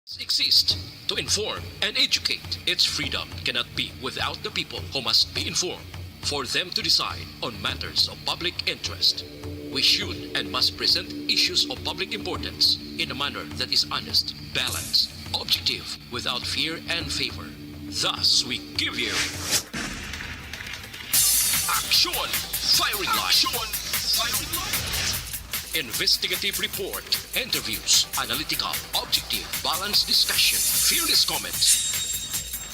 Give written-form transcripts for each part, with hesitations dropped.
Exist to inform and educate. Its freedom cannot be without the people who must be informed for them to decide on matters of public interest. We should and must present issues of public importance in a manner that is honest, balanced, objective, without fear and favor. Thus, we give you Action Firing Line. Investigative report, interviews, analytical, objective, balanced discussion, fearless comments.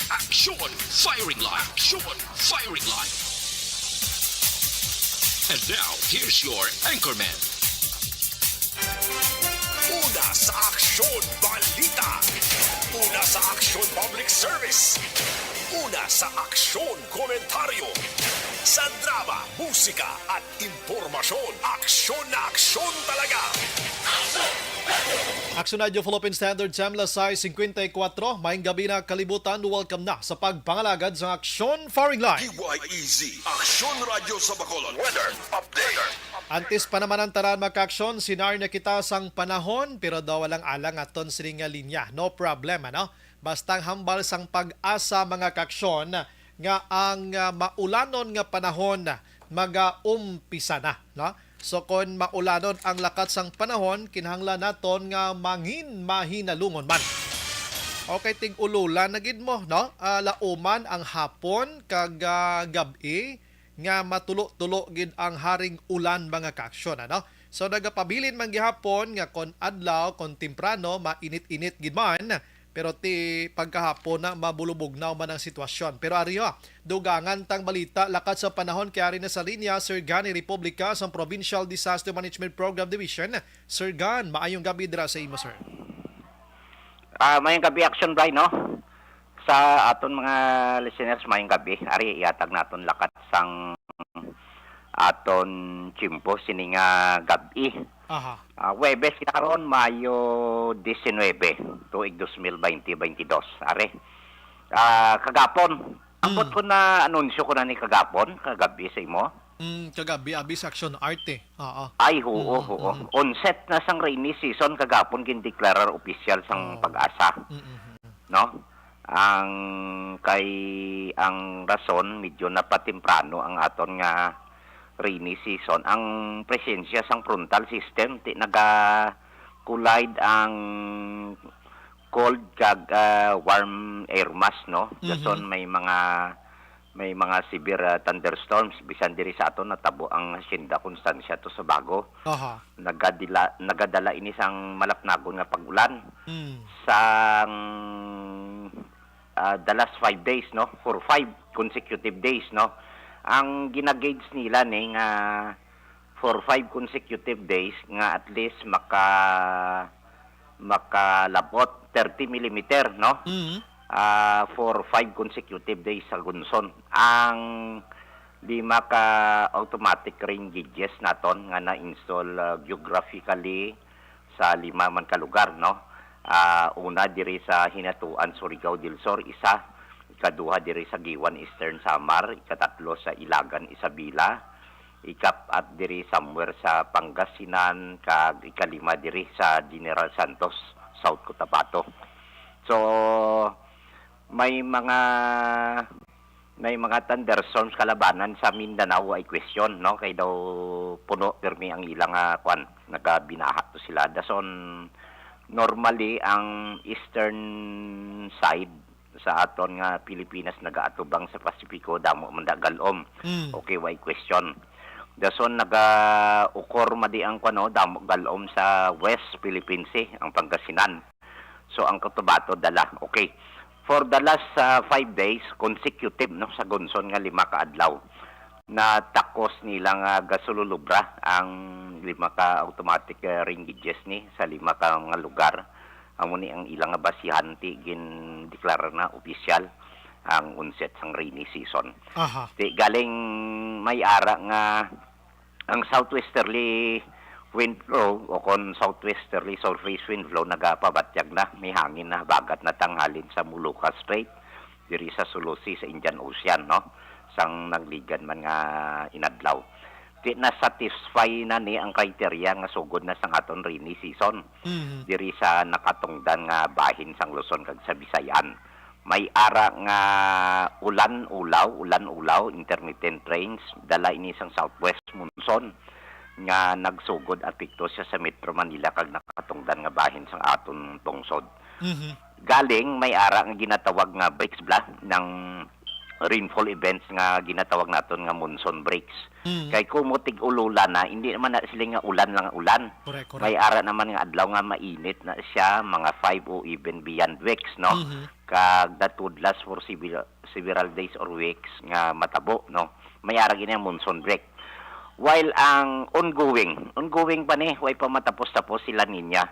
Action Firing Line. And now, here's your anchorman. Una sa Aksyon Balita. Una sa Aksyon Public Service. Una sa Aksyon Komentaryo. Sa drama, musika at impormasyon. Aksyon na aksyon talaga. Aksyon Radio Philippine Standard Time Lasai 54. Maayong gabi na kalibutan. Welcome na sa pagpangalagad sa Aksyon Firing Line. DYEZ, Aksyon Radio sa Bacolod. Weather Update. Antes pa naman ang taran makaaksyon, sinar na kita sang panahon pero daw walang alang aton sininga linya. No problem, ano? Bastang hambal sang pag-asa mga kaaksyon nga ang maulanon nga panahon mag-umpisa na, no? So kung maulanon ang lakat sang panahon, kinahanglan naton nga mangin mahinalungon man. Okay, ting ululan na gid mo, no? Lauman ang hapon kag gabi nga matulo-tulo gid ang haring ulan mga kaaksyon, ano? So nagapabilin man gihapon nga kon adlaw kon temprano mainit-init gid man, pero ti pagkahapon na mabulubog-naw man ang sitwasyon. Pero ariyo, dugangan tang balita lakat sa panahon kaya rin na sa linya Sir Gani Republica sa Provincial Disaster Management Program Division. Sir Gan, maayong gabi dira sa imo, sir. Mayong gabi Action Brian, no? Sa aton mga listeners, mayong gabi. Ari iatag naton lakat sang aton chimpo sininga gabi. Aha. Webes karon Mayo 19 tuig 2022. Ari. Kagapon. Ambot ko na anunsyo ko na ni kagapon, kagabi sa imo. Kagabi abis action arte. Oo. Ay, oo. Onset na sang rainy season kagapon gindeklarar opisyal sang pag-asa. No? Ang rason medyo napatemprano ang aton nga rainy season. Ang presensya sang frontal system ti naga-collide ang cold kag warm air mass, no? Dason may mga severe thunderstorms bisan diri sa aton natabo ang Hacienda Constancia to sa Bago. Aha. Nagadala ini sang malapnagon nga pag-ulan sang the last 5 days, no? For 5 consecutive days, no? Ang ginagauge nila ni nga for 5 consecutive days nga at least makalabot 30 millimeter, no? For 5 consecutive days sa Gunson. Ang 5 ka automatic rain gauges naton nga na-install geographically sa 5 man ka lugar, no? Una diri sa Hinatuan, Surigao del Sur, isa. Ikaduha diri sa Giwan, Eastern Samar. Ikatatlo sa Ilagan, Isabela. Ikapat diri somewhere sa Pangasinan. Kag ikalima diri sa General Santos, South Cotabato. So may mga thunderstorms kalabanan sa Mindanao ay question, no? Kay daw puno permi ang ilang kwan, nagabinaha to sila. Dason normally ang eastern side sa aton nga Pilipinas nagaatubang sa Pasipiko damo man dagalom. Okay, why question. Dason naga-ukor madi ang kuno damo galom sa West Philippine Sea ang Pangasinan. So ang Cotabato dala. Okay. For the last 5 days consecutive, no, sa Gonson nga 5 ka adlaw na takos nila nga gasululubra ang 5 ka automatic rain gauges ni sa 5 ka nga lugar. Amo ni ang ilang nga basihanti gin-deklara na opisyal ang onset sang rainy season. Aha. Galing may ara nga ang southwesterly wind flow o kon southwesterly southwest wind flow nagapabatyag na, may hangin na bagat na tanghalin sa Molucas Strait diri sa Sulusi sa Indian Ocean, no? Sang nagligan man nga inadlaw. di na satisfy na ni ang criteria nga sugod na sang aton rainy season. Mhm. Diri sa nakatungdan nga bahin sang Luzon kag sa Bisayan. May ara nga ulan-ulaw, intermittent rains, dala ini sang southwest monsoon nga nagsugod apekto siya sa Metro Manila kag nakatungdan nga bahin sang aton tungsod. Mhm. Galing may ara nga ginatawag nga breaks ng rainfall events nga ginatawag naton nga monsoon breaks. Mhm. Kay kumutig ululan na, hindi naman na sila nga ulan lang nga ulan. Correct, correct. May ara naman nga adlaw nga mainit na siya, mga 5 o even beyond weeks, no? Mhm. Kag that would last for several days or weeks nga matabo, no? May ara gini ang monsoon break. While ang ongoing pa ni, way pa matapos-tapos sila ninya,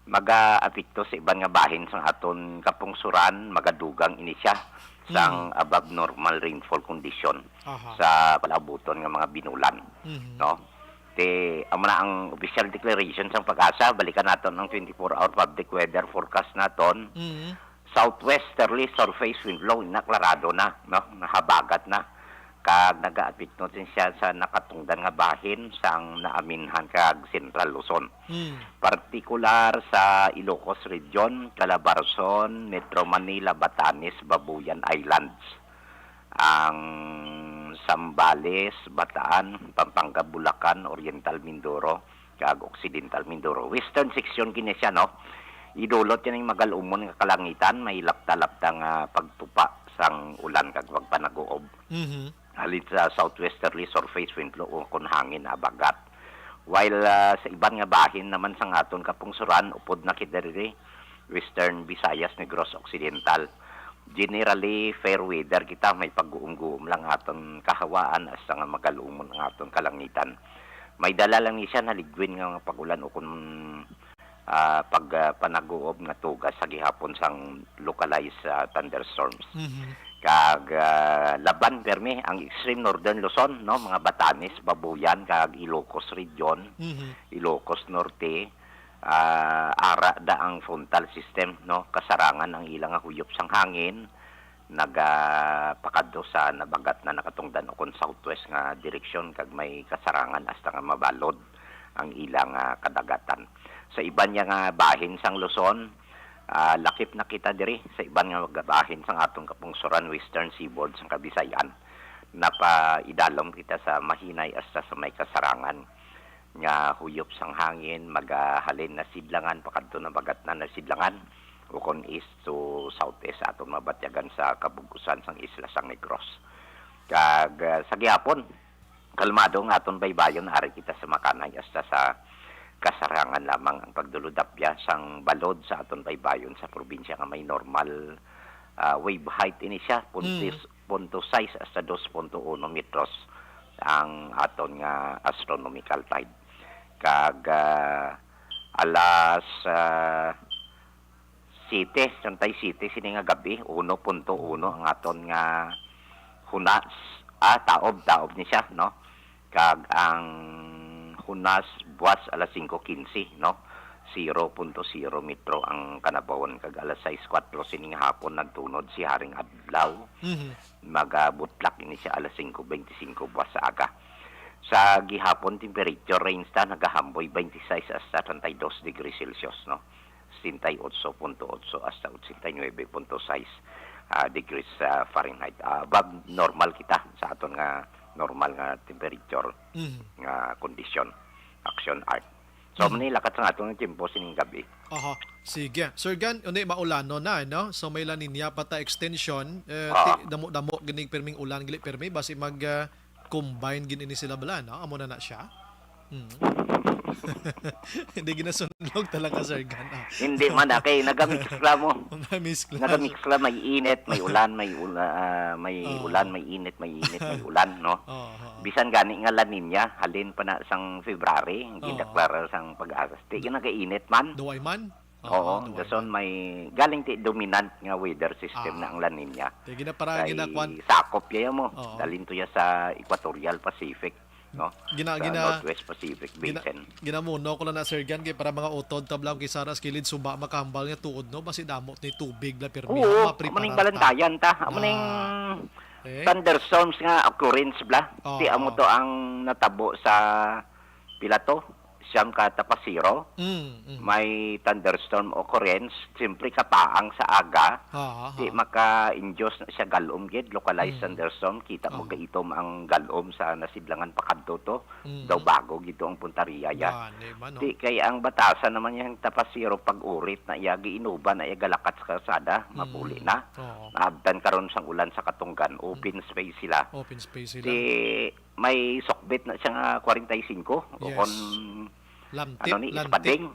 maga-apekto sa ibang nga bahin sa aton kapungsuran, magadugang ini siya sang above normal rainfall condition Aha. sa palabuton nga mga binulan, Mhm. no? Amo na ang official declaration sang Pag-asa, balikan naton ang 24-hour public weather forecast naton. Mhm. Southwesterly surface wind flow naklarado na, no? Nahabagat na kag nagaapekto din siya sa nakatungdan nga bahin sang naaminhan kag Central Luzon. Mhm. Partikular sa Ilocos Region, Calabarzon, Metro Manila, Batanes, Babuyan Islands. Ang Zambales, Bataan, Pampanga, Bulacan, Oriental Mindoro, kag Occidental Mindoro. Western section kini siya, no? Idulot yan yung magalumon nga kalangitan, may lapta-lapta nga pagtupa sang ulan kag pagpanaguob. Mhm. Halit sa southwesterly surface wind flow o kun hangin na bagat. While sa iban nga bahin naman sa aton kapungsuran, upod na kidiri, Western Visayas, Negros Occidental. Generally, fair weather kita, may pag-uum-guum lang aton kahawaan hasta nga magalumon ang aton kalangitan. May dala lang ni siya na ligwin nga pagulan o kung panaguob nga tugas sa gihapon sang localized thunderstorms. Mhm. Kag laban permi ang extreme northern Luzon, no, mga Batanes, Babuyan kag Ilocos Region, Mhm. Ilocos Norte, ara da ang frontal system, no, kasarangan ang ilang nga huyop sang hangin nagapakadto sa nabagat na nakatungdan o kon southwest nga direksyon kag may kasarangan hasta nga mabalod ang ilang kadagatan. Sa iban nga bahin sang Luzon, lakip na kita diri sa iban nga bahin sang atong kapungsuran Western Seaboard sang Kabisayan. Napaidalom kita sa mahinay hasta sa may kasarangan nga huyop sang hangin, magahalin na sidlangan pakadto na bagat na sidlangan o kon east to southeast atong mabatyagan sa kabugusan sang isla sang Negros. Kag sa gihapon kalmado nga aton baybayon ari kita sa Makanay hasta sa kasarangan lamang ang pagduludapya sang balod sa aton baybayon sa probinsya nga may normal wave height ini siya, 0.6 hasta 2.1 metros ang aton nga astronomical tide. Kag alas 7, santay 7 sini nga gabi, 1.1 ang aton nga hunas, taob ni siya, no? Kag ang hunas buwas alas 5:15, no? 0.0 metro ang kanabawon kag alas 6:04 sining hapon nagtunod si Haring Adlaw. Mhm. Magabutlak ini siya alas 5:25 buwas sa aga. Sa gihapon temperature range ta nagahamboy 26 hasta 32 degrees Celsius, no? 68.8 hasta 89.6 degrees Fahrenheit. Above normal kita sa aton nga normal nga temperature Mhm. nga kondisyon, action art. So, manilakat sa atong timpo sining gabi. Aha. Sige. Sir Gan, uni maulano na, no? So may laninya pata extension, damo-damo gining perming ulan gili permi basi mag combine gin ini sila bala, no? Amo na siya. Hindi ginasunlog talaga, Sir Gan. Hindi man kay nagamix la mo. Miss class. Nagamix la, may init, may ulan, may ulan, may init, may ulan, no? Bisan gani nga La Nina, halin pa na sang February, gideklara sang Pag-asa. Di nagainit man. Duway man? Oo, duway dason man. may galing ti dominant nga weather system na ang La Nina. Di ginapara ginakwan. Sakop ya mo. Oo. Dalin to ya sa Equatorial Pacific, no? Gina- sa gina- Northwest Pacific Basin. Ginamuno ko lang na, Sir Gan, kay para mga utod tablaw kay Saras kilid suba makahambal nga tuod, no? Basi damot ni tubig la permi. Oo, mapreparar maning ta. balantayan ta. Maning thunderstorms nga occurrence bla. Oo. Ti amo to ang natabo sa pilato, siyam ka tapasiro. May thunderstorm occurrence, simple kapaang sa aga. Di maka-induce na siya galom gid, localized thunderstorm. Kita mo gaitom ang galom sa nasiblangan pakadto to. Daw bago gito ang Puntaria ya. Di kay ang batasan naman yung tapasiro pag-urit na iya giinuban na iya galakat sa kalsada, mapuli na. Naabdan karon sang ulan sa Katunggan, open space sila. Open space sila. Di may sokbit na siya nga 45 o Yes. kon Lamtip, ispading.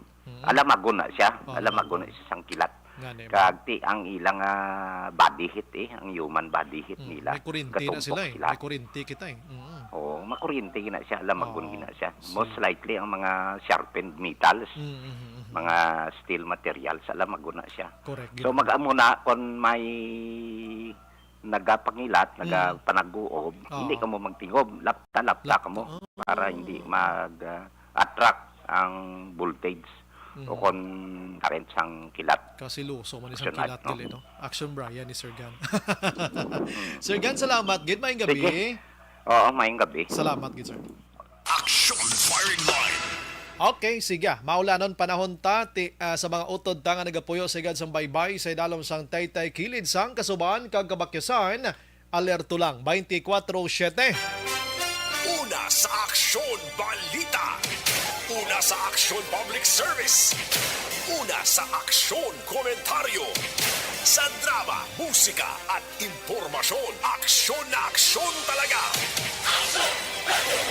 Alamago na siya. Alamago na siya sang kilat. Kagti ang ilang body hit ang human body hit nila. May kurinti na sila May kurinti kita Oo, makurinti na siya. Alamagon na siya. Most likely ang mga sharpened metals, mga steel materials, alamago na siya. Correct. So mag-amo na kung may nagapangilat, nagapanaguob, hindi ka mo magtingob, lapta ka mo para hindi mag-attract ang voltage o kung current sang kilat. Kasi luso man isang Action kilat no? dili no. Action Brian ni Sir Gan. Sir Gan, salamat gid, maayong gabi. Sige. Oo, maayong gabi. Salamat gid, sir. Action Firing Line. Okay, sige. Maulanon panahon ta sa mga utod ta nga nagapuyo sa igad sang baybay sa idalom sang Taytay kilid sang kasuban kag kabakyasan. Alerto lang 24/7. Una sa Aksyon Balita. Una sa Aksyon Public Service. Una sa Aksyon Komentaryo. Sa drama, musika at impormasyon. Aksyon na aksyon talaga.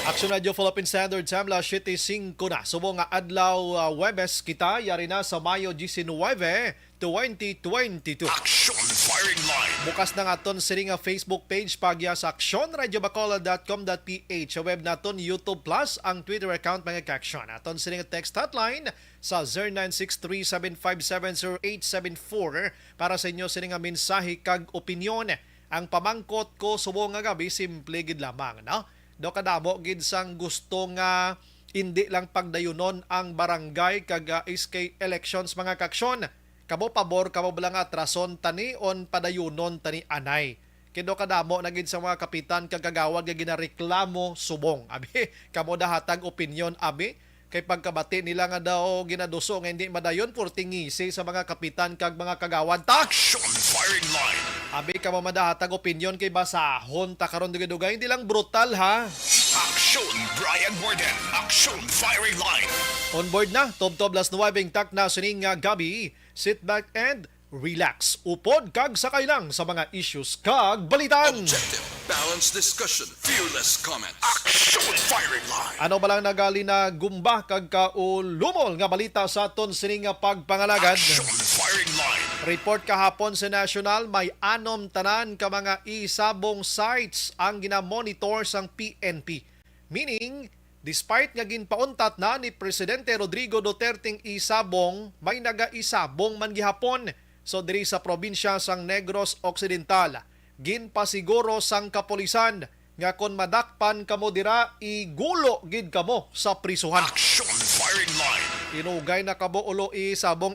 Action Radio Philippine Standard Time la 7:05 na. Subo nga adlaw Webes kita yari na sa Mayo 19, 2022. Action Firing Line. Bukas na nga aton sini nga Facebook page pagya sa actionradiobacolod.com.ph. Sa web naton YouTube Plus ang Twitter account mga kaksyon. Aton sini nga text hotline sa 0963-757-0874 para sa inyo sini nga mensahe kag opinyon. Ang pamangkot ko subo nga gabi simple gid lamang, no? Do kadamo gid sang gusto nga hindi lang pagdayunon ang barangay kag SK elections mga kaksyon. Kamo pabor kamo bala nga atrason tani on padayunon tani anay. Kindo kadamo na gid sa mga kapitan kag kagawad nga ginareklamo subong. Abi kamo dahatag opinyon abi kay pagkabati nila nga daw ginaduso nga hindi madayon por tingisi sa mga kapitan kag mga kagawad ta. Action Firing Line. Abi kamo madahatag opinyon kay basahon ta karon dugay-dugay hindi lang brutal ha. Action Brian Warden. Action Firing Line. On board na, Tob-Tob las 9 tak na sining nga gabi. Sit back and relax. Upod kag sakay lang sa mga issues kag balitan. Objective, balanced discussion, fearless comments. Action Firing Line. Ano ba lang nagali na gumba kag kaulumol nga balita sa aton sining nga pagpangalagad. Action Firing Line. Report kahapon sa National, may 6 tanan ka mga isabong sites ang ginamonitor sang PNP. Meaning, despite nga ginpauntat na ni Presidente Rodrigo Duterteng isabong, may naga-isabong man gihapon. So diri sa probinsya sang Negros Occidental, ginpasiguro sang kapulisan nga kon madakpan kamo dira igulo gid kamo sa prisuhan. Action Firing Line. Inugay na kamo ulo isabong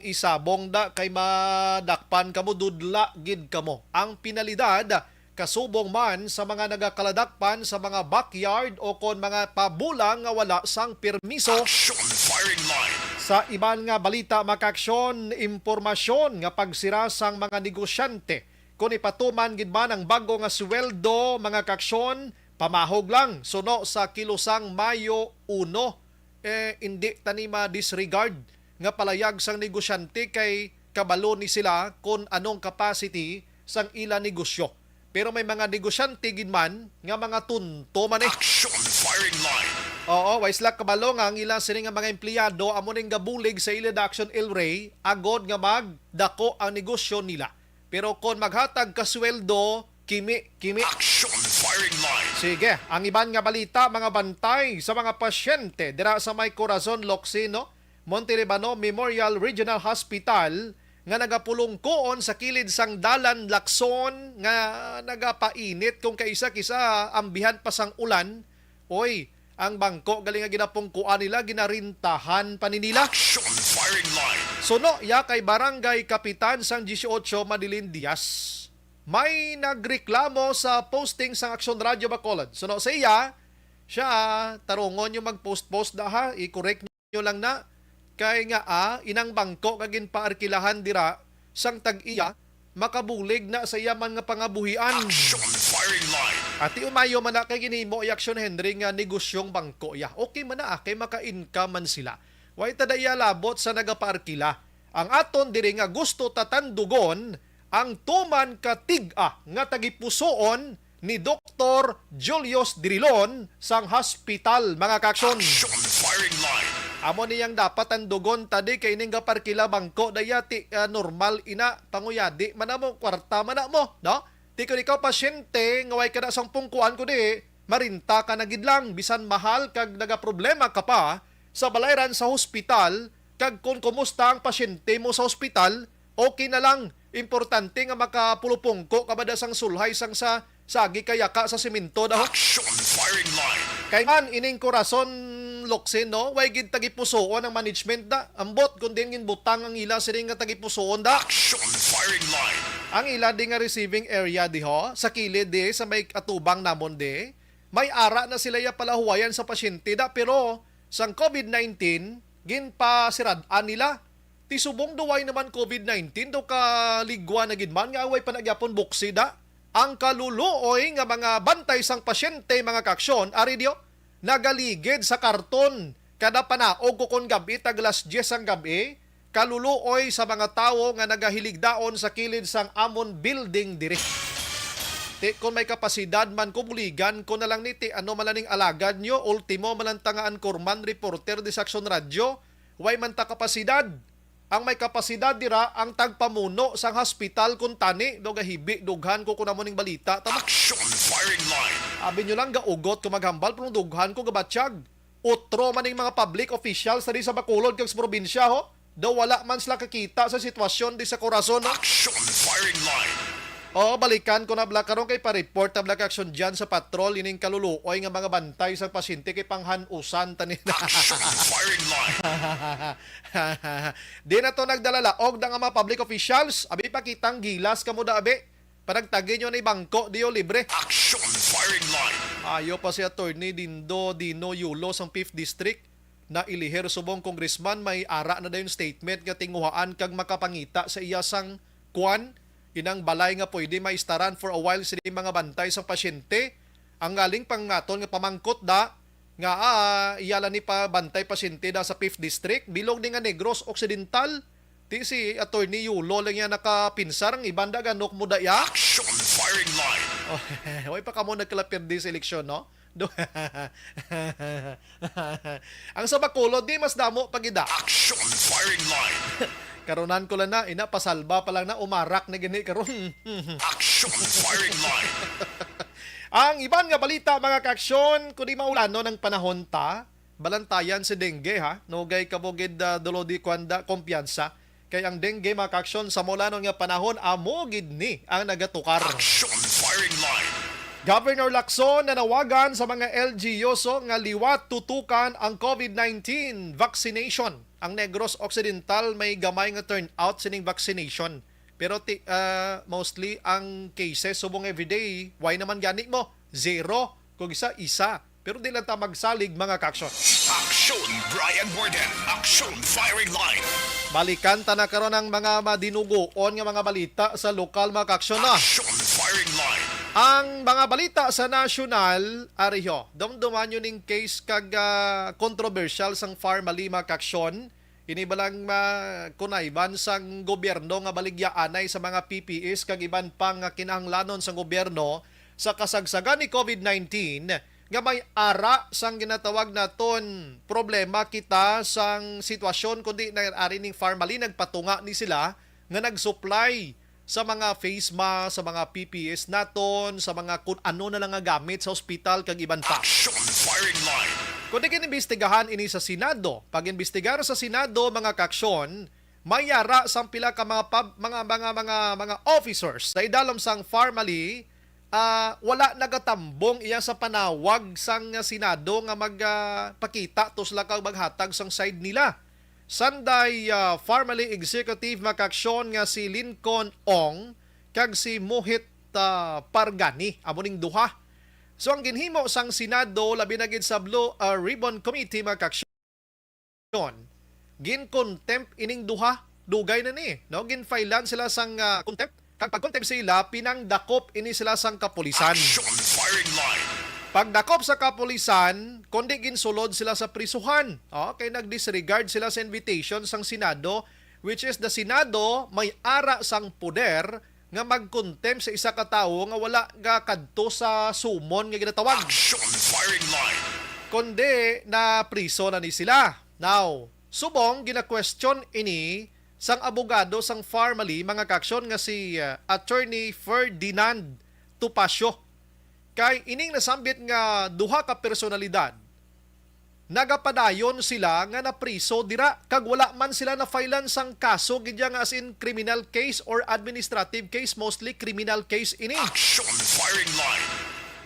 da kay madakpan kamo dudla gid kamo. Ang pinalidad kasubong man sa mga nagakaladakpan sa mga backyard o kon mga pabulang nga wala sang permiso. Action Firing Line. Sa iban nga balita makaksyon, impormasyon nga pagsira sang mga negosyante. Kung ipatuman gid man ang bago nga sweldo mga kaksyon, pamahog lang suno sa kilosang Mayo 1. Hindi tanima disregard nga palayag sang negosyante kay kabalo ni sila kung anong capacity sang ila negosyo. Pero may mga negosyante gid man nga mga tunto man Action Firing Line. Oo, waisla kabalo nga ang ilang sini nga mga empleyado amo ning gabulig sa Iled Action El Rey agod nga magdako ang negosyo nila. Pero kung maghatag ka sweldo, kimi. Action Firing Line. Sige, ang iban nga balita, mga bantay sa mga pasyente dira sa May Corazon, Locsin, Montelibano Memorial Regional Hospital nga nagapulong koon sa kilid sang dalan Lacson nga nagapainit kung kaisa-kisa ambihan pa sang ulan. Oy, ang bangko galing nga ginapungkuan nila ginarintahan pa ni nila. Action Firing Line. Suno ya kay Barangay Kapitan sang 18 Madilin Diaz. may nagreklamo sa posting sa Aksyon Radio Bacolod. So no, sa iya, siya tarungon yung mag-post-post na ha, i-correct nyo lang na. Kaya nga inang bangko kagin paarkilahan dira sang tag-iya, makabulig na sa iya man nga pangabuhian. Action firing line. At umayo man na kay ginimo i-action Henry nga negosyong bangko ya. Okay man na kay maka-income man sila. Way tada iya labot sa nagapaarkila. Ang aton diri nga gusto tatandugon ang tuman katiga nga tagipusoon ni Dr. Julius Dirilon sang hospital mga kaksyon. Action firing line. Amo niyang dapat ang dugon tadi kay ning parkila bangko dayati normal ina panguyadi manamo kwarta manamo no ti kun ikaw pasyente nga way kada sang pungkuan ko di marinta ka na gid lang bisan mahal kag nagaproblema ka pa sa balayran sa hospital kag kung kumusta ang pasyente mo sa hospital okay na lang importante nga makapulupungko ka ba da sang sulhay sang sa sagi kaya ka sa simento daw. Action firing line. Kay man ining korason loksin no, way gid tagipusoon ang management da. Ambot kun din gin butang ang ila sining nga tagipusoon da. Action firing line. Ang ila di nga receiving area diho sa kilid di sa may atubang namon di. May ara na sila ya palahuwayan sa pasyente da pero sang COVID-19 gin pa sirad-an nila. Ti subong duway naman COVID-19 do ka ligwa na gid man nga way panagyapon buksi da. Ang kaluluoy nga mga bantay sang pasyente mga kaksyon, ari diyo, nagaligid sa karton. Kada panaog ko kon gabi, taglas 10 ang gabi, kaluluoy sa mga tao nga nagahiligdaon sa kilid sang amon building diri. Ti, kung may kapasidad man ko, buligan ko na lang niti, ano malaning alagad nyo, ultimo malantangaan kurman, reporter di Aksyon Radio, way man ta kapasidad. Ang may kapasidad dira ang tagpamuno sang hospital kun tani do gahibi dughan ko kuno ning balita tama. Action firing line. Abi nyo lang gaugot ko maghambal pero dughan ko gabatsyag. Utro man ning mga public officials sa Bacolod kag sa probinsya ho. Do wala man sila kakita sa sitwasyon di sa Corazon no. Action firing line. O balikan ko na bla karon kay pa-report na bla action diyan sa patrol ining kaluluoy nga mga bantay sa pasyente kay panghanusan tani. Action firing line. Di na to nagdalalaog ng mga public officials. Abi pakitang gilas kamo da abi. Panagtagin nyo na bangko diyo libre. Action firing line. Ayo pa si Attorney Dino Yulo sa 5th District na ilihir subong congressman may ara na dayon statement nga tinguhaan kag makapangita sa iyasang kuan inang balay nga pwede maistaran for a while sa mga bantay sa pasyente. Ang galing pangaton nga pamangkot da nga iyala ni pa bantay pasyente da sa 5th District bilog ni nga Negros Occidental. Ti si Attorney Yulo lang yan nakapinsar ang ibanda ganok mo da ya. Action firing line. Way pa kamo nagkalapir di sa eleksyon no. Ang sa Bacolod di mas damo pagida. Action firing line. Karunan ko lang na, pasalba pa lang na, umarak na gini karon. Action firing line. Ang iban nga balita mga kaaksyon, kung di maulano ng panahon ta, balantayan si dengue ha, nogay kabugid dolodi kwanda kumpiyansa. Kay ang dengue mga kaaksyon, sa mulanon nga panahon, amogid ni ang nagatukar. Action firing line. Governor Lacson nanawagan sa mga LGUso nga liwat tutukan ang COVID-19 vaccination. Ang Negros Occidental may gamay nga turnout sining vaccination. Pero mostly ang cases subong everyday, why naman gani mo? 0. Kung isa. Pero di lang ta magsalig mga kaksyon. Action Brian Borden. Action firing line. Balikan ta na karon ang mga madinugoon nga mga balita sa lokal mga kaksyon na. Action firing line. Ang mga balita sa nasyonal, ariho, dumduman yun ning case kag controversial sang Pharmally mga kaksyon. Inibalang kunayban sang gobyerno nga baligyaanay sa mga PPEs kag iban pang kinahanglanon sang gobyerno sa kasagsagan ni COVID-19 nga may ara sang ginatawag naton problema kita sang sitwasyon kundi na ari ning Pharmally nagpatunga ni sila nga nagsupply sa mga face mask, sa mga PPEs naton, sa mga kung ano na lang nga gamit sa ospital kag iban pa. Action firing line. Kung imbestigahan ini sa Senado, pag imbestigar sa Senado mga kaksyon, mayara sang pila ka mga officers sa idalom sang Pharmally, wala nagatambong iya sa panawag sang Senado nga magpakita to sila kag maghatag sang side nila. Sanday Pharmally Executive makaksyon nga si Lincoln Ong kag si Mohit Pargani amuning duha. So ang ginhimo sang Senado labi na gid sa Blue Ribbon Committee mga kaksyon, gin-contempt ining duha, dugay na ni, no? Gin-filean sila sang contempt. Kag pag-contempt sila, pinangdakop ini sila sang kapulisan. Action firing line. Pagdakop sa kapulisan, kundi ginsulod sila sa prisuhan. Kay nag-disregard sila sa invitation sang Senado, which is the Senado may ara sang poder nga mag-contempt sa isa ka tawo nga wala nga kadto sa sumon nga ginatawag. Action firing line. Kundi na priso na ni sila. Now, subong gina-question ini sang abogado sang Farmally mga kaksyon nga si Attorney Ferdinand Tupasio. Kay ining nasambit nga duha ka personalidad, nagapadayon sila nga napriso dira kag wala man sila na filean sang kaso gidya nga as in criminal case or administrative case, mostly criminal case ini. Action firing line.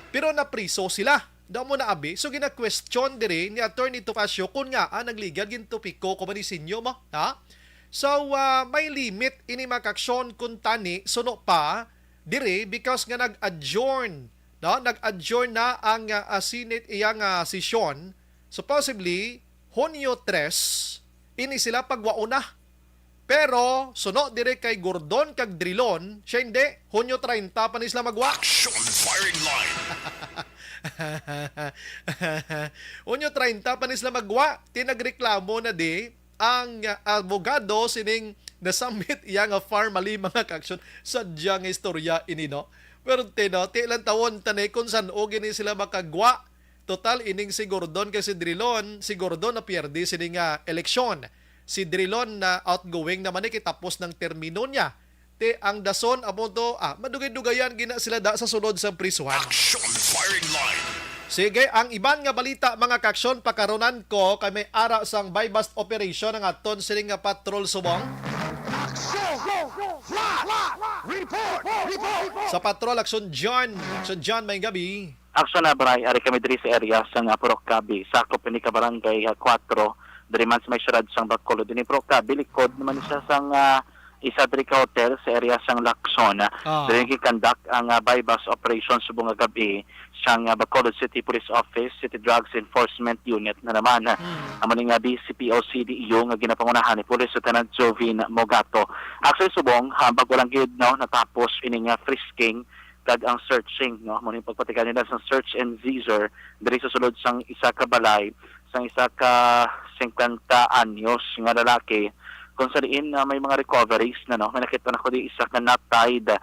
Pero napriso sila. Daw mo na abi. So gina-question diri ni Attorney Tupasio kung nga nagligad gintupiko ko man sinyo mo, ha? So may limit ini makaksyon kung tani suno pa diri because nga nag-adjourn, no? Nag-adjourn na ang Senate iyang sesyon. So possibly Hunyo 3 ini sila pagwauna. Pero suno dire kay Gordon kag Drilon, siya hindi Hunyo 30 pa ni sila magwa. Action firing line. Hunyo 30 pa ni sila magwa. Tinagreklamo na di ang abogado sining nasambit iyang Farmally mga kaksyon. Sadyang istorya ini, no? Pero tilang tawon tanay kung saan o gini sila makagwa. Total ining si Gordon kasi Drilon, si Gordon na pierde sining eleksyon. Si Drilon na outgoing naman kitapos ng termino niya. Ang dason amoto madugay-dugayan gina sila da sa sulod sa prisuhan. Action firing line. Sige, ang iban nga balita mga kaksyon pakaronan ko kay may ara sang buy-bust operation ng aton sining nga patrol subong. Sa patrol Action John may gabi. Action na bray, ari kami diri sa area sang Purok Cabi, sakop ni ka barangay 4, diri man sa may syudad sang Bacolod dinhi Purok Cabi, likod naman siya sang isa diri ka hotel sa area sang Lacson. Diri gi-conduct ang buy-bust operation subong nga gabi sang Bacolod City Police Office, City Drugs Enforcement Unit na naman. Amo ni nga BCPO CDEO nga ginapangunahan ni Police Lieutenant Jovin Mogato. Actually subong bago lang gid natapos ini nga frisking kag ang searching, no? Muna yung pagpatikan nila sa search and seizure diri sa sulod sang isa ka balay sang isa ka 50 anyos nga lalaki kung sa diin may mga recoveries na, no? May nakita na ko di isa ka knot-tied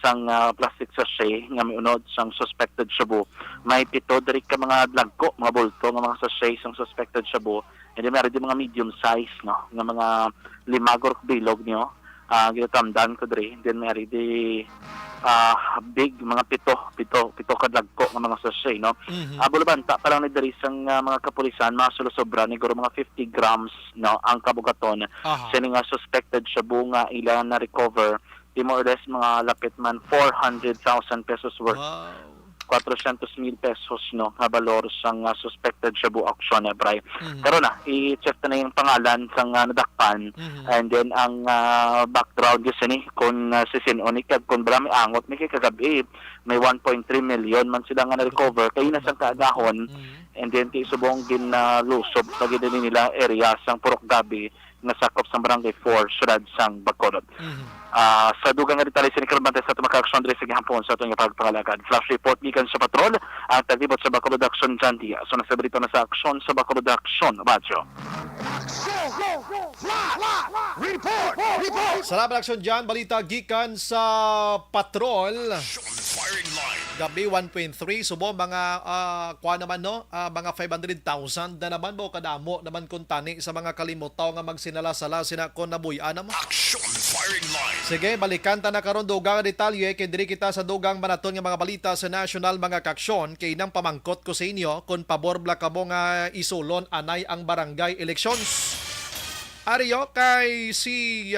sang plastic sachet nga may unod sang suspected shabu. May 7 diri ka mga lagko, mga bulto nga mga sachet sang suspected shabu. And then meron di mga medium size, no? Nga mga 5 gorok bilog niyo. Ginatamdan ko diri. And then meron di big mga pito kadlagko nga mga sachet, no? Bulabanta pa lang ni diri sang mga kapulisan masulosobra ni guro mga 50 grams, no, ang kabugaton sa nga suspected shabu nga ilan na recover di more or less mga lapit man 400,000 pesos worth. Wow. 400,000 pesos, no, nga balor sang suspected shabu auction na bray. Karon na i-check na yung pangalan sang nadakpan and then ang background gyud ni kung sisinon kag kung bala may angot ni kay kagabi may 1.3 million man sila nga na-recover kay na sang kaagahon and then kay subong gin lusob pag nila area sang Purok Gabi nga sakop sang barangay 4 syudad sang Bacolod. Sa dugang nga detalye sa Nicaragua sa tumakaaksyon diri sa gihapon sa atong pagpangalagad. Flash report gikan sa patrol ang taglibot sa Bacolod Action Jandia. So nasabrito na sa aksyon sa Bacolod Action, Badjo. Salamat Action John, balita gikan sa patrol. Firing line. Gabi 1.3 subo mga kuha naman, no, mga 500,000 na naman mo kadamo naman kung tani sa mga kalimutaw nga magsinala-sala sina kon nabuy-an mo. Action firing line. Sige, balikan ta na karon dugang detalye kay diri kita sa dugang manaton nga mga balita sa national mga kaksyon kay nang pamangkot ko sa inyo kung pabor bla kamo nga isulon anay ang barangay elections. Ariyo kay si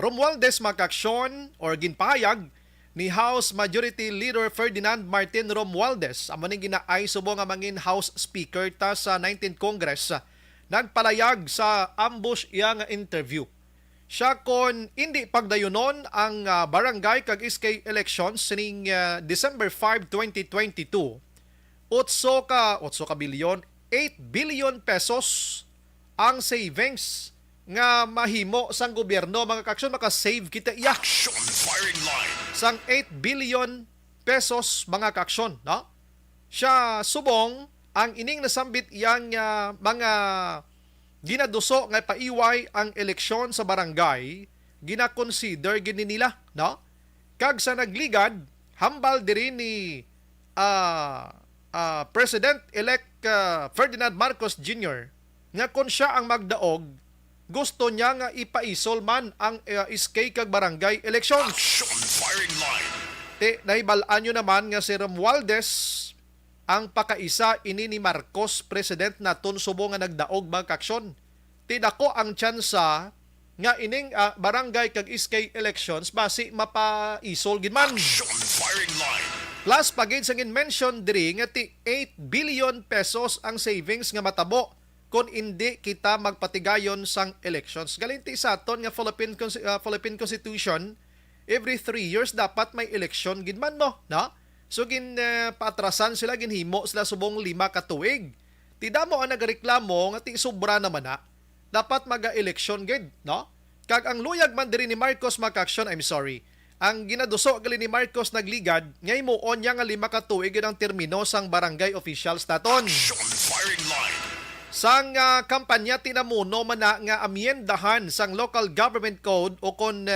Romualdez makaksyon or ginpahayag ni House Majority Leader Ferdinand Martin Romualdez amo ning ginaay subo nga mangin House Speaker ta sa 19th Congress nagpalayag sa ambush iya nga interview. siya kon hindi pagdayunon ang barangay kag SK elections sining December 5, 2022. 8 ka bilyon, 8 billion pesos ang savings nga mahimo sang gobyerno. Mga kaaksyon, maka-save kita iya Action firing line. sang 8 billion pesos mga kaaksyon, no? Siya subong ang ining nasambit iyang mga ginaduso nga paiway ang eleksyon sa barangay, gina-consider gini nila, no? Kag sa nagligad, hambal diri ni President-elect Ferdinand Marcos Jr. nga kung siya ang magdaog, gusto niya nga ipaisol man ang SK kag barangay elections. Action firing line. Nahibalaan nyo naman nga si Romualdez ang pakaisa ini ni Marcos, President naton subo nga nagdaog mga kaaksyon. Dako ang tsansa nga ining barangay kag SK elections basi mapaisol gid man. Action firing line. Plus, pagid sa mention diri nga ti 8 billion pesos ang savings nga matabo kung hindi kita magpatigayon sang elections. Galinti sa aton nga Philippine Constitution, every 3 years dapat may election gidman mo, no? So paatrasan sila, ginhimo sila subong 5 ka tuig. Ti damo ang nagareklamo nga ti sobra naman na. Dapat maga-election gid, no? Kag ang luyag man diri ni Marcos Makaksyon, I'm sorry. Ang ginaduso gali ni Marcos nagligad, ngay muon niya nga 5 ka tuig ang termino sang barangay officials naton. Action firing line. Sang kampanya tinamuno man na nga amyendahan sang local government code o kon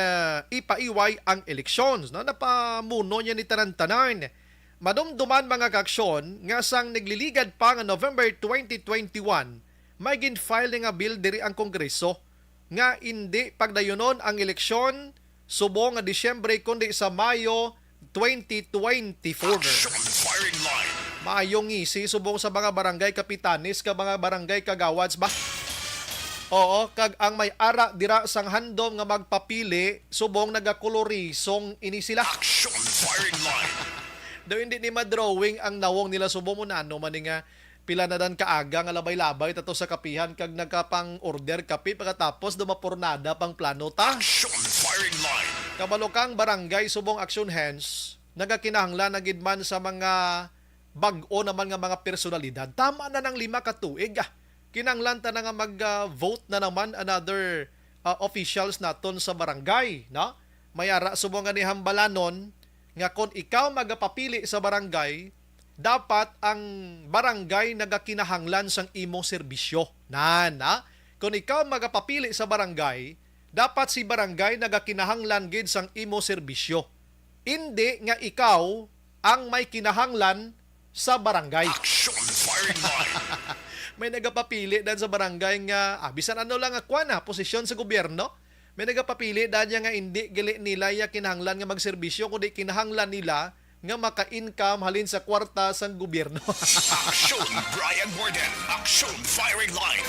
ipaiway ang elections, no? Napamuno niya ni tanan-tanan. Madumduman mga kaaksyon nga sang nagliligad pa nga November 2021, may gin-file nga bill diri ang Kongreso nga hindi pagdayunon ang eleksyon subong nga Disyembre kundi sa Mayo 2024. Action firing line. Maayong ngisi subong sa mga barangay kapitanis ka mga barangay kagawads ba? Oo, kag ang may ara dira sang handom nga magpapili subong nagakolorisong ini sila. Action firing line. Daw hindi ni madrawing ang nawong nila subong mo na ano man nga pila na dan kaaga nga labay-labay tato sa kapihan kag nagkapang order kape pagkatapos dumapurnada pang plano ta. Action firing line. Kabalokang barangay subong action hands nagakinahanglan na gidman sa mga bag-o naman nga mga personalidad. Tama na ng 5 ka tuig. Kinahanglan ta na nga mag-vote na naman another officials naton sa barangay, no? Mayara subong nga ni hambalanon nga kung ikaw magapapili sa barangay, dapat ang barangay nagakinahanglan sang imong serbisyo. Na. Kung ikaw magapapili sa barangay, dapat si barangay nagakinahanglan gid sang imo serbisyo. Hindi nga ikaw ang may kinahanglan sa barangay. Action firing line. May nagapapili dan sa barangay nga bisan ano lang nga posisyon sa gobyerno. May nagapapili dan nga hindi gali nila ya kinahanglan nga magserbisyo kundi kinahanglan nila nga maka-income halin sa kwarta sang gobyerno. Action Brian Borden. Action firing line.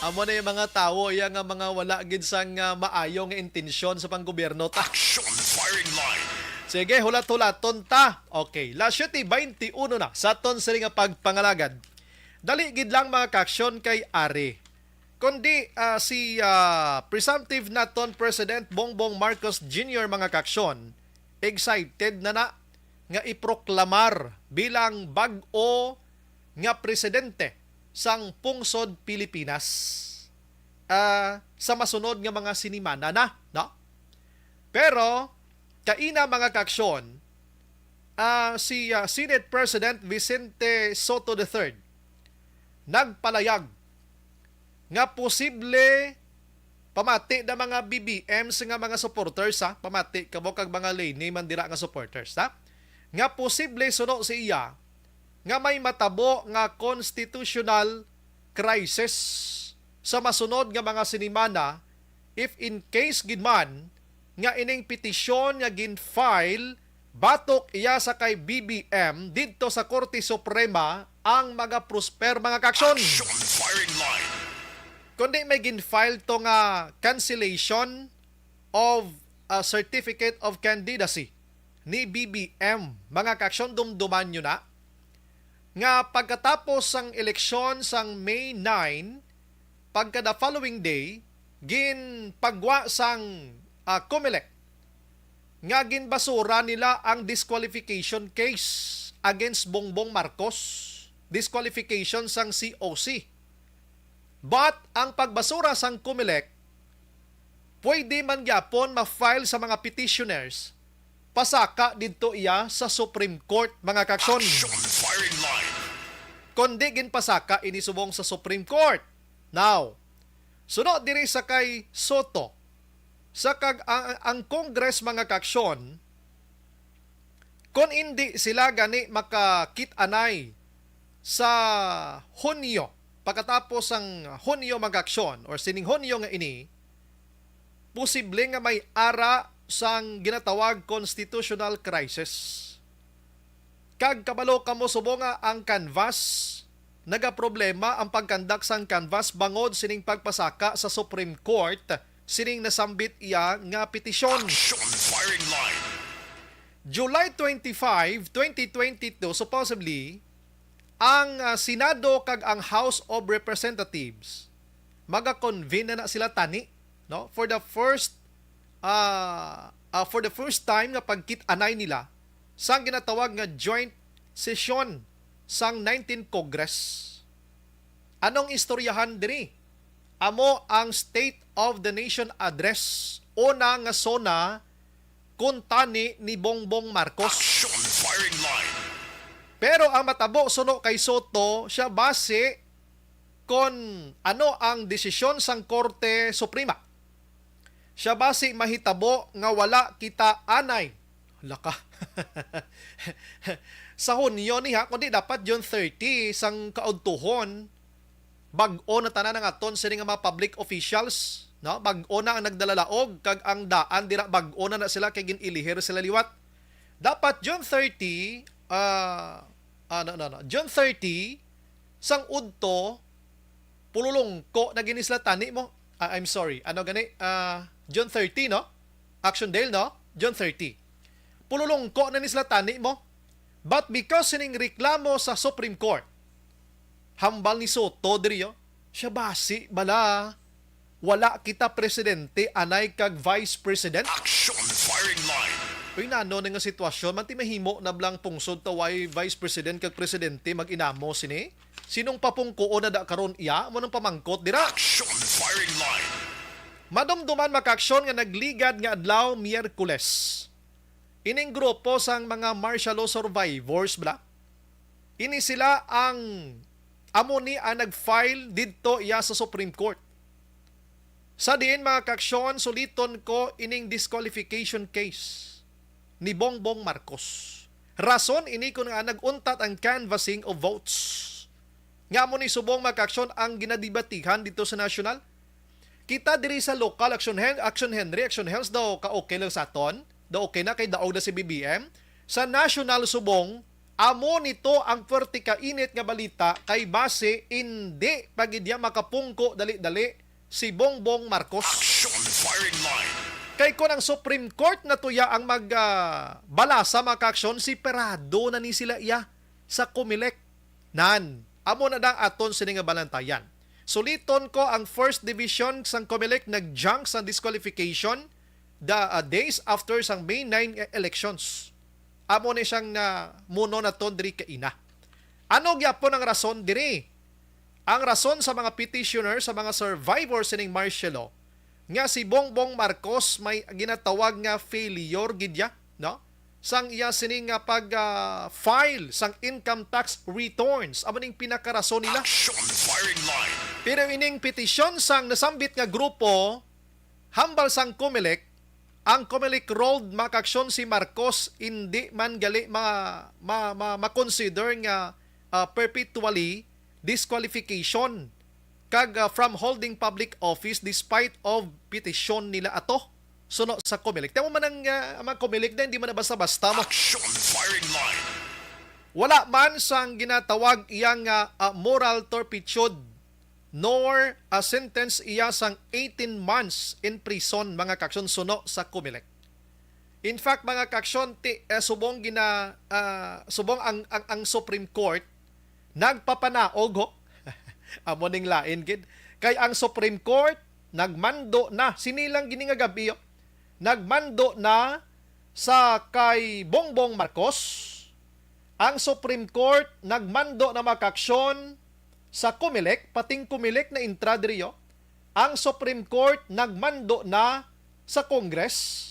Amo na yung mga tao ya nga mga wala gid sang maayo nga intensyon sa panggobyerno ta. Action firing line. Sige, hulat-hulaton ta. Okay, last 21 na sa aton sila nga pagpangalagad. Dali gid lang mga kaaksyon kay Ari. Kundi si presumptive naton President Bongbong Marcos Jr. mga kaaksyon, excited na nga iproklamar bilang bag-o nga presidente sang pungsod Pilipinas sa masunod nga mga sinimana na, no? Pero kaina mga kaaksyon, si Senate President Vicente Soto III nagpalayag nga posible pamati na mga BBMs nga mga supporters pamati kabo kag mga lane man dira nga supporters nga posible suno si iya nga may matabo nga constitutional crisis sa masunod nga mga sinimana if in case gid man nga ining petisyon nga gin-file batok iya sa kay BBM didto sa Korte Suprema ang mga prosper mga kaaksyon. Action firing line. Kundi may gin-file to nga cancellation of a certificate of candidacy ni BBM. Mga kaaksyon, dumduman nyo na nga pagkatapos sang eleksyon sang May 9, pagka the following day, ginpagwa sang COMELEC nga ginbasura nila ang disqualification case against Bongbong Marcos, disqualification sang COC. But ang pagbasura sang COMELEC, pwede man gyapon ma-file sa mga petitioners, pasaka dito iya sa Supreme Court, mga kaksyon. Action firing line. Kundi ginpasaka ini subong sa Supreme Court. Now, sunod diri sa kay Soto, sa ang Congress, mga kaksyon, kung hindi sila gani makakit-anay sa Hunyo, pagkatapos ang Hunyo mag-aksyon or sining Hunyo nga ini, posible nga may ara sang ginatawag constitutional crisis. Kag kabalo kamo subonga ang canvas, nagaproblema ang pagkandak sang canvas bangod sining pagpasaka sa Supreme Court sining nasambit iya nga petisyon. Action firing line. July 25, 2022, supposedly, ang Senado kag ang House of Representatives maga-convene na sila tani, no? For the first time nga pagkit-anay nila sang ginatawag nga joint session sang 19th Congress. Anong istoryahan diri? Amo ang State of the Nation Address, una nga sona kuntani ni Bongbong Marcos. Action firing line. Pero ang matabo suno kay Soto, siya base kon ano ang desisyon sang Korte Suprema. Siya base mahitabo nga wala kita anay. Laka. Sa Hunyo niha, kundi dapat June 30 sang kaudtuhon, bag-o na tanan ng aton sini nga mga public officials, no? Bag-o na ang nagdalalaog kag ang daan dira bag-o na sila kay ginilihir sila liwat. Dapat June 30 June 30 sang udto pululongko na ginisla tani mo. I'm sorry. Ano gani? June 30, no? Action Dale, no? June 30. Pululongko na nisla tani mo. But because sining reklamo sa Supreme Court, hambal ni Soto diriyo, siya basi bala wala kita presidente anay kag vice president. Action firing line. Uy, nano nga sitwasyon, man ti mahimo na blang pungsod taway vice president kag presidente mag-inamo sini? Sinong papungkuo na da karon iya? Mo nang pamangkot dira? Action firing line. Madumduman makaksyon nga nagligad nga adlaw Miyerkules. Ining grupo sang mga martial law survivors bla. Ini sila ang amo ni ang nag-file didto iya sa Supreme Court. Sa diin mga kaksyon, suliton ko ining disqualification case ni Bongbong Marcos. Rason ini ko nga naguntat ang canvassing of votes. Nga mo ni subong mga kaksyon ang ginadibatihan dito sa national. Kita diri sa local Action Hells daw ka okay lang sa aton. Daw okay na kay daog na si BBM. Sa national subong, amo nito ang puwerte kainit nga balita kay base hindi pagidya makapungko dali-dali si Bongbong Marcos. Action firing line. Kay ko ng Supreme Court na tuya ang magbalasa mga kaaksyon, si Perado na ni sila iya sa COMELEC. Nan, amo na dang aton sini nga balantayan. Suliton ko ang first division sang COMELEC nag-junk sa disqualification the days after sang May 9 elections. Amo ni siyang muno na ton diri kaina. Ano gyapon ang rason diri? Ang rason sa mga petitioner, sa mga survivors sining martial law, nga si Bongbong Marcos may ginatawag nga failure gidya, no? Sang iya sining nga pag-file sang income tax returns. Amo ning pinakarason nila. Action firing line. Pero ining petisyon sang nasambit nga grupo, hambal sang COMELEC, ang COMELEC rolled makaksyon si Marcos hindi man gali ma-consider nga perpetually disqualification kag from holding public office despite of petition nila ato suno sa COMELEC. Tamo man ang mga COMELEC na hindi man na basta-basta mo. Action firing line. Wala man sang ginatawag iyang moral turpitude nor a sentence iya sang 18 months in prison mga kaksyon suno sa COMELEC. In fact mga kaksyon subong ang Supreme Court nagpapanaog ho amo ning lain gid kay ang Supreme Court nagmando na sinilang gini nga gabi nagmando na sa kay Bongbong Marcos. Ang Supreme Court nagmando na makaksyon sa Comelec, pating Comelec na intradriyo. Ang Supreme Court nagmando na sa Congress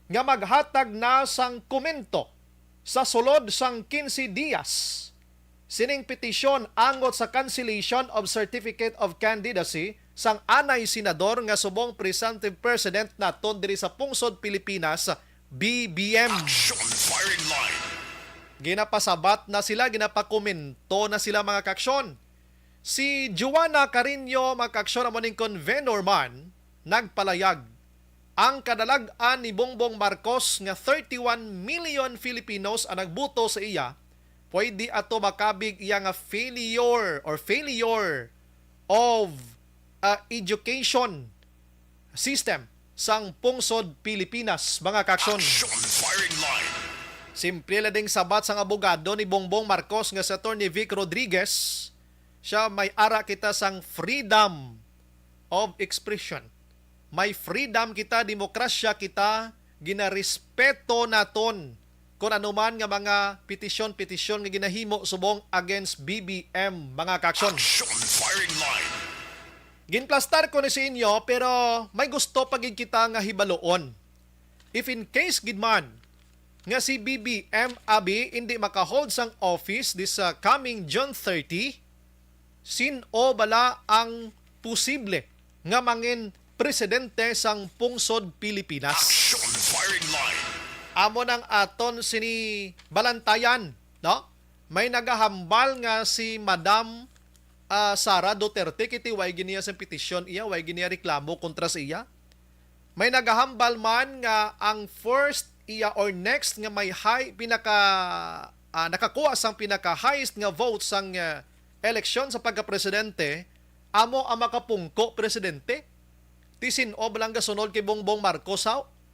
nga maghatag na sang komento sa sulod sang 15 dias sining petisyon angot sa cancellation of Certificate of Candidacy sang anay senador nga subong presumptive president naton diri sa pungsod Pilipinas, BBM. Action firing line. Ginapasabat na sila, ginapakomento na sila mga kaksyon. Si Joanna Carino, makaksyon mo ning convenor man, nagpalayag ang kadalag-an ni Bongbong Marcos nga 31 million Filipinos ang nagbuto sa iya, pwede ato makabig iya nga failure of education system sang pungsod Pilipinas, mga kaksyon. Action firing line. Simple la ding sabat sang abogado ni Bongbong Marcos nga sa Attorney Vic Rodriguez, siya may ara kita sang freedom of expression. May freedom kita, demokrasya kita, ginarespeto naton kung anuman nga mga petisyon nga ginahimo subong against BBM, mga kaksyon. Action firing line. Ginplastar ko ni sa inyo, pero may gusto pagig kita nga hibaloon. If in case gidman nga si BBM abi hindi makahold sang office this coming June 30, sino bala ang posible nga mangin presidente sang pungsod Pilipinas? Action firing line. Amo nang aton sini Balantayan, no? May nagahambal nga si Madam Sara Duterte kiti way giniya sa petisyon iya, way giniya reklamo kontra sa iya. May nagahambal man nga ang first iya or next nga may high nakakuha sang pinaka highest nga vote sang eleksyon sa pagka-presidente, amo ang makapungko presidente. Tisin o balang gasunod kay Bongbong Marcos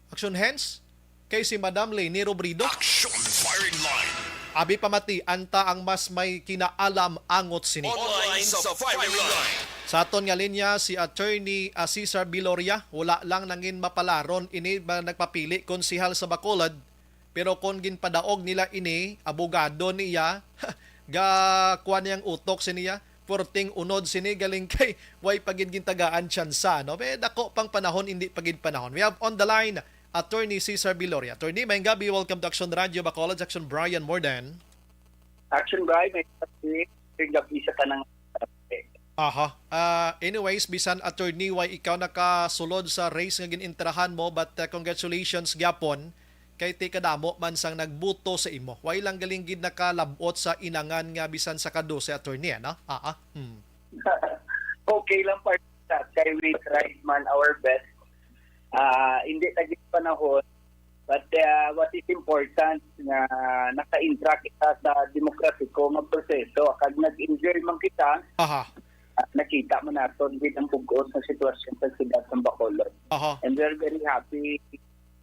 action hands kay si Madam Leni Robredo. Action firing line. Abi pamati anta ang mas may kinaalam angot sini. Online sa firing line. Sa aton nga linya si Attorney Cesar Biloria, wala lang nangin mapalaron ini ba nagpapili konsihal sa Bacolod, pero kung ginpadaog nila ini abogado niya ga kuan niyang utok siniya porting unod sini galing kay way pagid gintagaan tsansa, no? Pero dako pang panahon hindi pagid panahon. We have on the line Attorney Cesar Biloria. Attorney, may gabi, welcome to Action Radio Bacolod. Action Brian Morden. Action Brian, may gabi sa kanang. Aha. Anyways, bisan attorney, why ikaw nakasulod sa race nga ginintrahan mo, but congratulations gyapon kay ti kadamo man sang nagbuto sa imo. Why lang galing gid nakalabot sa inangan nga bisan sa kado si attorney, no? Okay lang part that. Kay we tried man our best. Hindi tagit panahon, but what is important nga naka-interact kita sa demokratiko nga proseso. Kag nag-enjoy man kita, Aha. nakita mo naton with ang bugos na sitwasyon sa sigat ng Bacolod. Aha. And we're very happy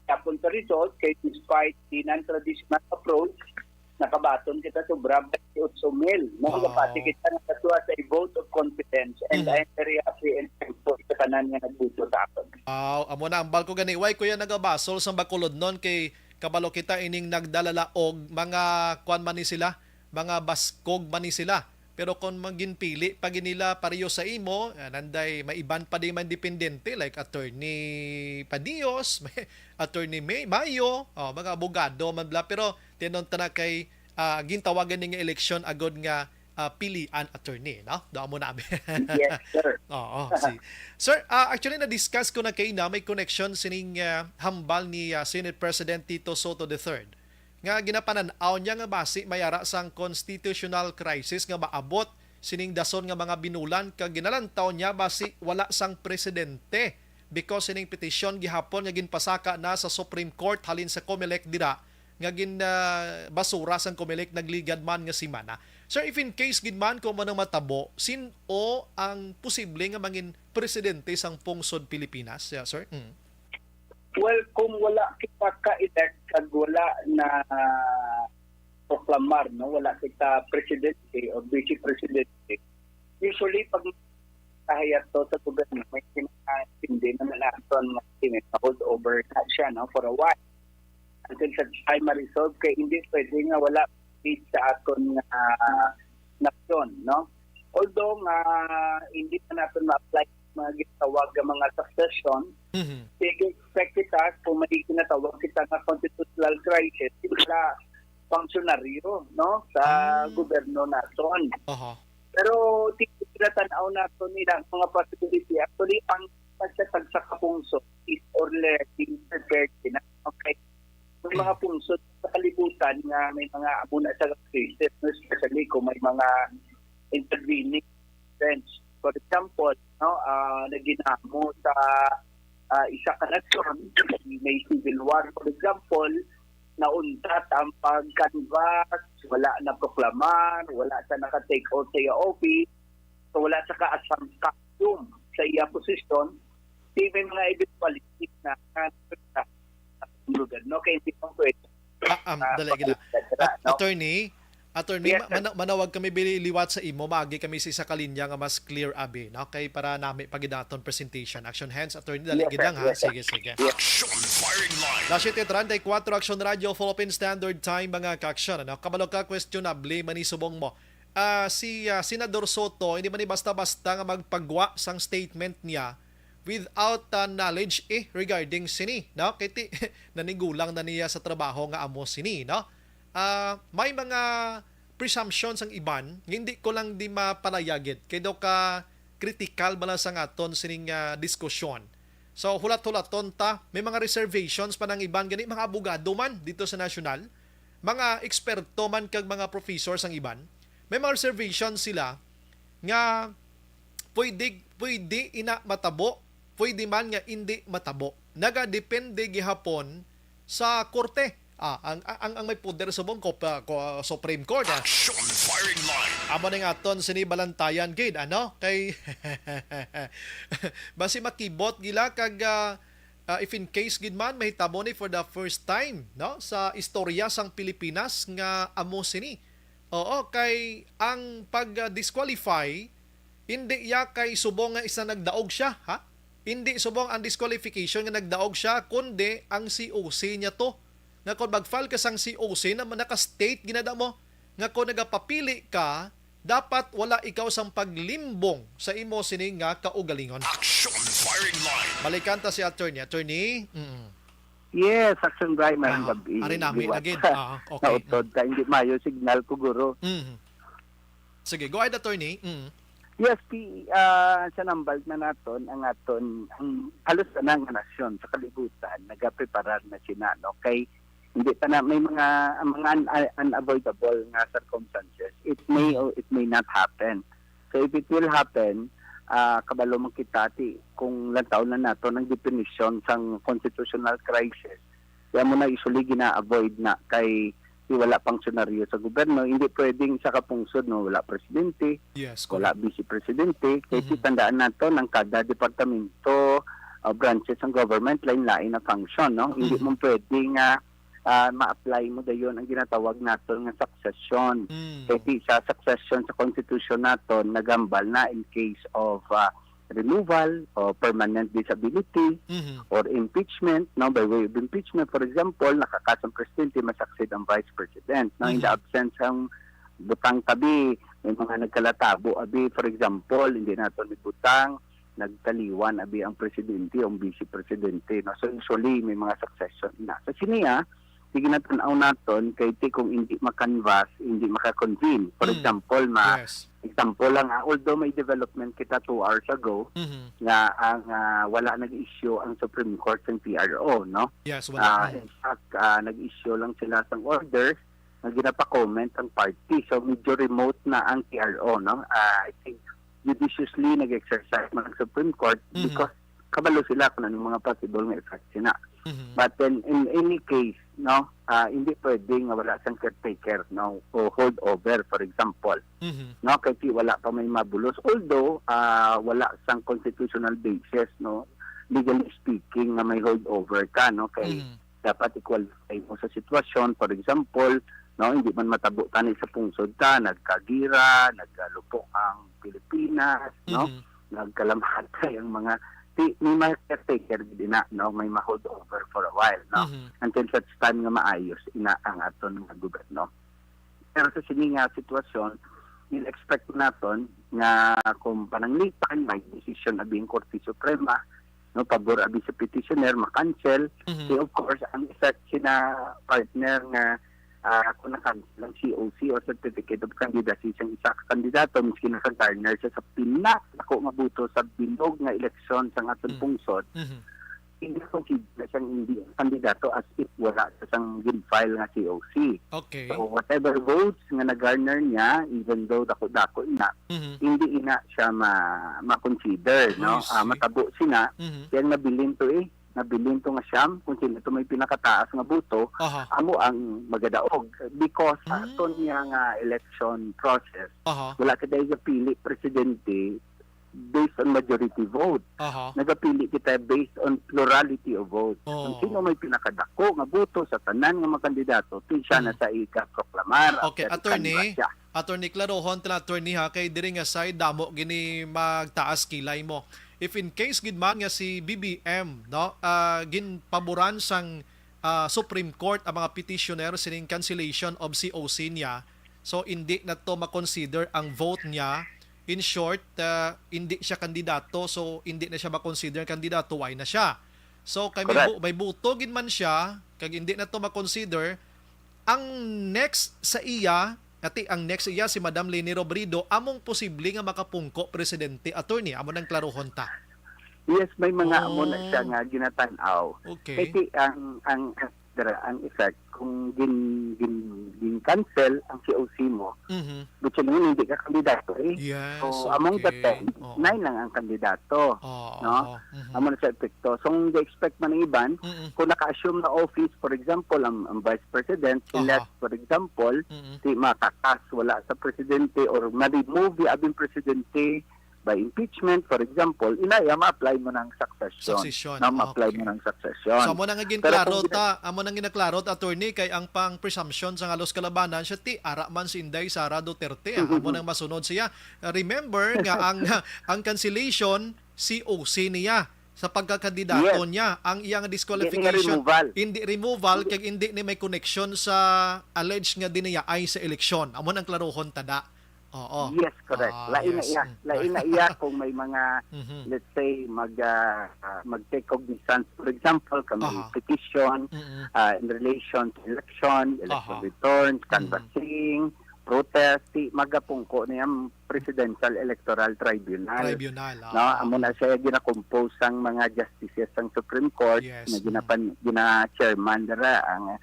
kapon sa result kay despite the non-traditional approach, nakabaton kita sobra 8 mil. Nakapati kita nakatuwa sa a vote of confidence and I'm very happy and thankful sa kanan nga nagbuto sa aton. Amo na ambal ko gani. Why kuya nagabasol sa Bacolod noon kay kabalo kita ining nagdalala og mga kuan man ni sila, mga baskog man ni sila. Pero kung maginpili pag nila pareho sa imo, nanday maiban pa di man dependente like Attorney Padios, Attorney Mayo, mga abogado man bla, pero tinon na kay gintawagan ning eleksyon agod nga pilian attorney, no? Doon mo na. Yes, sir. Oo, si. Sir, actually na-discuss ko na kayo na may connection sining hambal ni Senate President Tito Soto III. Nga ginapananaw niya nga basi mayara sang constitutional crisis nga maabot sining dason nga mga binulan kag ginalantaw niya basi wala sang presidente because sining petition gihapon nga ginpasaka na sa Supreme Court halin sa Comelec dira nga basura sang Comelec nagligad man nga simana. Sir, if in case gid man ko manang matabo, sino ang posible nga mangin presidente sang pungsod Pilipinas? Yeah, sir. Well, kung wala kita ka-elect kag wala na proklamar, no, wala kita presidente o vice presidente, usually pag kahayat to sa gobyerno, may hindi naman natin na hold over na siya, no, for a while. Until such time ma-resolve, kaya hindi pwede nga wala peace sa aton nasyon, no? Although hindi pa natin ma-apply mga gitawag ng mga succession, expect kita kung may kinatawag kita nga constitutional crisis, sila funksyonaryo, no, sa gobyerno naton. Pero sila tanaw nato nila mga possibility. Actually, ang pagkatag sa kapungso is already prepared na. Okay. May mga pungso sa kalibutan nga may mga abuna sa crisis, especially kung may mga intervening events. For example, no, naginamo sa isa ka nasyon, may civil war, for example, nauntat ang pag-canvas, wala na proklamar, wala sa naka-take out sa iya office, so wala sa ka-assume sa iya posisyon, may mga eventuality na lugar, no? Kaya hindi pang pwede. Attorney, Yes, manawag kami biliwat sa imo, maagi kami sa isa kalinya nga mas clear abi, no? Kay para nami pagidaton presentation. Action hands, attorney, dali Yes, gidang sir. ha. Yes, sir. Sige. Action firing line. Lasyo 34 Action Radio Philippine Standard Time mga ka-action, ano? Kabalo ka questionable manisubong mo. Si Senador Soto hindi man ni basta-basta nga magpagwa sang statement niya without knowledge regarding sini, no? Kay nanigulang na niya sa trabaho nga amo sini, no? May mga presumptions ang iban, hindi ko lang di mapalayagit. Kaya daw ka critical bala sa aton sining diskusyon. So, hulat-hulaton ta, may mga reservations pa ng iban, gani mga abogado man dito sa national, mga eksperto man kag mga professors ang iban, may mga reservations sila nga pwede ina matabo, pwede man nga hindi matabo. Nagadepende gihapon sa korte. Ang may poder sa buong Supreme Court. Action firing line. Amo na nga aton sinibalantayan gid, ano? Kay basi makibot gila kag if in case gid man mahitabo ni for the first time, no, sa istorya sang Pilipinas nga amo sini. Oo, kay ang pag-disqualify hindi ya kay subong nga isa nagdaog siya, ha? Hindi subong ang disqualification nga nagdaog siya, kundi ang COC niya to. Nga kung mag-file ka sang COC na naka-state ginada mo, nga kung nagapapili ka, dapat wala ikaw sang paglimbong sa imo sini nga kaugalingon. Action firing line. Balikan ta si attorney. Yes, action drive man gabi. Ari nami Liwat. again. Okay. Nautod ka, hindi mayo signal ko guro. Sige, go ahead attorney. Yes, sa nambal na naton ang aton ang halos na nga nasyon sa kalibutan nagapreparar na sina, no, kay hindi pa na may mga unavoidable nga circumstances. It may or it may not happen. So if it will happen, kabalo man kita kung lantaw na nato ng definition sang constitutional crisis. Kaya mo na usually gina-avoid na kay wala pangsyonaryo sa gobyerno, hindi pwedeng sa kapungsod, no, wala presidente, Yes, wala vice-presidente, kasi tandaan nato ng kada departamento, branches ng government, lain-lain na function, no? Hindi mo pwedeng ma-apply mo dayon ang ginatawag nato nga succession. Kasi sa succession sa constitution nato nagambal na in case of removal or permanent disability or impeachment, no, by way of impeachment, for example, nakakasang presidente masucceed ang vice president, no, in the absence ng butang tabi, may mga nagkalatabo abi, for example, hindi nato ni butang nagtaliwan abi ang presidente o vice presidente, no. So usually may mga succession na sa siniya. Sige natanaw naton kay kung hindi makanvas, hindi makakonvene. For example, example lang, although may development kita 2 hours ago nga ang wala nag-issue ang Supreme Court ng PRO, no? Yes, wala. In fact, nag-issue lang sila ng orders na ginapa-comment ang party. So medyo remote na ang PRO, no? I think judiciously nag-exercise man ang Supreme Court because kabalo sila kung anong mga possible nga effects sila. But then in any case, no, hindi pwedeng wala sang caretaker, no, o hold over, for example. No, kasi wala pa may mabulos. Although wala sang constitutional basis, no, legally speaking na may hold over ka, no, kay dapat i-qualify mo sa sitwasyon. For example, no, hindi man matabo tani sa pungsod ka, nagkagira, naglupo ang Pilipinas, no. nagkalamhata yung mga may mga caretaker din na, no, may ma-hold over for a while, no, until such time nga maayos ina ang aton nga gobyerno. Pero sa sini nga sitwasyon, in-expect naton nga kung pananglipan may decision abing Korte Suprema, no, pabor abi sa petitioner ma-cancel, of course ang effect sina partner nga kung na-cancel ang COC o Certificate of Candidacy sa isa ka kandidato, miski naka-garner siya sa pinaka nga buto sa bilog nga eleksyon sa atong pungsod, hindi consider siyang hindi kandidato as if wala sa sang gin-file nga COC. Okay. So whatever votes nga na-garner niya, even though dako-dako ina, hindi ina siya ma-consider, no? Matabo sina, kaya nabilin to nga siyam kung sino ito may pinakataas nga buto, amo ang magadaog because aton niya nga election process, wala ka dahil pili presidente based on majority vote. Nagapili kita based on plurality of votes. Kung sino may pinakadako nga buto sa tanan nga mga kandidato, siya na sa ika-proklamar. Okay, Attorney Clarohon, attorney ha, kay diri nga side damo gini magtaas kilay mo. If in case gid man nga si BBM, no, ginpaboran sang Supreme Court ang mga petitioner sining cancellation of COC niya, so hindi na to ma-consider ang vote niya. In short, hindi siya kandidato, so hindi na siya ma-consider kandidato, why na siya? So kay may buto gid man siya, kag hindi na to ma-consider, ang next sa iya si Madam Leni Robredo, among posible nga makapungko presidente, attorney, amo nang klarohon ta. Yes, may mga amo na siya nga ginatanaw. Okay. Kasi ang effect kung cancel ang COC mo, but hindi ka kandidato Yes, so among the 10, 9 lang ang kandidato, no? Amo na sa epekto. So kung expect man ng iban, kung naka-assume na office, for example, ang Vice President, elect, for example, si matakas wala sa presidente or ma-remove yung abing presidente by impeachment, for example, inaya ma-apply mo ng succession. Ma-apply mo ng succession. So, amo nang ginaklarot, attorney, kay ang pang presumption sa halos kalabanan siya ara man si Inday Sara Duterte. Amo nang masunod siya. Remember nga ang cancellation COC niya sa pagkakandidato niya, ang iyang disqualification hindi removal kay hindi ni may connection sa alleged nga diniyay sa eleksyon. Amo nang klarohon tada. Yes, correct. Lain na iya kung may mga let's say mag-take cognizance, for example, kami petition in relation to election returns, canvassing, protest, magapungko niyang Presidential Electoral Tribunal. No, amo na siya gina-compose ang mga justices ng Supreme Court na gina-chairman dara ang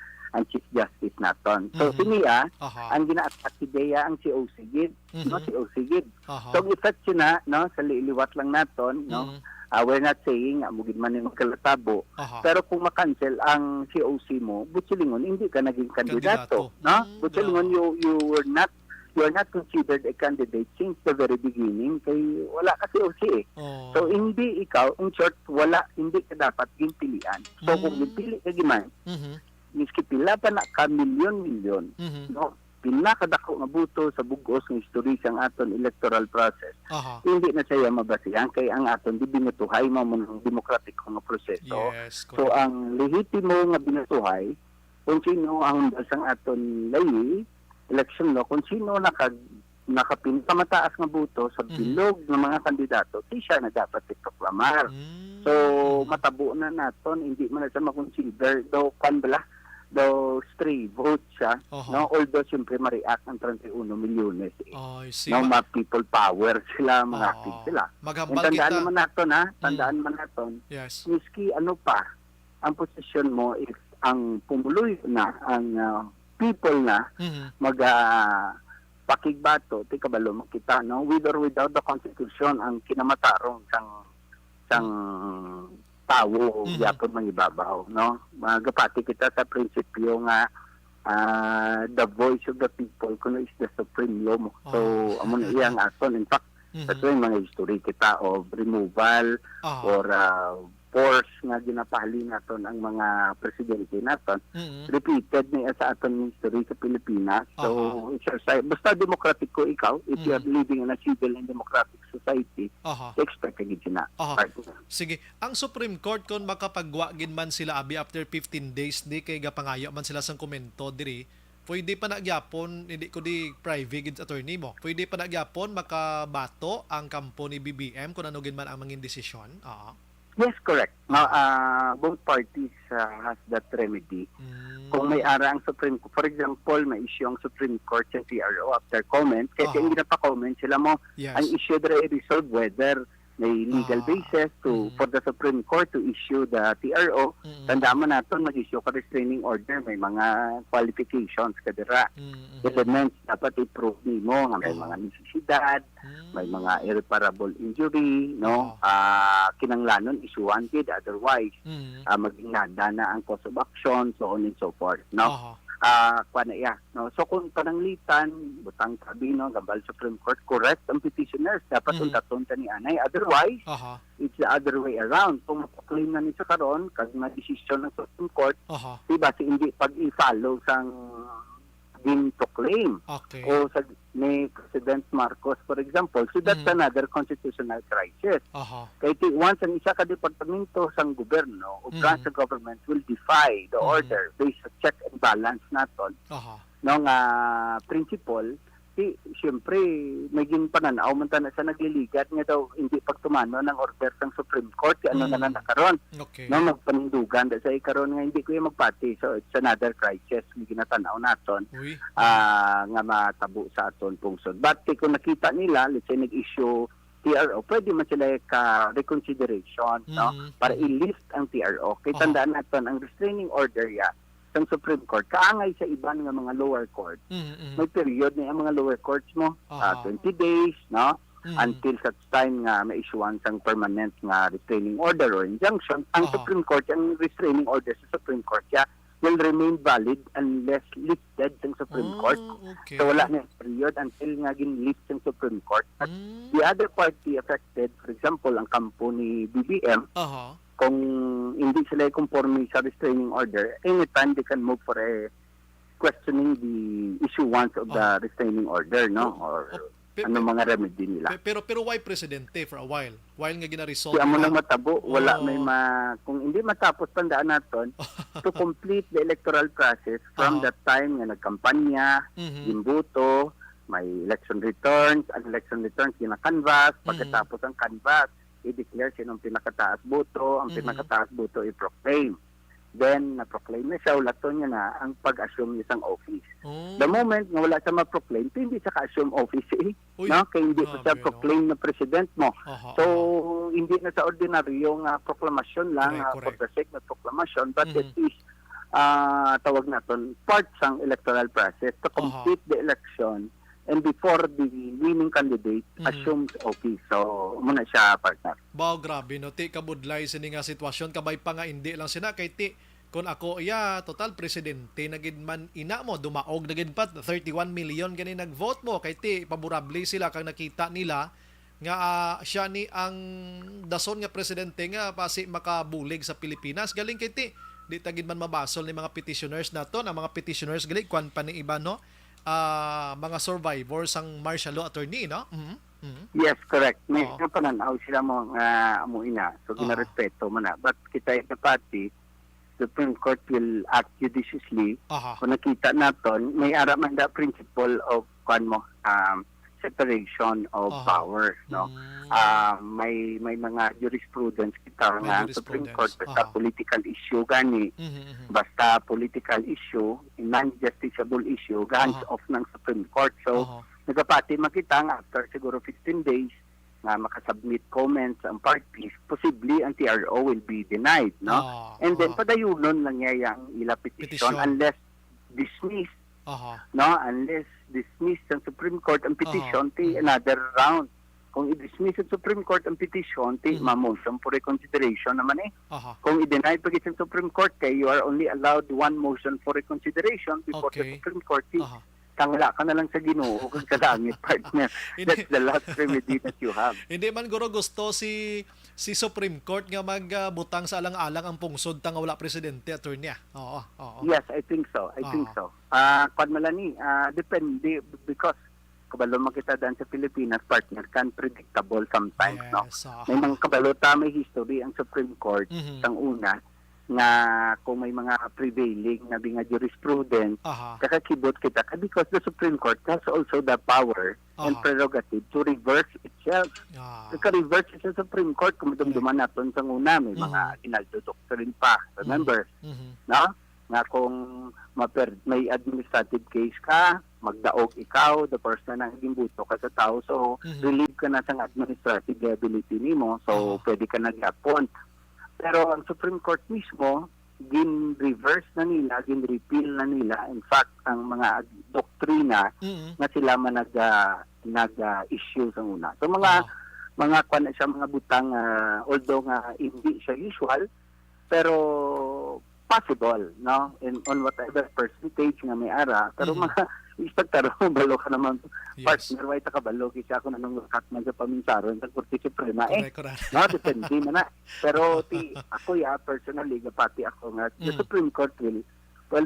Chief Justice naton. So siniya ang gina-attack ideya ang COC gid, no, COC gid. So effect na, no, sa liwat lang naton, no. We're not saying mugid man ni magkalatabo, pero kung ma-cancel ang COC mo, butsilingon hindi ka naging kandidato, no? Butsilingon you are not considered a candidate since the very beginning kay wala ka COC . So hindi ikaw, in short, hindi ka dapat ginpilian. So kung gipili ka giman, miski pila pa na ka milyon-milyon, no, pinakadako nga buto sa bugos ng history sang aton electoral process, hindi na siya mabasihan kay ang aton di binutuhay mo ng demokratiko nga proseso. So ang lehitimo nga binutuhay kung sino ang sang aton layi election, no, kung sino nakapinkamataas nga buto sa bilog ng mga kandidato, siya na dapat iproklamar. So matabo na naton, hindi man na siya makonsider though stray vote siya, no, although siyempre ma-react ang 31 milyones. No, mga people power sila, mga active sila. Tandaan naman naton, miski ano pa, ang posisyon mo is ang pumuloy na, ang people na pakigbato, ti kabalo makita, no, with or without the Constitution, ang kinamatarong sang tawo yapon mangibabaw, no. Magapati kita sa prinsipyo nga the voice of the people kuno is the supreme law mo. So amo na iyang aton, in fact sa tuwing mga history kita of removal or force nga ginapahali naton ang mga presidente naton. Mhm. Repeated niya sa aton history sa Pilipinas. So, exercise, basta demokratiko ikaw, if you are living in a civil and democratic society, Aha. expect ka gid na. Aha. Sige, ang Supreme Court kung makapagwagin man sila abi after 15 days di kay gapangayo man sila sang komento diri, pwede pa na gyapon, hindi ko di private gid attorney mo. Pwede pa na gyapon makabato ang kampo ni BBM kung ano gid man ang mangin desisyon. Yes, correct. Now, both parties has that remedy. Kung may ara ang Supreme Court, for example, may issue ang Supreme Court sa TRO after comment, kasi hindi na pa-comment sila mo, Yes. ang issue na i-resolve whether may legal basis for the Supreme Court to issue the TRO. Tandaan mo natin, mag-issue ka restraining order, may mga qualifications ka dira. Elements dapat i-prove mo, nga may mga necesidad, may mga irreparable injury, no? Kinanglanon, isuan kid, otherwise, maging nada na ang cause of action, so on and so forth, no? No? So kung pananglitan, butang sabi, no, gambal Supreme Court, correct ang petitioners, dapat unta-tunta ni anay. Otherwise, it's the other way around. Kung mapaklaim na niya karon kasi na decision ng Supreme Court, diba, si hindi pag-i-follow sang din to claim. Okay. O sa ni President Marcos, for example. So that's another constitutional crisis. Kaya once ang isa ka departamento sang gobyerno o branch of government will defy the order based sa check and balance naton, no nga principle, siyempre may pananaw man na sa nagliligat nga daw hindi pagtumano ng order ng Supreme Court kaya ano na nakaroon. Okay. No, magpanindugan sa ikaroon nga hindi ko yung magpati. So it's another crisis may ginatanaw naton nga matabo sa aton pungsod. But kung nakita nila, let's say nag-issue TRO, pwede man sila ka-reconsideration, no? Para i-lift ang TRO. Kaya tandaan natin, ang restraining order sa Supreme Court, kaangay sa iba ng mga lower court. May period na ang mga lower courts mo, 20 days, no? Until such time nga ma-issuean sang permanent nga restraining order or injunction. Ang Supreme Court, ang restraining order sa Supreme Court, will remain valid unless lifted ng Supreme Court. Okay. So wala na period until nga gin-lift ng Supreme Court. At the other party affected, for example, ang kampo ni BBM, kung hindi sila conforme sa restraining order, anytime they can move for a questioning the issuance of the restraining order, no? Or ano mga remedy nila. Pero why presidente for a while? While nga gina-resolve. Kaya mo nang matabo, wala may kung hindi matapos, tandaan natin, to complete the electoral process from that time nga nagkampanya, imbuto, may election returns, ang election returns kina-canvas, pagkatapos ang canvas, i-declare sinong pinakataas boto, ang pinakataas boto i-proclaim. Then, na-proclaim na siya, ulaton niya na ang pag-assume niya sang office. The moment nga wala siya ma-proclaim, hindi siya ka-assume office no? Kaya hindi siya proclaim na president mo. So, hindi na sa ordinaryong proklamasyon lang for the sake of proclamation, but it is tawag natin, part sang electoral process to complete the election and before the winning candidate assumes office. So, muna siya partner. Bao, grabe, no? Ti, kabudlay sini nga sitwasyon, kabay pa nga hindi lang sina, kay ti, kung ako, total presidente, nagid man ina mo, dumaog nagid pa, 31 million gani nag-vote mo, kay ti, paborable sila, kang nakita nila, nga siya ni ang dason nga presidente nga pasi makabulig sa Pilipinas. Galing kay ti, di tagid man mabasol ni mga petitioners nato, ang mga petitioners gali, kwan pa ni iba, no? Mga survivors ang martial law attorney, no? Yes, correct. May pananaw sila mo amo ina. So ginarespeto mo na. But kita yung party, Supreme Court will act judiciously. Kung nakita naton, may araman the principle of separation of powers, no? May mga jurisprudence kita nga Supreme Court basta political issue gani. Basta political issue, non-justiciable issue, hands off ng Supreme Court. So, nagapati makita nga after siguro 15 days na makasubmit comments ang parties, possibly ang TRO will be denied, no? And then padayunon lang niya yung ila petition unless dismissed, no? Unless dismissed ang Supreme Court ang petition, another round. Kung i-dismiss ang Supreme Court ang petition, ma-motion for reconsideration naman Kung i-deny pa ang Supreme Court, you are only allowed one motion for reconsideration before the Supreme Court. Tangla ka na lang sa Ginoo kung sa langit, partner. That's the last remedy that you have. Hindi man guro gusto si si Supreme Court nga magbutang sa alang-alang ang pungsod tang wala presidente, attorney. Oo, oo. Yes, I think so. I think so. Kwan malani, depende because kabalo makita dan sa Pilipinas, partner, can predictable sometimes, no? May mga kabalota, may history ang Supreme Court sang una nga kung may mga prevailing na nga jurisprudence, kakakibot kita because the Supreme Court has also the power and prerogative to reverse itself. Kaka-reverse sa Supreme Court kung dumduman natin sa una, may mga inaldudok rin pa. Remember? No? Nga kung may administrative case ka, magdaog ikaw, the person na naging buto ka sa tao, so relieve ka na sa administrative liability nimo, so pwede ka nag-appoint. Pero ang Supreme Court mismo, gin-reverse na nila, gin-repeal na nila. In fact, ang mga doktrina na sila man nag-issue sa una. So mga kwan na siya, mga butang, although nga hindi siya usual, pero possible, no? On whatever percentage nga may ara. Pero mga ispagtaro, balo ka naman. Partner, why ta kabalo? Kasi ako na nung lakat man sa paminsaron sa Korte Suprema. No, depende na na. Pero ako personally, pati ako nga, the Supreme Court will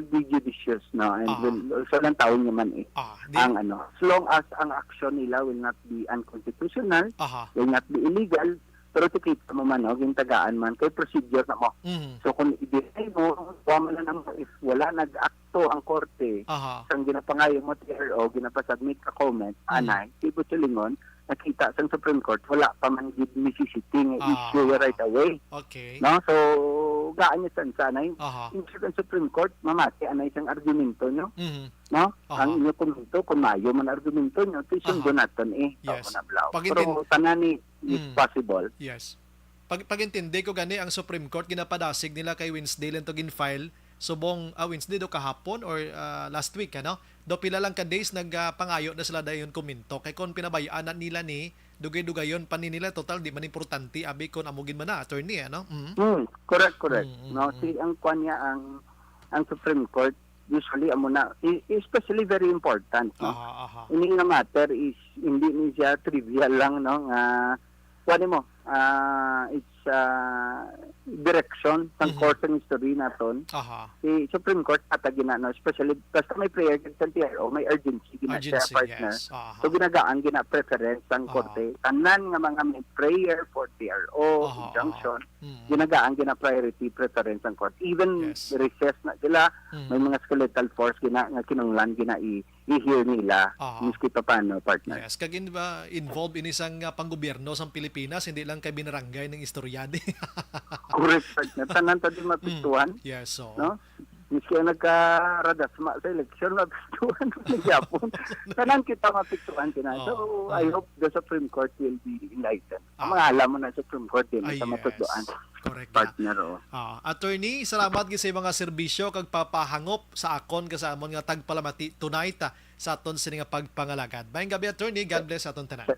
be judicious, no? And so lang taon naman ang as long as ang action nila will not be unconstitutional, will not be illegal, pero tikita mo man, yung tagaan man, kay procedure na mo. So kung i-deny mo, wala na if wala nag-akto ang korte, sang ginapangayo mo TRO, ginapasubmit ka comment, anay, ibot silingon, nakita sa Supreme Court, wala pa man gid necessity nga issue right away. Okay. No? So, gaan niya sanay, insert ang Supreme Court, mamati, anay siyang argumento nyo. No? Ang inyo komento, kung mayo man argumento nyo, sundo natin Yes. Pero tanani is possible. Yes. Pagintindi ko gani ang Supreme Court ginapadasig nila kay Wednesday lang to gin-file subong Wednesday do kahapon or last week ano do pila lang ka days nagpangayo na sila dayon komento kay kon pinabayaan na nila ni dugay-dugayon pa ni nila total di man importante abi kon amugin man na attorney ano. Correct. No, si ang kwan niya ang Supreme Court usually amo na especially very important, no. Ini nga matter is hindi ni siya trivial lang, no, nga kuan mo it's direction sa court ng history naton. Si Supreme Court atagi na, no, especially basta may prayer sa TRO, may urgency gina siya partner. Yes. So ginagaan gina preference ang korte tanan nga mga may prayer for TRO injunction, ginagaan gina priority preference ang court. Even recess na sila, may mga skeletal force gina nga kinunglan gina i-hear nila miski pa paano partner. Yes, kagin ba involved in isang panggobyerno sa Pilipinas, hindi lang kay binarangay ng istoryade. Correct, partner. Tanan ta din mapiktuhan. Yes, so. No? Miski nagka-radasma sa election, mapiktuhan ng Japon. Tanan kita mapiktuhan kina. So, I hope the Supreme Court will be enlightened. Ang mga alam mo na Supreme Court din sa matudloan. Correct. Partner, attorney, salamat gid sa mga serbisyo kag papahangop sa akon kasamon nga tagpalamati tonight sa aton sini nga pagpangalagad. Maayong gabi, attorney. God bless aton tanan.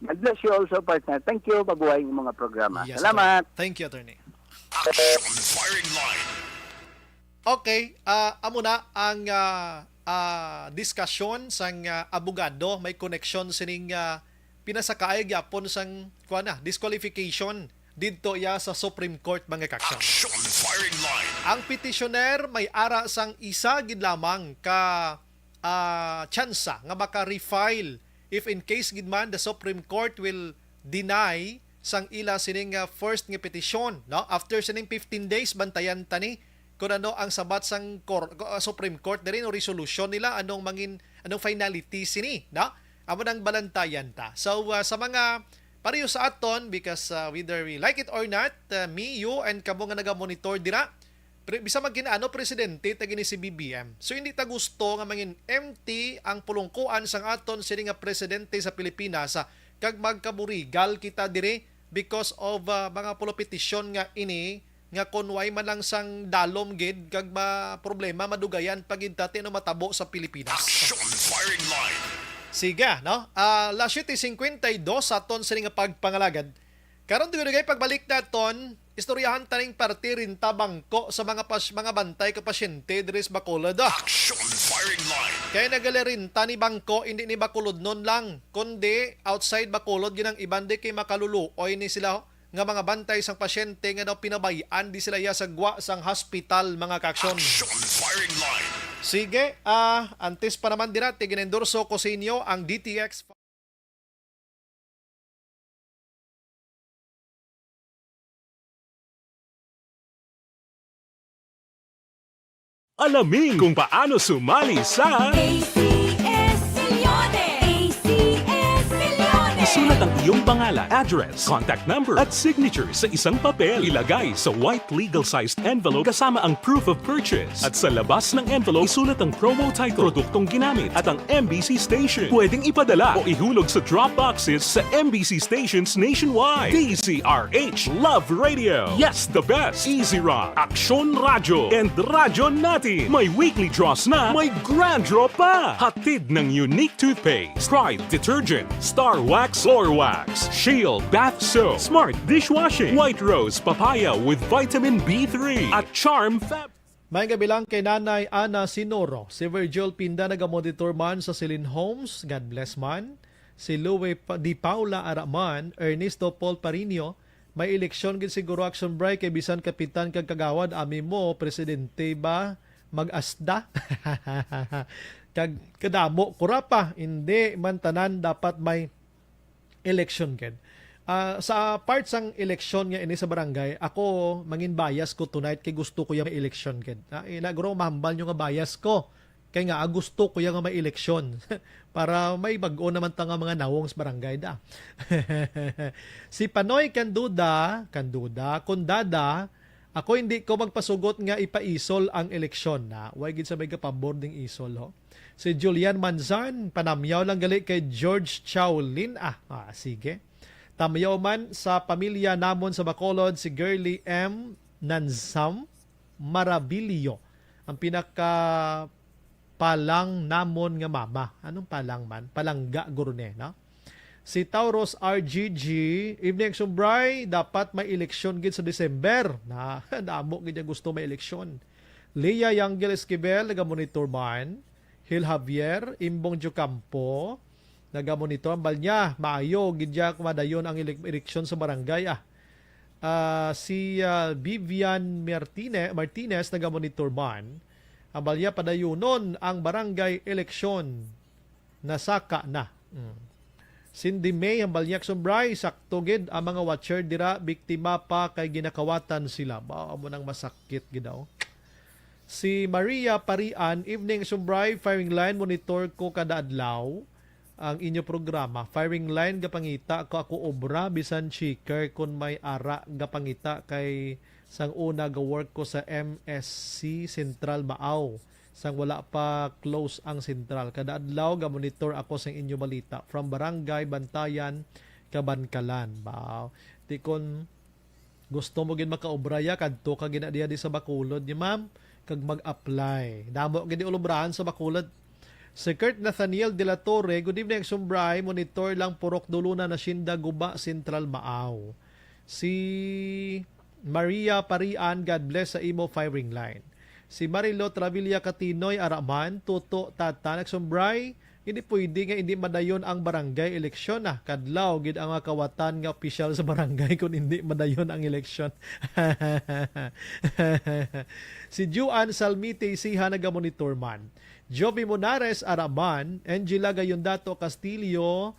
God bless you also, partner. Thank you. Mabuhay ng mga programa. Yes, salamat. Attorney. Thank you, attorney. Action Firing Line. Okay, amo na ang diskusyon sang abogado, may connection sining pinasakaay gyapon sang disqualification didto iya sa Supreme Court mga kaksyon. Action Firing Line. Ang petitioner may ara sang isa gid lamang ka tsansa nga maka-refile if in case gid man the Supreme Court will deny sang ila sining first nga petisyon, no? After sining 15 days bantayan tani kung ano ang sabat sang Supreme Court diri no resolution nila anong finality sini, no? Amo nang balantayan ta. So sa mga pareho sa aton because whether we like it or not, me, you and kamo nga naga-monitor dira bisa magkinaano presidente tagini si BBM. So hindi ta gusto nga mangin empty ang pulungkuan sang aton sini nga presidente sa Pilipinas kag magkaburigal kita dire because of mga petisyon nga ini nga kunway man lang sang dalom gid kag problema madugayan pagid tati no matabo sa Pilipinas. Action Firing Line. Siga, no? Last 52 sa aton sini nga pagpangalagad. Karon dugay pagbalik naton, istoryahan taning parte rin tabangko sa mga bantay ka pasyente diri sa Bacolod. Action Firing Line. Kaya nagalarin ni bangko hindi ni Bacolod non lang, kundi outside Bacolod ginang ibande kay makaluluoy ni sila nga mga bantay sang pasyente nga daw pinabayaan di sila ya sagwa sang hospital mga kaaksyon. Action firing line. Sige, antes pa naman din natin ginendorso ko sa inyo ang DTX. Alamin kung paano sumali sa ACS Millones! ACS Millones! isulat ang iyong pangalan, address, contact number at signature sa isang papel. Ilagay sa white legal-sized envelope kasama ang proof of purchase. At sa labas ng envelope, isulat ang promo title, produktong ginamit at ang MBC station. Pwedeng ipadala o ihulog sa drop boxes sa MBC stations nationwide. DCRH Love Radio. Yes, the best. Easy Rock, Aksyon Radyo, and Radyo Natin. May weekly draws na, may grand draw pa. Hatid ng unique toothpaste, Pride Detergent, Star Wax Floor Wax, Shield Bath Soap, Smart Dishwashing, White Rose Papaya with Vitamin B3, at Charm Fab. May gabi lang kay Nanay Ana Sinoro. Si Virgil Pinda nagamonitor man sa Celine Homes. God bless man. Si Louie Di Paula Araman, Ernesto Paul Parino. May eleksyon gid siguro action break kay bisan kapitan kag kagawad ami mo presidente ba mag-asda. Kag kadamo kura pa hindi man tanan dapat may election gid. Sa part sang election nga ini sa barangay, ako mangin bias ko tonight kay gusto ko yung may election gid. Inagro mahambal nyo nga bias ko. Kay nga gusto ko yung may election para may bag-o naman ta nga mga nawong sa barangay da. Si Panoy Kanduda, Kundada, ako hindi ko magpasugot nga ipaisol ang eleksyon na. Way gid sa may kapabor ding isol ho. Si Julian Manzan, panamyaw lang gali kay George Chaolin. Sige. Tamyaw man sa pamilya namon sa Bacolod, si Girly M. Nansam Marabilio. Ang pinaka palang namon nga mama. Anong palang man? Palangga gurune, no? Si Tauros RGG, evening sumbray, dapat may eleksyon gid sa December. Damo gid gusto may eleksyon. Leah Yangel Esquivel, naga-monitor man. Hil Javier, Imbong Jocampo, naga-monitor ang balnya. Maayo, gidya kumadayon ang eleksyon sa barangay. Si Vivian Martinez, naga-monitor man. Ang balya padayunon ang barangay eleksyon. Nasaka na. Cindy May, ang balyak sumbray, sakto gid ang mga watcher dira, biktima pa kay ginakawatan sila. Bao mo nang masakit gidaw. Si Maria Parian, evening sumbray, firing line, monitor ko kada adlaw ang inyo programa. Firing line, gapangita ko ako obra, bisan checker kun may ara gapangita kay sang una ga-work ko sa MSC Central Maaw. Sang wala pa close ang sentral. Kada adlaw ga-monitor ako sa inyo balita from Barangay Bantayan, Kabankalan. Bao. Di kon gusto mo gid makaubraya kadto ka gina diya di sa Bacolod ni ma'am kag mag-apply. Damo gid ulubrahan sa Bacolod. Si Kurt Nathaniel de la Torre, good evening sumbray, monitor lang purok duluna na Shinda Guba Central Maaw. Si Maria Parian, God bless sa imo firing line. Si Marilo Travilla Catinoy Araman, Tuto Tata, nagsumbray, hindi pwede nga hindi madayon ang barangay eleksyon Kadlaw, gid ang kawatan nga opisyal sa barangay kung hindi madayon ang eleksyon. Si Juan Salmite Siha, naga-monitor man. Jovi Monares Araman, Angela Gayondato Castillo,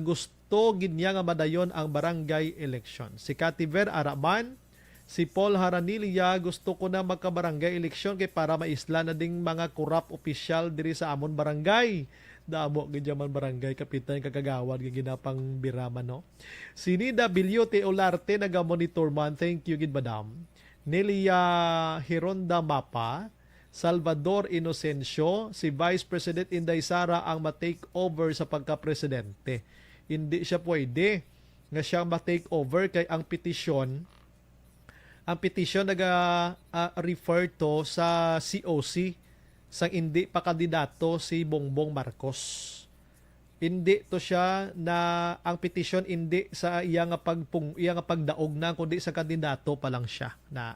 gusto gid niya nga madayon ang barangay eleksyon. Si Kativer Araman, si Paul Haranilia, gusto ko na magkabarangay eleksyon kay para maisla na ding mga korap opisyal diri sa amon barangay. Damo gid man barangay kapitan kakagawad ginapang biraman no. Si Nida Bilyote Olarte, naga-monitor man. Thank you gid madam. Nelia Hironda Mapa, Salvador Inocencio, si Vice President Inday Sara ang ma-take over sa pagka-presidente. Hindi siya pwede nga siyang ma-take over kay ang petisyon naga-refer to sa COC sang hindi pa kandidato si Bongbong Marcos. Hindi to siya na ang petisyon hindi sa iya nga pagdaog na kundi sa kandidato pa lang siya na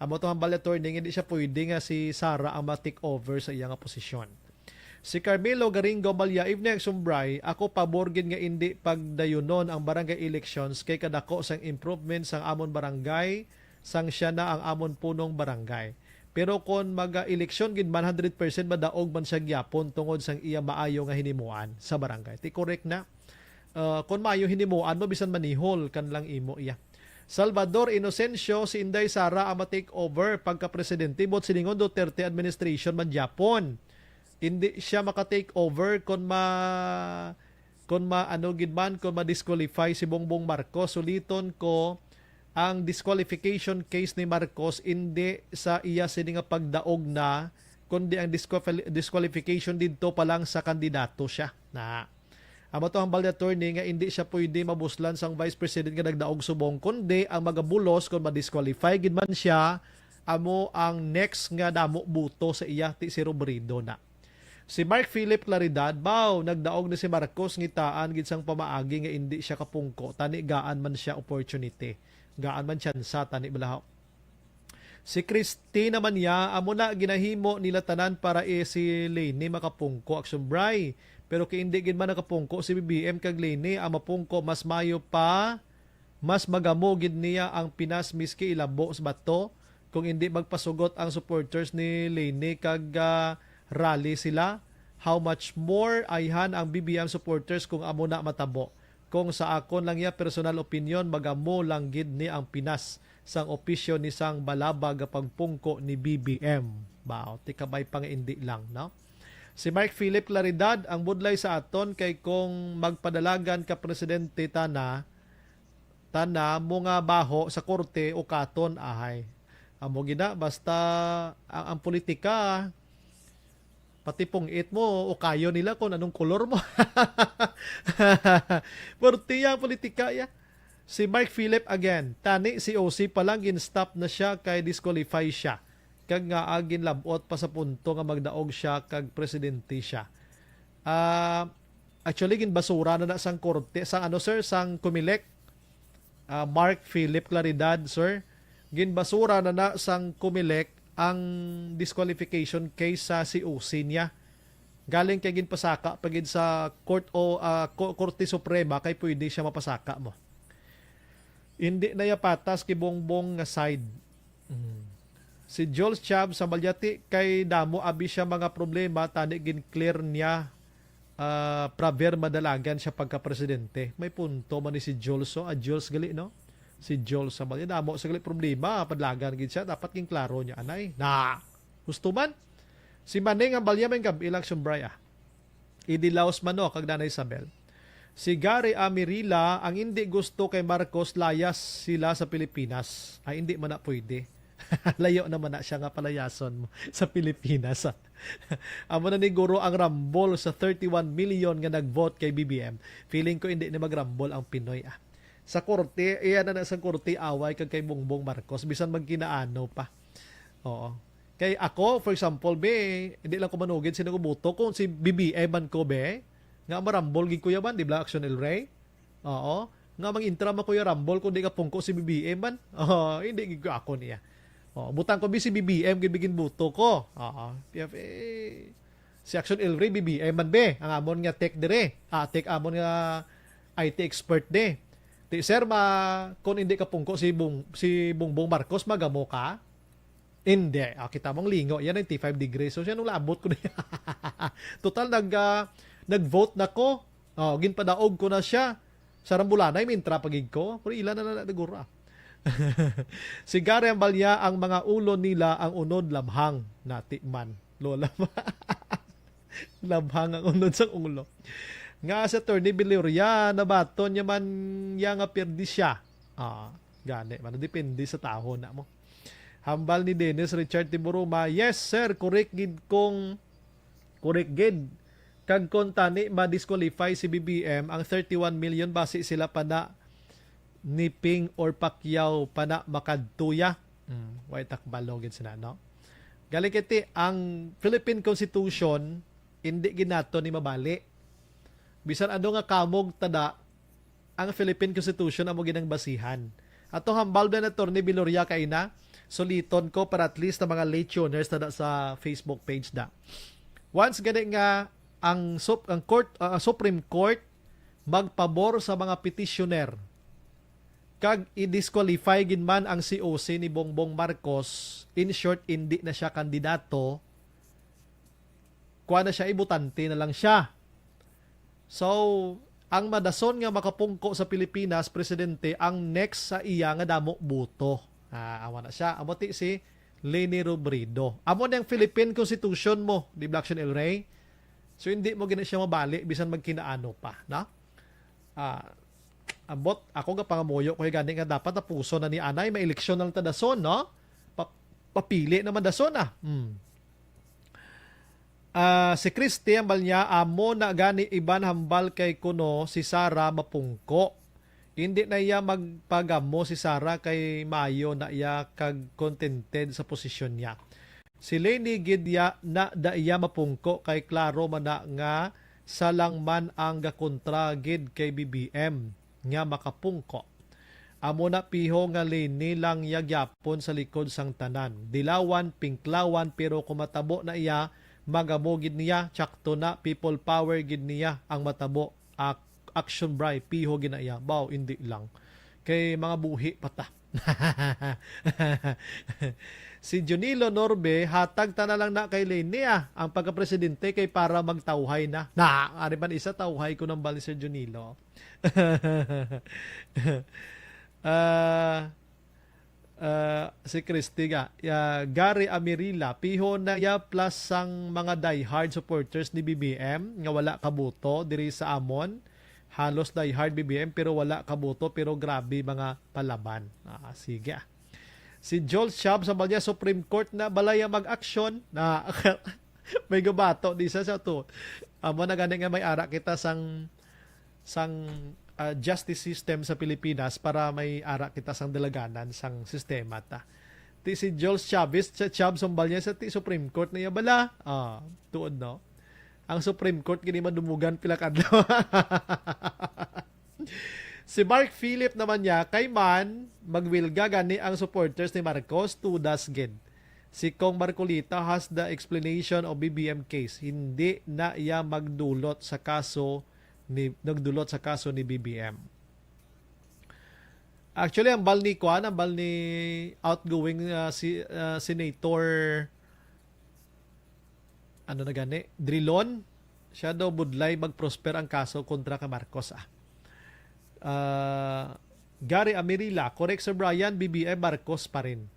amo to ang balator hindi siya pwede nga si Sara ang ma-take over sa iya nga posisyon. Si Carmelo Garingo Malya, evening Sumbray, ako paborgin nga hindi pagdayunon ang barangay elections kay kadako sang improvement sang amon barangay, sang siya na ang amon punong barangay. Pero kung mag-eleksyon gid 100% madaog man siya gyapon tungod sang iya maayo nga hinimuan sa barangay. Ti correct na. Kung maayo hinimuan mo bisan manihol kan lang imo iya. Salvador Inocencio, si Inday Sara ang ma-take over pagka-presidente bot silingon Duterte administration man Japon. Hindi siya maka-take over kung ma-disqualify si Bongbong Marcos. Suliton ko ang disqualification case ni Marcos hindi sa iya sini nga pagdaog na kundi ang disqualification dito pa lang sa kandidato siya. Na amo to ang attorney nga hindi siya pwede mabuslan sang vice president nga nagdaog subong kundi ang magabulos kung ma-disqualify gid man siya amo ang next nga damo buto sa iya ti si Robredo na. Si Mark Philip Claridad, nagdaog na si Marcos ngitaan gid sang pamaagi nga hindi siya kapungko tani gaan man siya opportunity. Gaan man tsansa tani balahaw. Si Christine naman niya, amo na ginahimo nila tanan para si Leni makapungko action bray. Pero kay hindi gid man nakapungko si BBM kag Leni, ang mapungko mas mayo pa, mas magamo gid niya ang Pinas miski ilabo sa bato kung hindi magpasugot ang supporters ni Leni kag rally sila. How much more ayhan ang BBM supporters kung amo na matabo. Kung sa akon lang ya personal opinion, magamo lang gid ni ang Pinas sang opisyo ni sang balabag pagpungko ni BBM. Tikabay pang hindi lang, no? Si Mark Philip Claridad, ang budlay sa aton kay kung magpadalagan ka presidente tana mo nga baho sa korte o katon ahay. Amo gina basta ang politika pati pungit mo o kayo nila kung anong kolor mo. Portiya politika ya. Si Mark Philip again, tani si OC pa lang gin-stop na siya kay disqualify siya. Kag nga agin labot pa sa punto nga magdaog siya kag presidente siya. Actually ginbasura na sang korte, sang sang Comelec. Mark Philip Claridad, sir. Ginbasura na sang Comelec ang disqualification case sa si OC niya. Galing kay ginpasaka pagid sa court o Korte Suprema kay pwede siya mapasaka mo. Hindi na patas kay Bongbong nga side. Si Jules Chab sa Malyati kay damo abi siya mga problema tani gin-clear niya praver madalagan siya pagka-presidente. May punto man ni si Jules Jules gali no? Si Joel sa Malyati damo sa gali problema padlagan gid siya dapat king klaro niya anay. Na gusto man si Maneng ang balya men gab election braya. Idilaos man no kag Nanay Isabel. Si Gary Amirila ang hindi gusto kay Marcos layas sila sa Pilipinas. Ay hindi man na pwede. Layo naman na siya nga palayason mo sa Pilipinas. Amo na ni Guro ang rambol sa 31 million nga nag-vote kay BBM. Feeling ko hindi ni magrambol ang Pinoy sa korte, iyan na sa korte away kag kay Bongbong Marcos bisan magkinaano pa. Oo. Kay ako, for example, hindi lang ko manugid sino ko boto kung si BBM man ko nga marambol gid kuya man, di ba Action El Rey? Oo. Nga mang-intra man kuya rambol kung di ka pungko si BBM man. Hindi gid ko ako niya. Butang ko si BBM gid bigin boto ko. Si Action El Rey BBM man ang amon nga tech dire. Tech amon nga IT expert sir, kung hindi ka pungko si Bongbong Marcos, magamo ka? Hindi. Kita mong lingo. Yan ang 95 degrees. So, siya nung labot ko na yan. Total, nag-vote na ko. Ginpadaog ko na siya. Sa Rambulanay, mintra pagig ko. Pero ilan na nagura. Si Gary Ambalya, ang mga ulo nila ang unod labhang na tikman. Lola. Labhang ang unod sa ulo. Nga sa Attorney Viloria, nabaton niya man nga perdi siya. Gani. Depende sa tao na mo. Hambal ni Dennis Richard Tiburuma, yes sir, correct gid. Kag kon tani ma-disqualify si BBM, ang 31 million base sila pa na ni Ping or Pacquiao pa na makadtuya. Way takbalo gid sina, no? Galikiti, ang Philippine Constitution, hindi ginato ni mabali. Bisan ano nga kamog tada, ang Philippine Constitution amo ginang basihan. Ato hambal na Attorney Viloria kay na, suliton ko para at least na mga late tuners tada sa Facebook page da. Once gani nga Supreme Court magpabor sa mga petitioner kag i-disqualify gid man ang COC ni Bongbong Marcos. In short, hindi na siya kandidato, kuha na siya, ibutante na lang siya. So ang madason nga makapungko sa Pilipinas, presidente, ang next sa iya nga damo buto. Awa na siya. Amo ti si Leni Robredo. Amo na yung Philippine Constitution mo, di Blackson El Rey. So hindi mo gina siya mabalik bisan magkinaano pa, na? Abot ako nga pangamuyo ko gani nga dapat na puso na ni anay may eleksyon ng tadason, no? Papili naman dason si Christy ambal niya, amo na gani iban hambal kay kuno si Sara mapungko. Hindi na iya magpagamo si Sara kay maayo na iya kag contented sa posisyon niya. Si Leni Gidya na da iya mapungko kay klaro man na nga salang man ang gakontra gid kay BBM nga makapungko. Amo na piho nga Leni lang yagyapon sa likod sang tanan. Dilawan, pinklawan, pero kumatabo na iya, magamo gid niya, tsakto na, people power gid niya ang matabo. Action bray, piho gid na iya. Baw, hindi lang. Kay mga buhi pata. Si Junilo Norbe, hatag ta na lang na kay Leni ang pagka-presidente kay para magtawhay na. Ari man isa tawhay ko ng bali Sir Junilo. Si Christy Gary Amirila, piho na ya plus sang mga diehard supporters ni BBM nga wala kabuto diri sa Amon. Halos diehard BBM pero wala kabuto, pero grabe mga palaban. Sige. Si Joel Shab sa balya Supreme Court na balaya mag-aksyon na may gabato di sa to. Amo na gani nga may ara kita sang justice system sa Pilipinas para may ara kita sang dalaganan sang sistema ta. Ti si Joel Chavez sa Chab sambalya sa ti Supreme Court na iya bala. Tuod no. Ang Supreme Court gini man dumugan pila kadlaw. Si Mark Philip naman niya, kay man, magwilga gani ang supporters ni Marcos to dasgid. Si Kong Marcolita has the explanation of BBM case. Hindi na iya nagdulot sa kaso ni BBM. Actually, ang bal ni outgoing Senator Drilon, siya daw budlay mag-prosper ang kaso kontra ka Marcos. Gary Amirila, correct Sir Brian, BBM Marcos pa rin.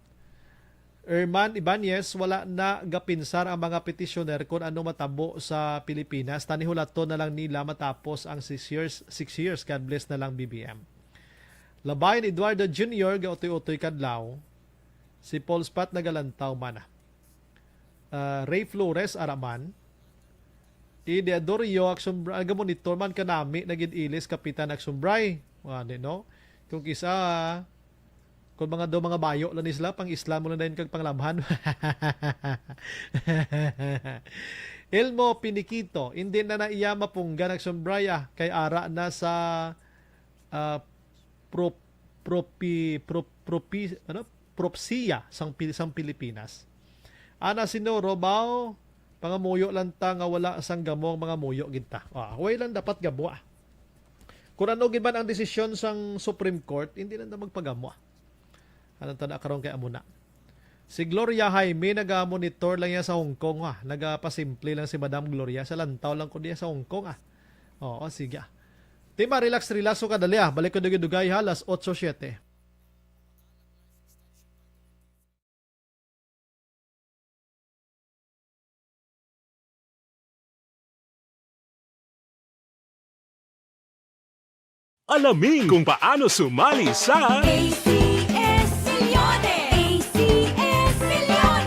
Erman Ibanez, wala na gapinsar ang mga petitioner kung ano matabo sa Pilipinas. Tanihulato na lang nila matapos ang 6 years. God bless na lang BBM. Labayan Eduardo Jr. Gautoy-utoy kadlaw. Si Paul Spat nagalantaw mana. Ray Flores Araman. Ideadorio Aksumbray, monitor man kanami nagid ilis Kapitan Aksumbray. No? Kung kisa kung mga bayo lang isla pang Islam mo na din kag panglabhan. Elmo Pinikito, hindi na iya mapunggan Aksumbray kay ara na sa propsiya sang Pilipinas. Ana Sinoro Bao, pangamuyo lang ta nga wala sang gamong mga muyo ginta. Huwag lang dapat gamo. Kung ano gid man ang desisyon sang Supreme Court, hindi na magpagamo. Anong tanda karon kay amuna. Si Gloria Jaime naga-monitor lang yan sa Hong Kong. Nagapasimple lang si Madam Gloria. Sa lantaw lang ko diya sa Hong Kong. Sige. Tima, relax o kadali. Balik ko dugay alas 8:07. Alamin kung paano sumali sa ACS-CILIONE! ACS-CILIONE!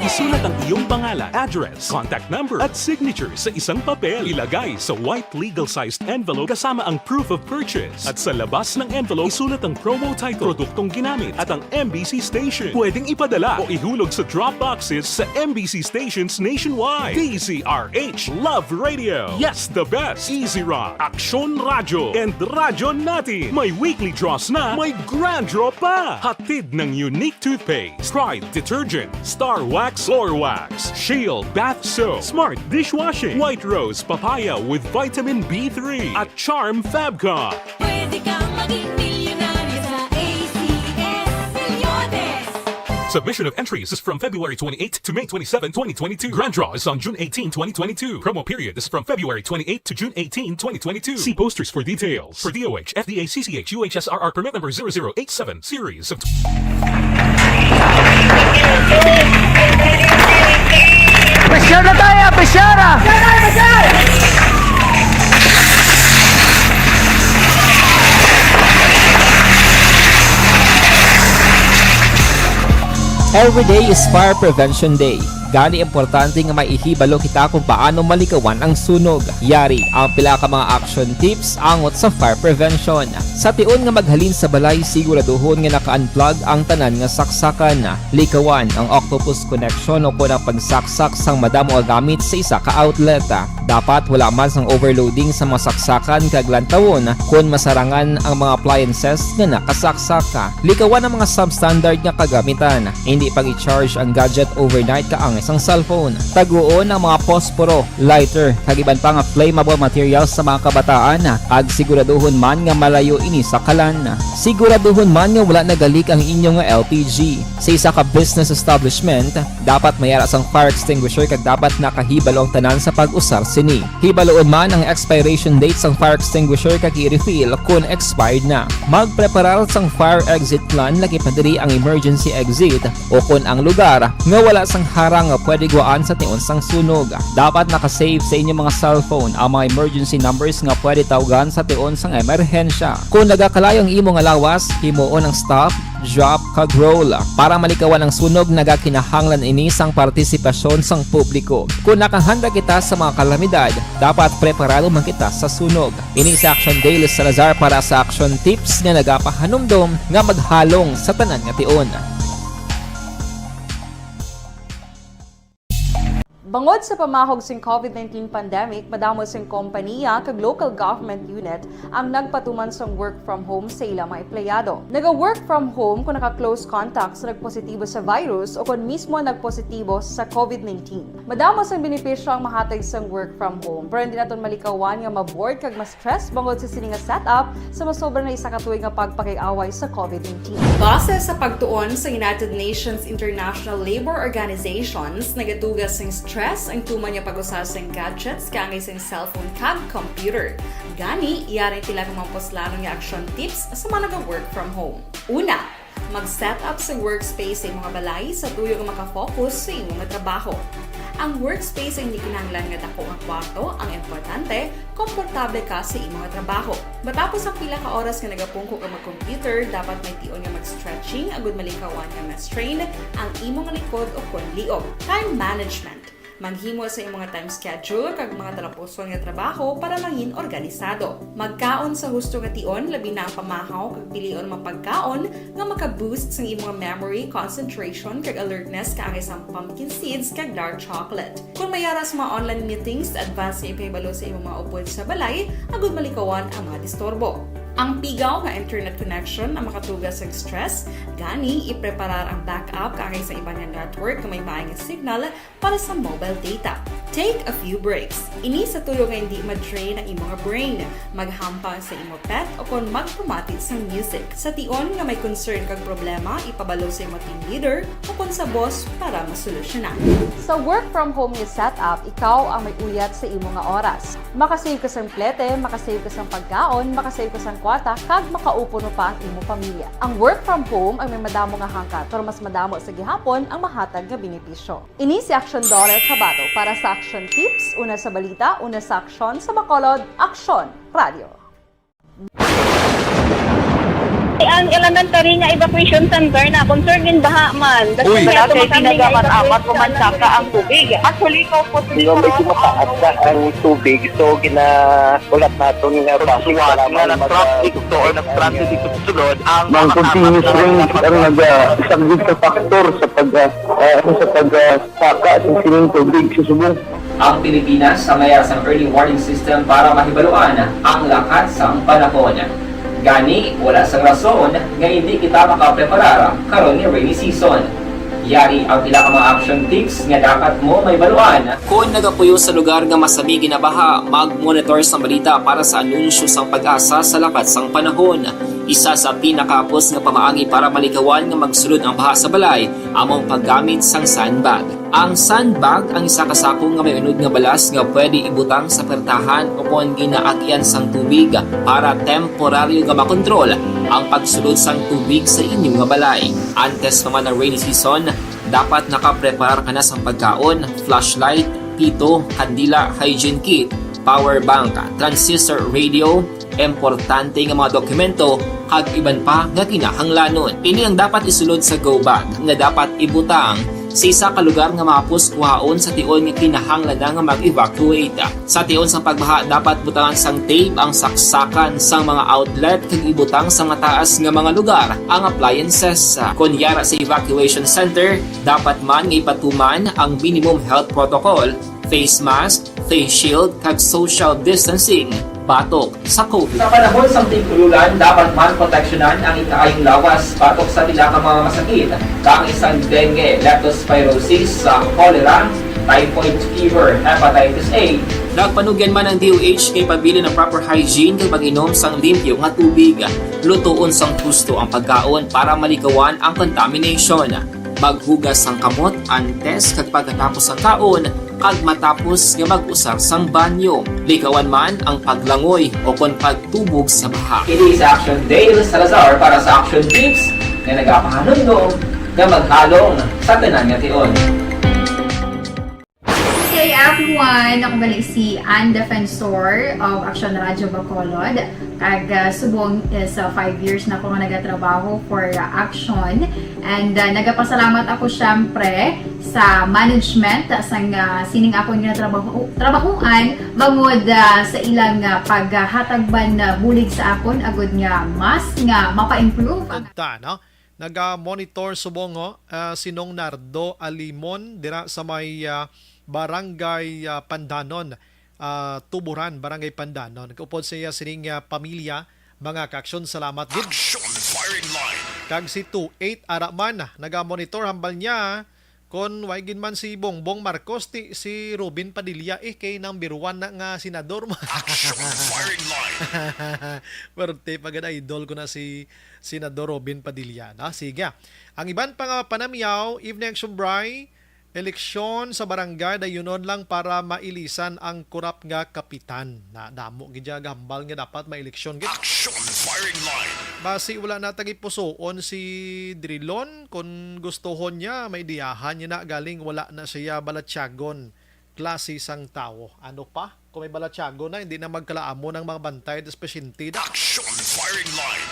Isulat ang iyong pangalan, address, contact number at signature sa isang papel. Ilagay sa white legal-sized envelope kasama ang proof of purchase. At sa labas ng envelope, isulat ang promo title, produktong ginamit at ang MBC station. Pwedeng ipadala o ihulog sa drop boxes sa MBC stations nationwide. DZRH Love Radio. Yes, the best. Easy Rock, Aksyon Radyo, and Radyo Natin. May weekly draws na, may grand draw pa. Hatid ng unique toothpaste, Pride Detergent, Star Wax Floor Wax, Shield Bath Soap, Smart Dishwashing, White Rose Papaya with Vitamin B3 at Charm Fabcon. Pwede kang maging milyonaryo sa ACS Milyones. Submission of entries is from February 28 to May 27, 2022. Grand draw is on June 18, 2022. Promo period is from February 28 to June 18, 2022. See posters for details. For DOH, FDA, CCH, UHSRR permit number 0087, series of... Pressure na tayo! Pressure na! Every day is Fire Prevention Day. Gani importante nga maihibalo kita kung paano malikawan ang sunog. Yari ang pila ka mga action tips angot sa fire prevention. Sa tion nga maghalin sa balay, siguraduhon nga naka-unplug ang tanan nga saksakan. Likawan ang octopus connection o kung ang pagsaksak sang madamo nga gamit sa isa ka outlet. Dapat wala man sang overloading sa mga saksakan kag lantawon kung masarangan ang mga appliances nga nakasaksaka. Likawan ang mga substandard nga kagamitan. Hindi pang i-charge ang gadget overnight kaang isang cellphone. Taguon ang mga posporo, lighter, kag iban pa nga flammable materials sa mga kabataan. Ag siguraduhon man nga malayo ini sa kalan. Siguraduhon man nga wala nagalik ang inyong nga LPG. Sa isa ka business establishment, dapat mayara sang fire extinguisher kag dapat nakahibalo ang tanan sa pag-usar sini. Hibaloon man ang expiration date sang fire extinguisher kag i-refill kung expired na. Magpreparar sang fire exit plan lagi pa diri ang emergency exit o kung ang lugar nga wala sang harang nga pwede guaan sa tion sang sunog. Dapat nakasave sa inyong mga cellphone ang mga emergency numbers nga pwede tawagan sa tion sang emerhensya. Kung nagakalayo ang imong alawas, himuon ang stop, drop, kag roll. Para malikawan ang sunog, nagakinahanglan ini sang partisipasyon sang publiko. Kung nakahanda kita sa mga kalamidad, dapat preparado man kita sa sunog. Ini sa Action Day Salazar para sa action tips nga nagapahanumdom nga maghalong sa tanan nga tion. Bangod sa pamahog sing COVID-19 pandemic, madamo sing kompanya kag local government unit ang nagpatuman sang work from home sa ilang mga empleyado. Naga-work from home kung naka-close contact sa nagpositibo sa virus o kung mismo nagpositibo sa COVID-19. Madamo sang benepisyo ang mahatag sang work from home, pero hindi naton malikawan nga ma-bored kag ma-stress bangod sa sini nga setup sa masobra na isa ka tuig nga pagpakiaway sa COVID-19. Base sa pagtuon sa United Nations International Labour Organizations, nagatugas sing stress ang tuman niya pag-usar sa gadgets kangay sa cellphone kag computer. Gani, iyaring tila ng mga poslanong nga action tips sa mga nag-work from home. Una, mag-set up sa workspace sa mga balay sa tuyo nga makafocus sa imong trabaho. Ang workspace ay hindi kinahanglan nga dako ang kwarto, ang importante, komportable ka sa imong trabaho. Matapos ang pila ka oras nga nagapungko ka mag-computer, dapat may tion nga mag-stretching agud malikawan nga ma-strain ang imong likod o kon liog. Time management. Maghimo sa imong time schedule kag mga talapuson nga trabaho para mangin organisado. Magkaon sa husto nga tion, labi na ang pamahaw kag pilion mapagkaon nga maka-boost sa imong memory, concentration kag alertness kaangay sa pumpkin seeds kag dark chocolate. Kung mayaras mga online meetings, advance sa ipahibalo sa imong mga upod sa balay, agud malikawan ang mga disturbo. Ang pigaw nga internet connection ang makatugas ng stress, gani ipreparar ang backup kaangay sa ibang network na may maayong signal para sa mobile data. Take a few breaks. Ini sa tuyo nga hindi ma-drain ang imong brain. Maghampang sa imong pet o kung magpumatid sa music. Sa tion nga may concern kag problema, ipabalo sa imong team leader o kung sa boss para masolusyonan. Sa work from home nga setup, ikaw ang may uyat sa imong nga oras. Makasave ka sa plete, makasave ka sa pagkaon, makasave ka sa kwarta, kag makaupo no pa ang imong pamilya. Ang work from home ay may madamo nga hangkat, pero mas madamo sa gihapon ang mahatag nga benepisyo. Ini si Action Dollar Kabato para sa Action Tips, una sa balita, una sa aksyon, sa Bacolod, Aksyon Radio. Ang elementary nga evacuation center na concern din baha man. Uy, kaya pinagamat-amat kumansaka ang tubig. Actually, ko po medyo mataas na ang tubig. So, ginaulat natin nga pasuwat nga nag-traffic to or nag-transit dito sa sulod. Ang continuous range ang isang good factor sa pagsaka sa sining tubig sa subong. Ang Pilipinas sa mayas ang early warning system para mahibaluan ang lakas ng panahon. Gani, wala sang rason nga hindi kita makapreparar karon ni rainy season. Yari ang pila ka mga action tips nga dapat mo may baluan. Kung nagapuyo sa lugar nga masami ginabaha, mag-monitor sa balita para sa anunsyo sang pag-asa sa lakat sang panahon. Isa sa pinakapos nga pamaagi para malikawan nga magsulod ang baha sa balay, among paggamit sang sandbag. Ang sandbag ang isa kasako nga may unod nga balas nga pwede ibutang sa pertahan o kung ginaagyan sang tubig para temporaryo nga makontrol ang pagsulod sang tubig sa inyong nga balay. Antes naman ng rainy season, dapat nakaprepare ka na sa pagkaon, flashlight, pito, kandila, hygiene kit, power bank, transistor radio, importante nga mga dokumento kag iban pa nga kinahanglanon. Ini ang dapat isulod sa go bag nga dapat ibutang sa isa ka lugar nga mapus kuhaon sa tion nga kinahanglan nga mag-evacuate. Sa tion sa pagbaha dapat butangan sang tape ang saksakan sang mga outlet kag ibutang sa mataas nga mga lugar ang appliances. Kunyara sa evacuation center, dapat man nga ipatuman ang minimum health protocol, face mask, face shield kag social distancing batok sa COVID. Sa panahon sa tigululan, dapat man proteksyonan ang ikaayong lawas batok sa pila ka mga masakit, kang isang dengue, leptospirosis, cholera, typhoid fever, hepatitis A. Nagpanugyan man ang DOH kay pabili ng proper hygiene kay pag-inom sang limpyo nga tubig. Lutuon sang gusto ang pagkaon para malikawan ang contamination. Maghugas sang kamot antes kag pagkatapos ang kaon kag matapos nga mag-usar sang banyo. Likawan man ang paglangoy o kon pagtubog sa baha. It is Action Dale Salazar para sa Action Tips nga nagapahanundong nga maghalong sa tanan nga tion. Hey everyone! Ako balik si Ann Defensor of Action Radio Bacolod. Kag subong is 5 years na ako nga nagatrabaho for Action. And nagapasalamat ako syempre sa management sang sining ako nga trabahuan bangod sa ilang paghatagban na bulig sa akon agud nga mas nga mapa-improve. No? Naga-monitor subong sinong Nardo Alimon dira sa may Barangay Pandanon, Tuburan, Barangay Pandanon. Nag-upod siya sining pamilya, mga kaaksyon, salamat din. Action Firing Line. Kag si 28 Araman, naga-monitor hambal niya kon waigin man si Bongbong Marcos si Robin Padilla kay number 1 na nga senador mo. Action Firing Line. Perte pagad idol ko na si Senador Robin Padilla. Sige. Ang iban pa nga panamiyaw, evening action bray, eleksyon sa barangay dayunon lang para mailisan ang kurap nga kapitan. Na damo gidya gambal nga dapat maeleksyon gid. Action Firing Line. Basi wala na tagi pusoon si Drilon kung gustohon niya may diyahan niya na galing wala na siya balatyagon klase sang tao. Ano pa? Kung may balatyagon na hindi na magkalaamo ng mga bantay des pasyente. Action Firing Line.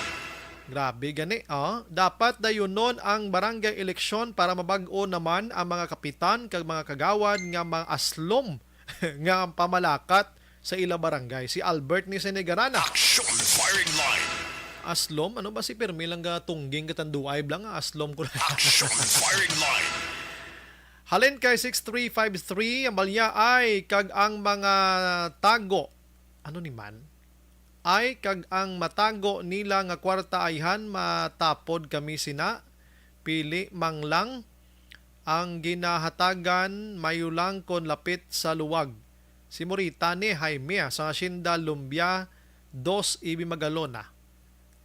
Grabe gani, dapat dayunon ang barangay eleksyon para mabag-o naman ang mga kapitan kag mga kagawad nga mga aslom nga pamalakat sa ila barangay. Si Albert ni Senegarana. Action Firing Line. Aslom? Ano ba si Permi lang tungging katanduay lang aslom ko na. Action Firing Line. Halin kay 6353, ang balya ay kag ang mga tago. Ano ni man? Ay kag ang matago nila nga kwarta ayhan matapod kami sina pili manglang ang ginahatagan mayulang kon lapit sa luwag. Si Morita ni Jaime sa Hacienda Lumbia 2 Ibi Magalona.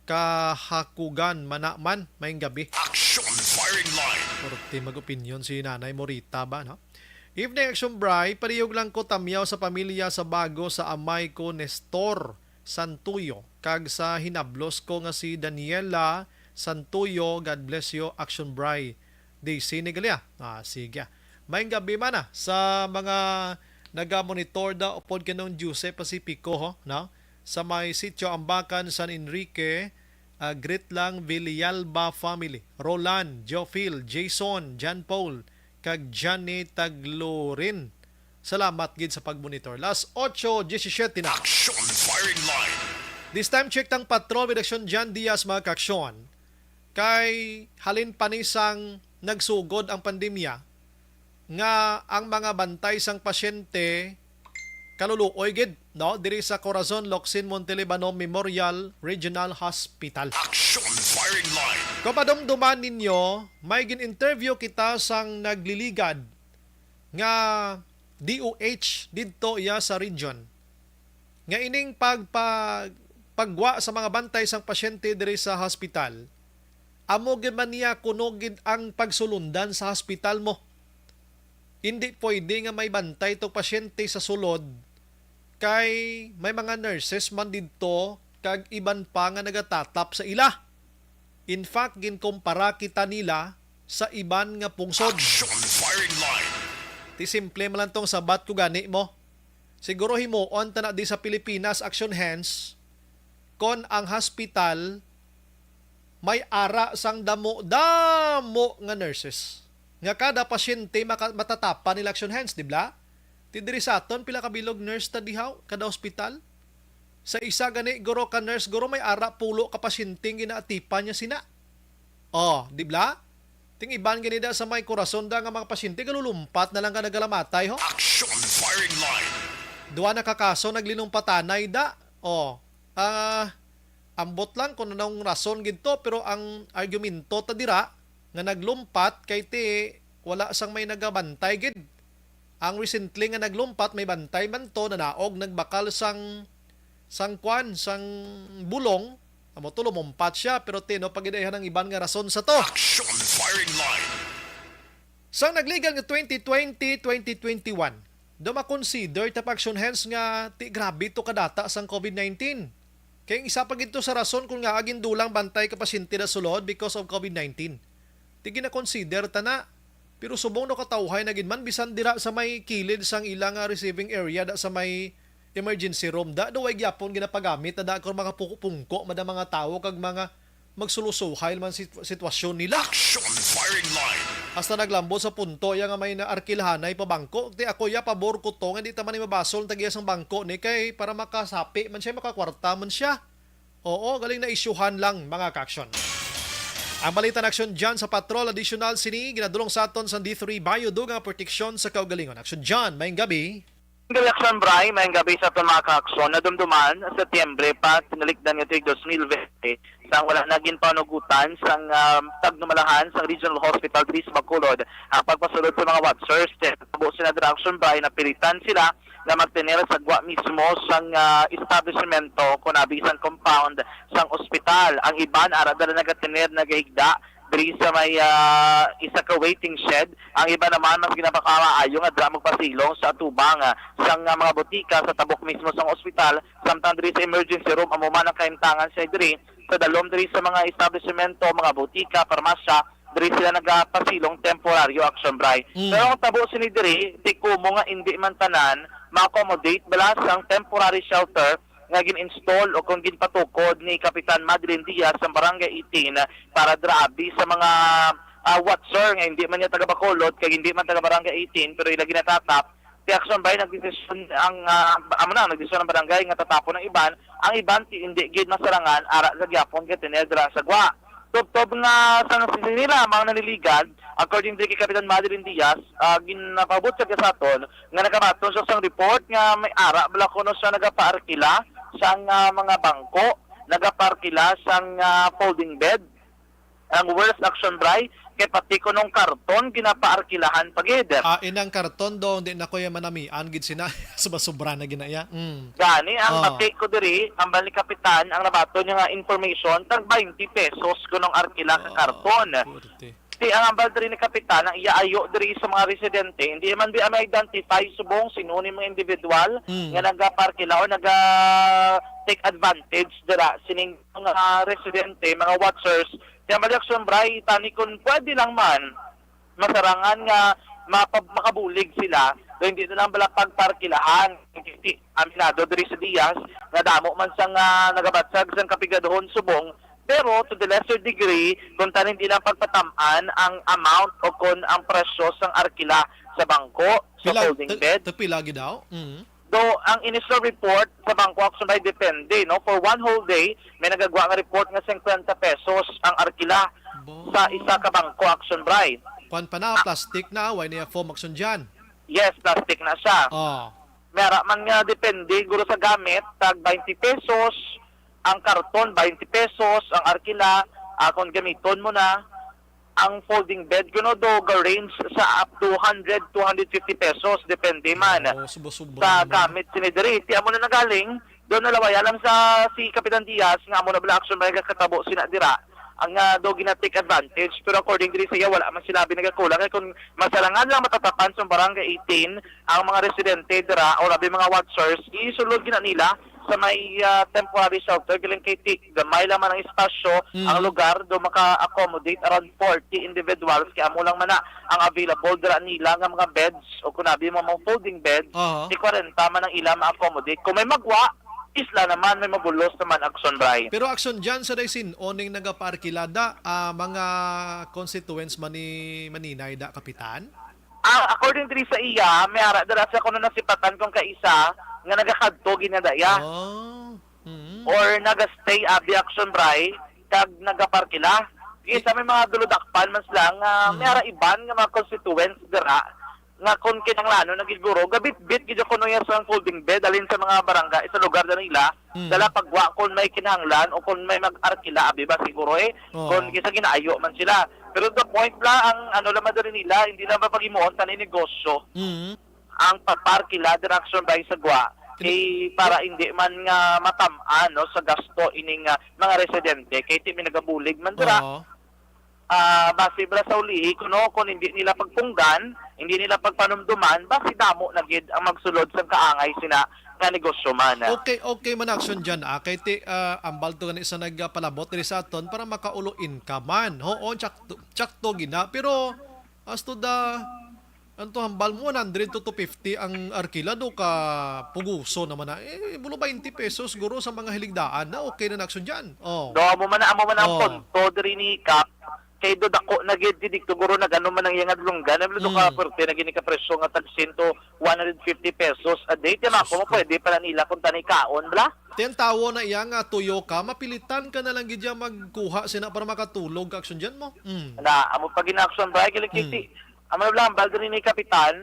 Kahakugan manaman mayong gabi. Action Firing Line. Porte mag-opinyon si Nanay Morita ba, no? Evening Action Bray, pariyog lang ko tamyaw sa pamilya sa bago sa amay ko Nestor Santuyo. Kag sa hinablos ko nga si Daniela Santuyo, God bless you, Action Bray. Daisy Nigalia. Sige. Mayong gabi man sa mga naga-monitor da upod kanong Jose Pacifico, no? Sa may sitio Ambacan, San Enrique, greet lang Villalba family. Roland, Jophil, Jason, John Paul, kag Johnny Taglorin. Salamat gid sa pagmonitor. Last 8:17 na. Action Firing Line. This time check tang patrol with Action John Diaz mga kaksyon. Kay halin panisang nagsugod ang pandemya nga ang mga bantay sang pasyente kaluluoy gid no, diri sa Corazon Locsin Montelibano Memorial Regional Hospital. Action firing line. Kung madumduman ninyo, may gin-interview kita sang nagliligad nga DOH didto iya sa region. Nga ining pagwa sa mga bantay sang pasyente diri sa hospital, amo gid man niya kunogid ang pagsulundan sa hospital mo. Hindi pwede nga may bantay to pasyente sa sulod kay may mga nurses man didto kag iban pa nga nagatatap sa ila. In fact, ginkumpara kita nila sa iban nga pungsod. Action firing line. Ti simple man lang tong sabat ko gani mo. Siguro himuon ta na di sa Pilipinas action hands kon ang hospital may ara sang damo nga nurses. Nga kada pasyente matatapa nila action hands, di ba? Ti diri sa aton pila ka bilog nurse ta dihaw kada hospital. Sa isa gani guro ka nurse guro may ara pulo ka pasyente ginaatipan niya sina. Oh, di ba? Ting iban gani da sa may Corazon da nga mga pasyente galulumpat na lang ka nagalamatay ho. Action firing line. Duwa na kakaso naglinumpatanay da. Oh, ambot lang kung anong rason ginto pero ang argumento ta dira nga naglumpat kay ti wala sang may nagabantay gid. Ang recently nga naglumpat may bantay man to na naog nagbakal sang bulong. Amo to lumumpat siya pero tino pagidayan ng iban nga rason sa to. Action firing line. Sang nagligan nga 2020-2021, do ma-consider ta action hands nga ti grabe to kadata sang COVID-19. Kaya isa pa gito sa rason kung nga agin dulang bantay ka pasyente na sulod because of COVID-19. Ti gina-consider ta na. Pero subong no katawhay na gid man bisan dira sa may kilid sang ilang receiving area da sa may emergency room da do way gyapon ginapagamit na da kon mga pungko mada mga tawo kag mga magsulusuhay man sitwasyon nila. Action firing line. Hasta naglambo sa punto ya nga may naarkilhanay pa bangko. Ti ako ya pabor ko to nga di ta man mabasol tagiya sang bangko ni kay para makasapi man siya makakwarta man siya. Oo, galing na isyuhan lang mga ka-action. Ang balitan aksyon dyan sa Patrol Additional Sini, ginadulong sa aton sa D3 Biodugang Proteksyon sa Kaugalingon. Aksyon dyan, maying gabi. Action Bray, maying gabi sa aton mga ka-aksyon na dumduman sa Setyembre pa tinalikdan nga tig 2020 sang wala naging panugutan sang tagnumalahan sang Regional Hospital diri sa Bacolod ang pagpasulod sa mga watchers. Tabo sila dira Action Bray na pilitan sila na magtenera sa gwa mismo sang establishmento kung nabisang compound sang ospital. Ang iban ara dala nagatener nagahigda diri sa may isa ka waiting shed. Ang iba naman mas ginapakaayo nga dra magpasilong sa atubang sang mga botika sa tabok mismo sang ospital samtang diri sa emergency room amo man ang kaintangan siya diri sa dalom diri sa mga establishmento, mga botika, parmasya diri sila nagapasilong temporaryo Action Bray. Pero ang tabo sini diri di kumo nga hindi man tanan ma-accommodate bala sang temporary shelter nga gin-install o kung ginpatukod ni Kapitan Madeline Diaz sa Barangay 18 para drabi sa mga watcher nga hindi man niya taga Bacolod kay hindi man taga Barangay 18 pero ila ginatatap. Ti Action Bray nagdesisyon nagdesisyon ang barangay nga tatapon ng iban. Ang iban ti hindi gid masarangan ara sa gyapon ket tinedra sa gwa. Tubtob nga sa nila mga naniligan according to kay Kapitan Madeline Diaz ginapabot sa gasaton nga nagamaton sa sang report nga may ara bala kuno sa nagapaarkila sang mga bangko, nagaparkila sang folding bed. Ang worst Action Bray kay pati kunong karton ginapaarkilahan pagid. Inang karton do di na ko ya manamian gid sina sobra na ginaya. Gani ang pati ko diri ang bali kapitan ang nabato niya nga information tag 20 pesos kunong arkila ka karton. Ti ang ambal diri ni kapitan ang iaayo diri sa mga residente hindi man bi ma-identify subong sino ni mga individual nga nagaparkila o naga take advantage dira sining mga residente, mga watchers. Kaya Action Bray, tani kung pwede lang man, masarangan nga makabulig sila, so hindi na lang bala pagparkilahan. Aminado diri sa Diaz, nga damo man sang nagabatsag sang kapigadohon subong, pero to the lesser degree, kung tani hindi lang pagpatamaan ang amount o kung ang presyo sang arkila sa bangko, sa holding bed. Pila gid daw? Though ang initial report sa Bangko Action Bray depende, no? For one whole day, may nagagawa nga report nga 50 pesos ang arkila sa isa ka Bangko Action Bray. Kwan pa na, plastic na, way niya foam action dyan. Yes, plastic na siya. Mera man nga depende guro sa gamit, tag 20 pesos, ang karton 20 pesos, ang arkila, kung gamiton mo na, ang folding bed, kuno do, range sa up to 100, 250 pesos, depende man. Sa gamit sinidiri, tiyan mo na nagaling, doon nalaway, alam sa si Kapitan Diaz, nga mo na bala action may katabo sinadira, ang do gina-take advantage, pero according diri sa iya, wala man sinabi nagakulang. Kaya kung masalangan lang matatapan sa barangay 18, ang mga residente dira, o labi mga watchers, isulod gina nila sa may temporary shelter, galing kay Tik, gamay lang man ang espasyo, ang lugar, do maka-accommodate around 40 individuals, kaya mo lang man na ang available dira nila nga mga beds, o kung nabi mo mga folding beds, di 40 man ang ila ma-accommodate. Kung may magwa, isla naman, may mabulos naman action, Bray. Pero action dyan sa Raisin, oning nagaparkilada, mga constituents maninay da, Kapitan? According to sa iya, may ara dala sa kuno nasipatan kung kaisa nga nagakadto ginadaya. Or nagastay abi action, Bray, kag nagaparkila. Isa may mga duludakpan man lang may ara iban nga mga constituents dira nga kung kinanglano nagiguro gabit-bit gid kuno ya sa folding bed alin sa mga barangay sa lugar na nila dala pagwa kung may kinahanglan o kung may mag-arkila abi ba siguro kung kisa ginaayo man sila. Pero the point la ang ano laman diri nila hindi lang mapagimuon tani negosyo. Ang paparkila direction by sa gwa para hindi man nga matam-an no sa gasto ining mga residente kay ti minagabulig man dira. Base bala sa ulihi kuno kung hindi nila pagpunggan, hindi nila pagpanumduman, base damo na gid ang magsulod sa kaangay sina nga negosyo man. Okay man action dyan kay ti ambal to ganit sa nagpalabot diri sa aton para makaulo income man. Oo, tsakto gina pero as to the anto hambal mo 100 to 250 ang arkila do ka puguso naman na bulo 20 pesos guro sa mga hiligdaan na okay na action dyan. Do amo man ang punto diri ni Kap kay do dako nagid didikto guro nagano man ang iyang adlunggan nablo ka perti nagini ka presyo nga tag 100 150 pesos a day ti mako mo pwede para nila kung tani kaon bla. Ten tawo na iya nga tuyo ka mapilitan ka na lang gid magkuha sina para makatulog ka action dyan mo. Na amo pag in-action ba kay kiti amo lang baldo ni Kapitan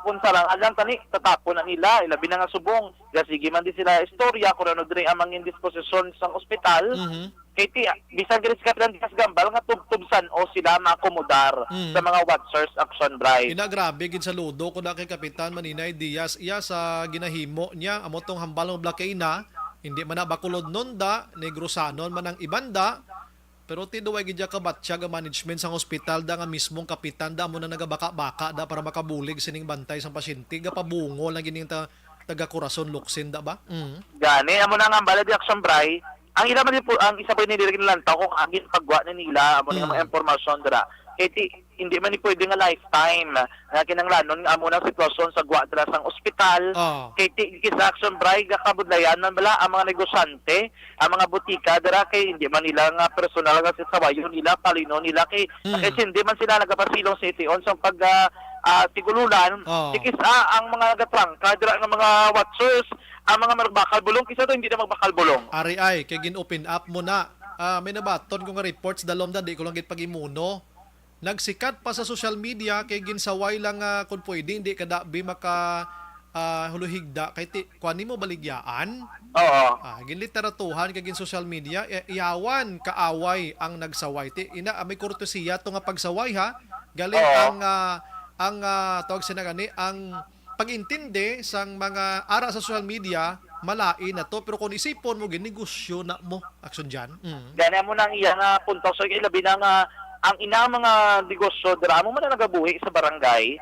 kung sarang alang tani tatapon na nila ilabi na nga subong sige man di sila istorya kung ano diri amang indisposisyon sa ospital kay ti bisan diri sa Kapitan Diaz Gambal nga tubtubsan o sila maakomodar sa mga watchers action, Bray. Grabe gid sa ludo ko na kay Kapitan Maninay Diaz iya sa ginahimo niya amo tong hambal ng blockade na hindi man na bakulod nun da negrosanon man ang ibanda. Pero tiduway gid ka batya ga management sang ospital da nga mismong kapitan da mo na nagabaka-baka da para makabulig sining bantay sang pasyente ga pabungo lang gining taga Corazon Luksin da ba? Gani amo na nga bala di action, Bray. Ang ila man ang isa pa ni diri lantaw kung agin pagwa na nila amo nga mga impormasyon dira. Kaya hindi man ni pwede nga lifetime nga kinanglanon nga amo na sitwasyon sa gwa dira sang ospital. Kay kisa action, Bray ga kabudlayan man bala ang mga negosyante, ang mga butika dira kay hindi man nila nga personal nga sawayon nila palino nila kay hindi man sila nagapasilong sa itiyon sa pag tigululan. Kisa ang mga nagatrangka dira nga mga watchers, ang mga magbakal bulong kisa to hindi na magbakal bulong. Ari ay kay gin-open up mo na. May nabaton ko nga reports dalom da di ko lang gid pagimuno. Nagsikat pa sa social media kay ginsaway lang kung pwede hindi kada bi maka huluhigda kay kuan nimo baligyaan. Ginliteratuhan kay gin social media iyawan kaaway ang nagsaway ina may kurtesiya to nga pagsaway ha galing ang tawag sinagani ang pag-intindi sang mga ara sa social media malain na to pero kung isipon mo ginegosyo na mo action dyan. Gana mo nang iya nga punto so ilabi na nga ang ina mga negosyo dira mo man nagabuhi sa barangay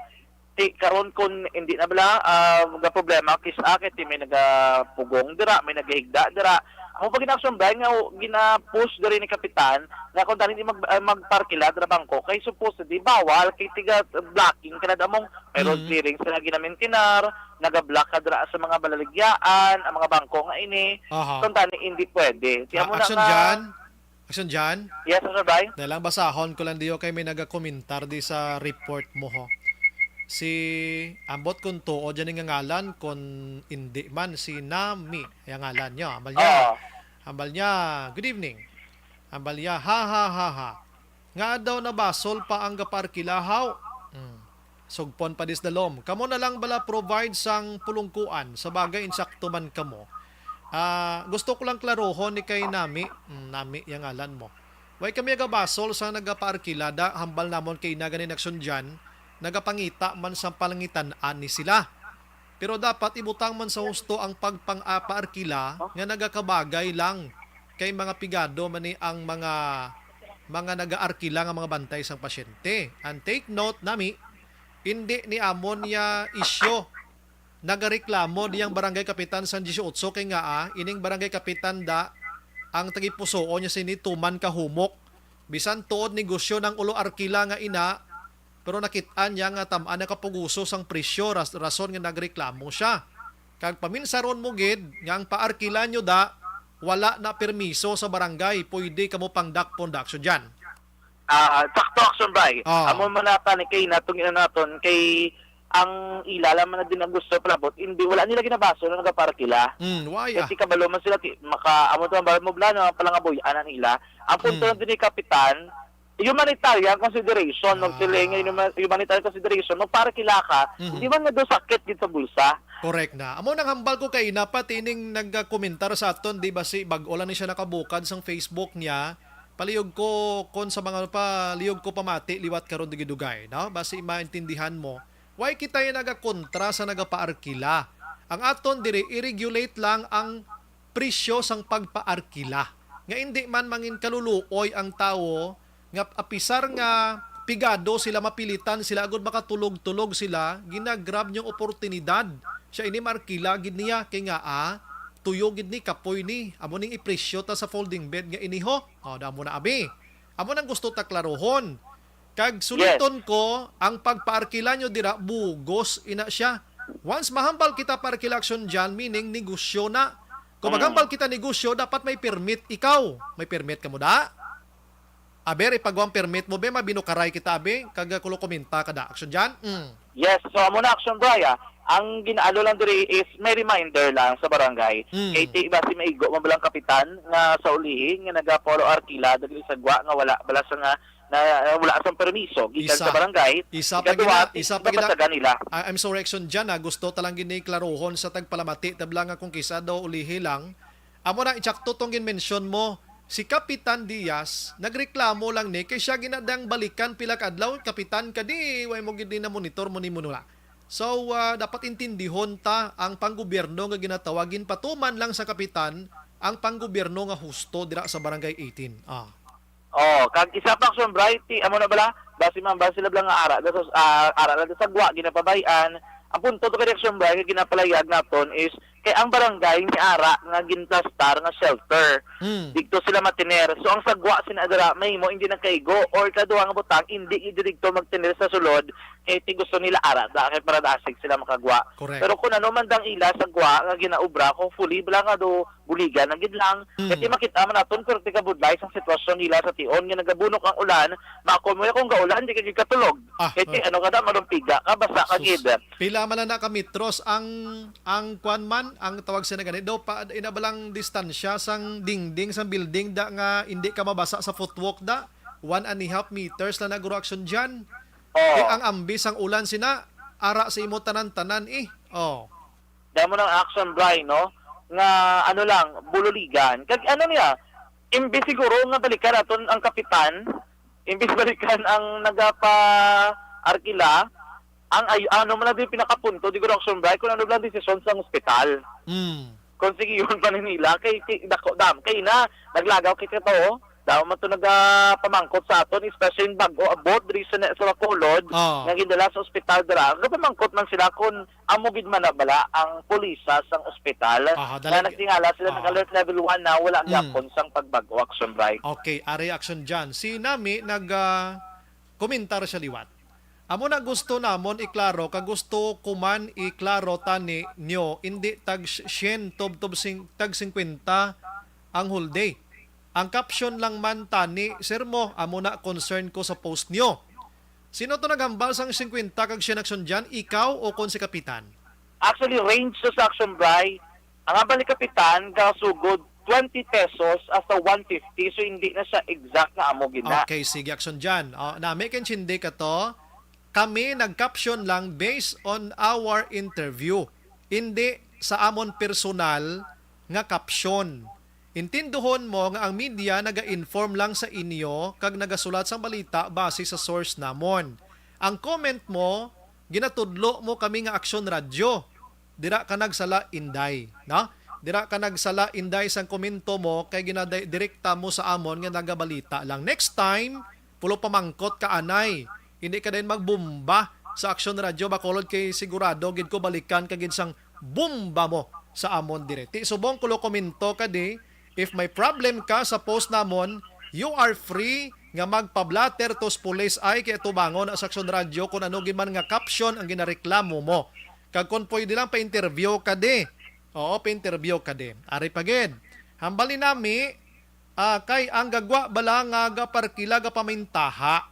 karon kun hindi na bala mga problema kis akit may nagapugong dira may nagahigda dira amo pag inaksyon ba nga gina-push diri ni Kapitan nga kung tani magparkila dira bangko kay supposedly bawal kay tiga blocking kada among pero clearing sila ginamentinar naga-block ka dira sa mga balaligyaan ang mga bangko nga ini kung tani hindi pwede tiyan mo na Action dyan? Yes, Sir Bay. Dalang basahon ko lang diyo kay may nagakomentar di sa report mo ho. Si ambot kun to o dyan nga ngalan kun hindi man si Nami yung ngalan niya. Ambal niya, good evening. Ambal niya, ha. Nga daw na basol pa ang gaparkilahaw. Sugpon pa disdalom. Kamo na lang bala provide sang pulungkuan sa bagay insakto man kamo. Gusto ko lang klarohon ni kay Nami, Nami yung ngalan mo. Way kami agabasol sa nagapaarkilada, hambal namon kay naganin aksyon dyan, nagapangita man sa palangitan-an ni sila. Pero dapat ibutang man sa husto ang pagpang-paarkila nga nagakabagay lang kay mga pigado man ni ang mga nagaarkila nga mga bantay sang pasyente. And take note Nami, hindi ni amon ya isyo nagareklamo diyang barangay kapitan San 18 kay nga ining barangay kapitan da ang tagipusoon niya sinituman kahumok bisan tuod negosyo ng ulo arkila nga ina pero nakitaan niya nga tamaan na kapuguso sang presyo rason nga nagreklamo siya kag paminsaron mo gid nga ang paarkila nyo da wala na permiso sa barangay pwede kamo pangdak production dyan. Sakto action bay. Amo man nata ni kay natong naton kay ang ilala man na din ang gusto palabot hindi wala nila ginabaso na nagaparkila. Why? Kasi kabalo man sila amo to ang mo blano palangaboy ana nila. Ang punto lang din ni kapitan humanitarian consideration magsiling humanitarian consideration no para kila ka hindi man nga do sakit dito sa bulsa. Correct na. Amo nang hambal ko kay na patining nagkomentar sa aton di ba si bag-ola ni siya nakabukad sang Facebook niya. Paliyog ko kon sa mga paliyog ko pamati liwat karon digidugay, no? Basi maintindihan mo. Why kita yung nagakontra sa nagapaarkila? Ang aton dire i-regulate lang ang presyo sang pagpaarkila. Nga hindi man mangin kaluluoy ang tao nga apisar nga pigado sila mapilitan sila agud makatulog-tulog sila ginagrab niyong oportunidad. Siya ini markila gid niya kay nga tuyo gid ni kapoy ni amo ning ipresyo ta sa folding bed nga iniho. Damo na abi. Amo nang gusto ta klarohon. Kag suliton ko, ang pagpaarkila nyo dira, bugos ina siya. Once mahambal kita parkilaksyon dyan, meaning negosyo na. Kung maghambal kita negosyo, dapat may permit ikaw. May permit ka mo da? Aber, ipagawang permit mo, be, mabinukaray kita, be, kag kulo komenta ka da. Aksyon dyan? Yes, so amo na action Braya. Ang ginaalo lang diri is may reminder lang sa barangay. Kay ti iba si maigo mabalang kapitan nga sa ulihi nga nagapolo arkila diri sa gwa nga wala bala sa nga na wala sang permiso gikan sa barangay. Isa pa nila. I'm sorry action dyan gusto talang gini klarohon sa tagpalamati tabla nga kung kisa daw ulihi lang. Amo na ichakto tong mention mo si Kapitan Diaz nagreklamo lang ni kay siya ginadang balikan pila ka adlaw kapitan kadi way mo gid na monitor mo ni munula. So dapat intindihon ta ang panggobyerno nga ginatawagin patuman lang sa kapitan ang panggobyerno nga husto dira sa barangay 18. Kag isa pa action brighty amo na bala basi man ba sila lang nga ara lang sa gwa ginapabayan ang punto to correction ba nga ginapalayag naton is kay ang barangay ni ara nga ginplastar nga shelter dito sila matiner so ang sagwa sinadara may mo hindi nakaigo or kaduha nga butang hindi dito magtiner sa sulod ti gusto nila ara kay para dasig sila makagwa. Correct. Pero kung ano man dang ila sagwa nga ginaubra kung fully bala nga do buligan ang gidlang kay makita man naton pero tika budlay sa sitwasyon nila sa tion nga nagabunok ang ulan makomoy kung gaulan di ka katulog kay ano kada malumpiga ka basa ka gid. Pila man na kamitros ang kwan man ang tawag sa ganito daw pa inabalang distansya sang dingding sang building da nga hindi ka mabasa sa footwalk da 1.5 meters na nagro action dyan. Ang ambis ang ulan sina ara sa imo tanan-tanan Damo ng action Brian no nga ano lang bululigan kag ano niya imbis siguro nga balikan aton ang kapitan imbis balikan ang nagapa arkila ang ano man na din pinakapunto di ko action Brian kung ano lang desisyon sa ospital. Kung sige yun pa nila kay dam kay na naglagaw kay to daw man to nagapamangkot sa aton especially in bago abot diri sa Bacolod nga gidala sa ospital dira nagapamangkot man sila kun amo gid man bala ang pulisa sang ospital na nagtingala sila ng alert level 1 na wala gyapon sang pagbago action right. Okay, ari action dyan. Si Nami komentar siya liwat. Amo na gusto namon iklaro kag gusto kuman iklaro tani nyo hindi tag 100 tag 50 ang whole day. Ang caption lang man tani, sir mo, amo na concern ko sa post nyo. Sino to nagambal sang 50 kag action dyan? Ikaw o kon si kapitan? Actually, range sa action bray. Ang abal ni kapitan, kasugod 20 pesos hasta 150. So, hindi na siya exact na amo gina. Okay, sige, action dyan. Nami ken chindi ka to. kami nag-caption lang based on our interview. Hindi sa amon personal nga caption. Intinduhon mo nga ang media naga-inform lang sa inyo kag nagasulat sang balita base sa source namon. Ang comment mo, ginatudlo mo kami nga Aksyon Radyo. Dira ka nagsala inday, no? Dira ka nagsala inday sang komento mo kay ginadirekta mo sa amon nga nagabalita lang. Next time, pulo pamangkot ka anay. Hindi ka din magbumba sa Aksyon Radyo Bacolod kay sigurado gid ko balikan kagid sang bumba mo sa amon direct. Subong kulo komento ka di, if may problem ka sa post namon, you are free nga magpablatter tos police ay kay tubangon sa Aksyon Radyo kung ano giman nga caption ang ginareklamo mo. Kag kung pwede lang pa-interview ka di. Oo, pa-interview ka di. Ari pagid. Hambali nami, kay ang gagwa bala nga gaparkila ga pamintaha.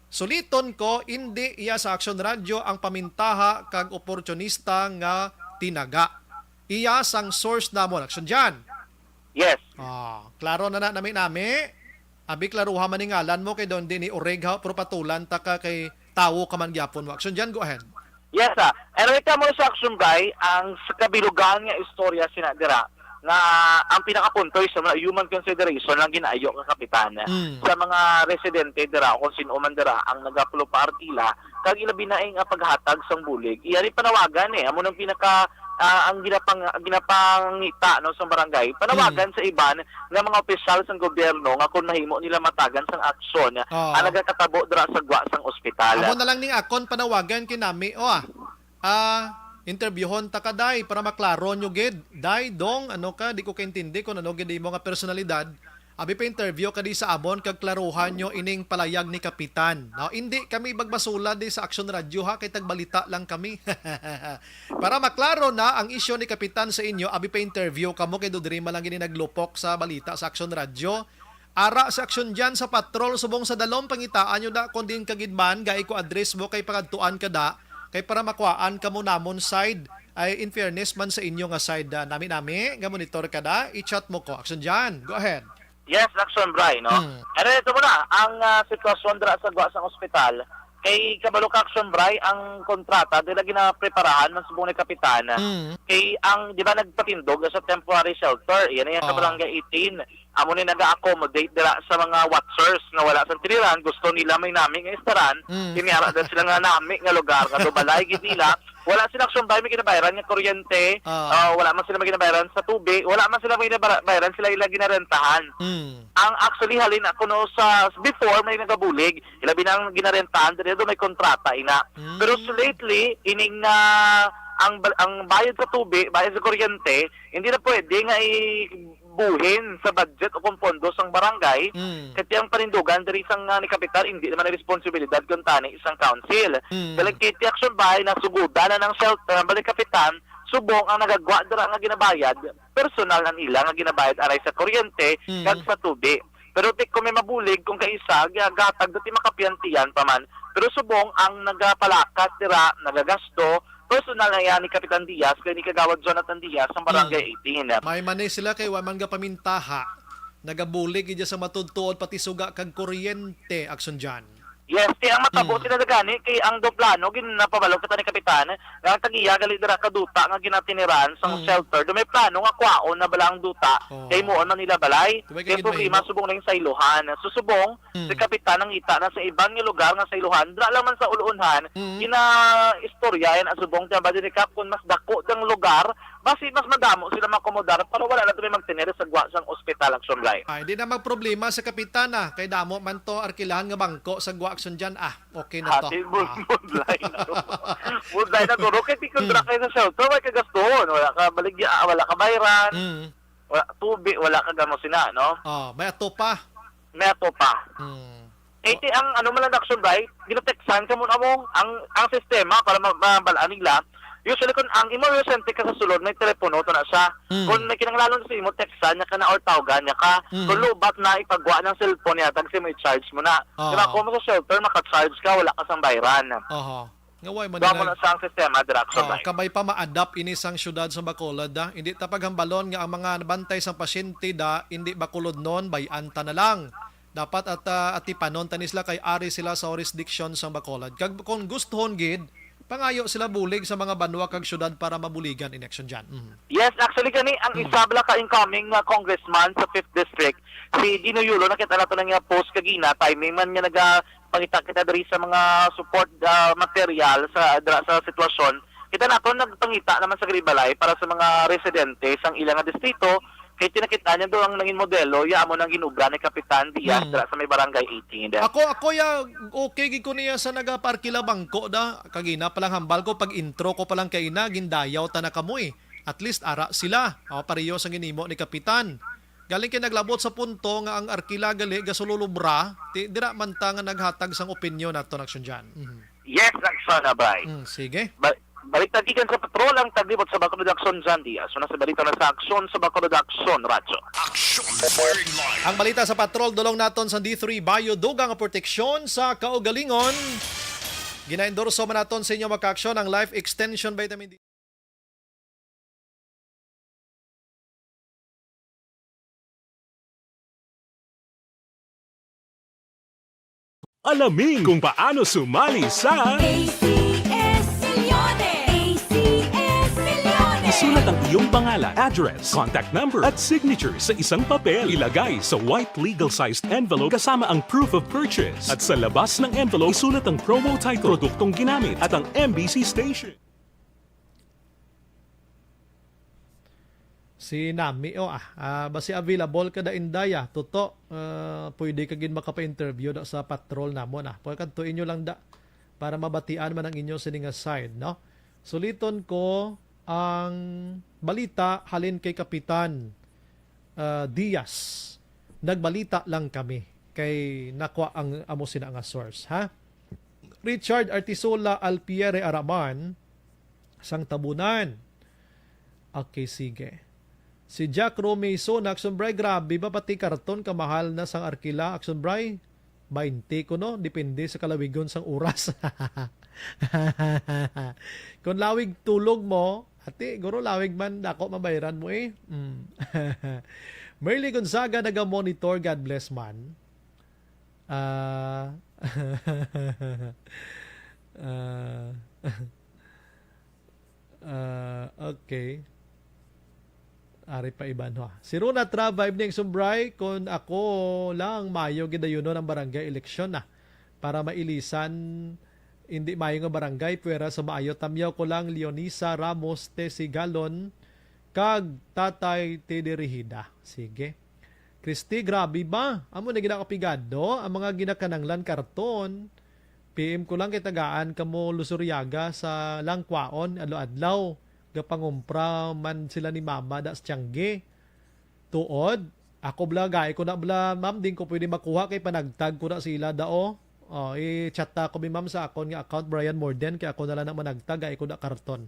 Suliton ko, hindi iya sa Aksyon Radyo ang pamintaha kag oportunista nga tinaga. Iya sang source namon. Aksyon dyan. Yes. Klaro na namin. Abi klaruha man ngalan mo kay don din ni Oreg pero patulan ta ka kay tawo ka man gyapon mo. Aksyon dyan, go ahead. Yes, anyway ka mo sa Aksyon Guy, ang sa kabilugan nga istorya sinadira nga ang pinakapunto is sa mga human consideration lang ginaayo ka kapitan sa mga residente dira kung sino man dira ang nagapulo pa arkila kag ilabi na nga paghatag sang bulig. Iyari panawagan amo nang pinaka ang ginapangita no sa barangay panawagan sa iban nga mga opisyal sang gobyerno nga kung mahimo nila matagan sang aksyon ang nagakatabo dira sa gwa sang ospital. Amo na lang ning akon panawagan kinami interviewon ta ka day para maklaro nyo gid. Day dong ano ka di ko kaintindi kung ano gid mo nga personalidad. Abi pa interview ka di sa amon kag klaruhan nyo ining palayag ni kapitan. No, hindi kami bagbasula di sa Aksyon Radyo ha kay tagbalita lang kami. Para maklaro na ang isyu ni kapitan sa inyo, abi pa interview kamo kay dodri man lang gini naglupok sa balita sa Aksyon Radyo. Ara sa aksyon dyan sa patrol subong sa dalom pangitaan nyo da kundi kagidman gay ko address mo kay pagadtuan ka da kay para makuhaan ka mo namon side ay in fairness man sa inyo nga side nami nga monitor ka da i-chat mo ko. Aksyon dyan, go ahead. Yes, Aksyon Bray, no? Ano ito muna, ang sitwasyon dira sa gwa sang ospital, kay kabalo ka Aksyon Bray, ang kontrata, dila ginapreparahan ng subong ni kapitan, kay ang, di ba nagpatindog sa temporary shelter, yan yung kabarangay 18, amo ni nag-accommodate dira sa mga watchers na wala sa tiniran, gusto nila may nami nga istaran, kiniyara din sila nga nami nga lugar, kato balay, gitila, wala sila Aksyon Bray may ginabayaran nga kuryente, wala man sila may ginabayaran sa tubig, wala man sila may ginabayaran, sila ila ginarentahan. Ang actually halin ako no sa before may nagabulig, ilabi nang ginarentahan, dito may kontrata ina. Pero so lately, ining ang bayad sa tubig, bayad sa kuryente, hindi na pwede nga buhin sa budget o kung pondo sang barangay kasi ang panindugan dari isang ni kapital hindi naman ang responsibilidad kung tani isang council. Dalag kiti Aksyon Bay na sugudan na ng shelter balik kapitan subong ang nagagwa dira nga ginabayad personal na nila nga ginabayad aray sa kuryente kag sa tubig. Pero tik kung may mabulig kung kaisa gatag dati makapiantiyan pa man pero subong ang nagapalakat dira nagagasto personal na yan ni Kapitan Diaz kay ni Kagawad Jonathan Diaz sa barangay 18. May manay sila kay waman ga pamintaha. Nagabulig ija sa matudtuod pati suga kag kuryente. Aksyon dyan. Yes, ang matabo tinadagani kay ang do plano ginapabalog ka ni kapitan nga tagiya gali dira ka duta nga ginatiniran sa shelter do may plano nga kwaon na balang duta kay muon man nila balay kay problema subong lang sa iluhan susubong si kapitan ang ita na sa ibang nga lugar nga sa iluhan dra lang man sa ulunhan gina istoryahan asubong ta badi kap kun mas dako dang lugar basi mas madamo sila makomodar para wala na may magtinere sa gwa sang ospital Aksyon Bray. Ay di na magproblema sa kapitan kay damo man to arkilahan nga bangko sa gwa Aksyon dyan okay na to. Budlay na to. Budlay na to. Kaya di kontra kayo sa shelter, may kagastuhon. Wala ka baligya, wala ka bayran, wala tubig, wala ka gamosina, no? May ato pa. May ato pa. Ang ano man lang Aksyon Bray, ginateksan ka muna mo, ang sistema para mabalaan nila, usually kung ang imo resente ka sa sulod, may telepono to na siya. Kung may kinanglanon sa imo, teksan niya ka na or tawagan niya ka. Kung lubat na ipagwa ng cellphone niya, tag mo i-charge mo na. Diba kung mo sa shelter, maka-charge ka, wala ka sang bayran. Ngaway man mo na sa sistema, direksyon na. Kabay pa ma-adapt ini sang syudad sa Bacolod Hindi tapaghambalon nga ang mga bantay sang pasyente hindi Bacolod non, bayanta na lang. Dapat at ipanon tanis sila kay ari sila sa jurisdiction sa Bacolod. Kag kung gustohon gid, pangayo sila bulig sa mga banwa kag syudad para mabuligan election dyan. Yes, actually kani ang isabla ka incoming congressman sa 5th district si Dino Yulo, nakita nato na nga post kagina timing man nga nagapangita kita diri sa mga support material sa sitwasyon. Kita nato nagpangita naman sa Gribalay para sa mga residente sang ilang distrito. Kaya tinakita niya doon ang nanging modelo, mo nang ginubra ni Kapitan Diaz sa may barangay 18. Ako ya okay gid ko niya sa nagaparkila bangko da. Kagina pa lang hambal ko pag intro ko pa lang kay ina gindayaw ta na kamoy. At least ara sila. Pareho sa ginimo ni Kapitan. Galing kay naglabot sa punto nga ang arkila gali gasululubra, dira man ta nga naghatag sang opinyon nato action diyan. Yes, action na bay. Sige. Balik tagikan sa patrol ang taglibot sa Bacolod Action Zandia. So nasa balita na sa aksyon sa Bacolod Action Radyo. Ang balita sa patrol dulong naton sa D3 Bayo dugang proteksyon sa kaugalingon. Gina-endorso man naton sa inyo maka-aksyon ang Life Extension Vitamin D. Alamin kung paano sumali sa Isulat ang iyong pangalan, address, contact number at signature sa isang papel. Ilagay sa white legal-sized envelope kasama ang proof of purchase. At sa labas ng envelope, isulat ang promo title, produktong ginamit at ang MBC station. Si Nami, basi available ka da indaya. Toto, pwede ka gin makapa-interview da sa patrol namon. Pagkantuin nyo lang da para mabatian man ang inyo sininga side, no? Suliton ko ang balita halin kay Kapitan Diaz. Nagbalita lang kami kay nakwa ang amo sina nga source, ha? Richard Artisola Alpiere Araman sang tabunan. Okay, sige. Si Jack Romeso na Action Bray, grabe ba pati karton kamahal na sang arkila Action Bray? 20 ko no, depende sa kalawigon sang oras. Kung lawig tulog mo, ati, guro lawig man dako mabayaran mo eh. Merly Gonzaga naga-monitor, God bless man. Okay. Ari pa iban ho. Si Runa Travive ning sumbray kung ako lang mayo gidayuno ng barangay eleksyon na para mailisan hindi mayo nga barangay pwera sa maayo tamyaw ko lang Leonisa Ramos Tesigalon kag Tatay Tederihida. Sige. Christy, grabe ba? Amo na ginakapigado ang mga ginakananglan karton. PM ko lang kay tagaan kamo Lusuryaga sa Langkwaon adlaw-adlaw. Gapangumpra man sila ni Mama da sa Tiangge. Tuod, ako blagay ko na bla ma'am din ko pwede makuha kay panagtag ko na sila dao. I-chat ta ko mi ma'am sa akon nga account Brian Morden kay ako na lang managtag ay ko na karton.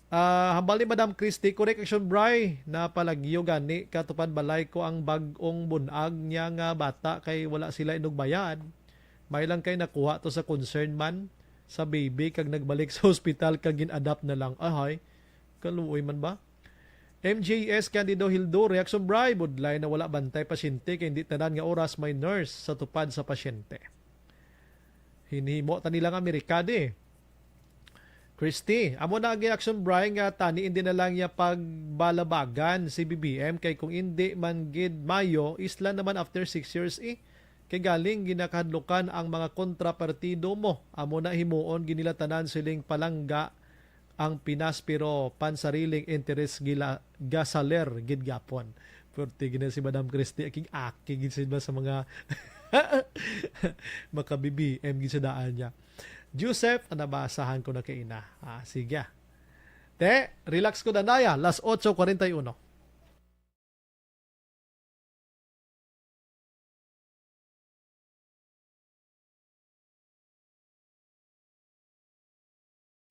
Hambal ni Madam Christy, correct action Bri na palagyo gani katupad balay ko ang bag-ong bunag niya nga bata kay wala sila inugbayad. May lang kay nakuha to sa concern man sa baby kag nagbalik sa hospital kag gin-adapt na lang. Ahay, kaluoy man ba? MJS Candido Hildo, reaction Bri, budlay na wala bantay pasyente kay hindi tanan nga oras may nurse sa tupad sa pasyente. Hinimo ta nilang Amerikade. Christy, amo na ang action Bri nga tani hindi na lang ya pagbalabagan si BBM kay kung hindi man gid Mayo, isla naman after 6 years kay galing ginakadlukan ang mga kontrapartido mo. Amo na himuon ginilatanan siling palangga ang Pinas pero pansariling interes gasaler gid gapon. Purti gina si Madam Christie aking gid sila sa mga maka-BBM gid sa daan niya. Joseph, nabasahan ko na kay ina. Sige. Te, relax ko na naya. Las 8:41.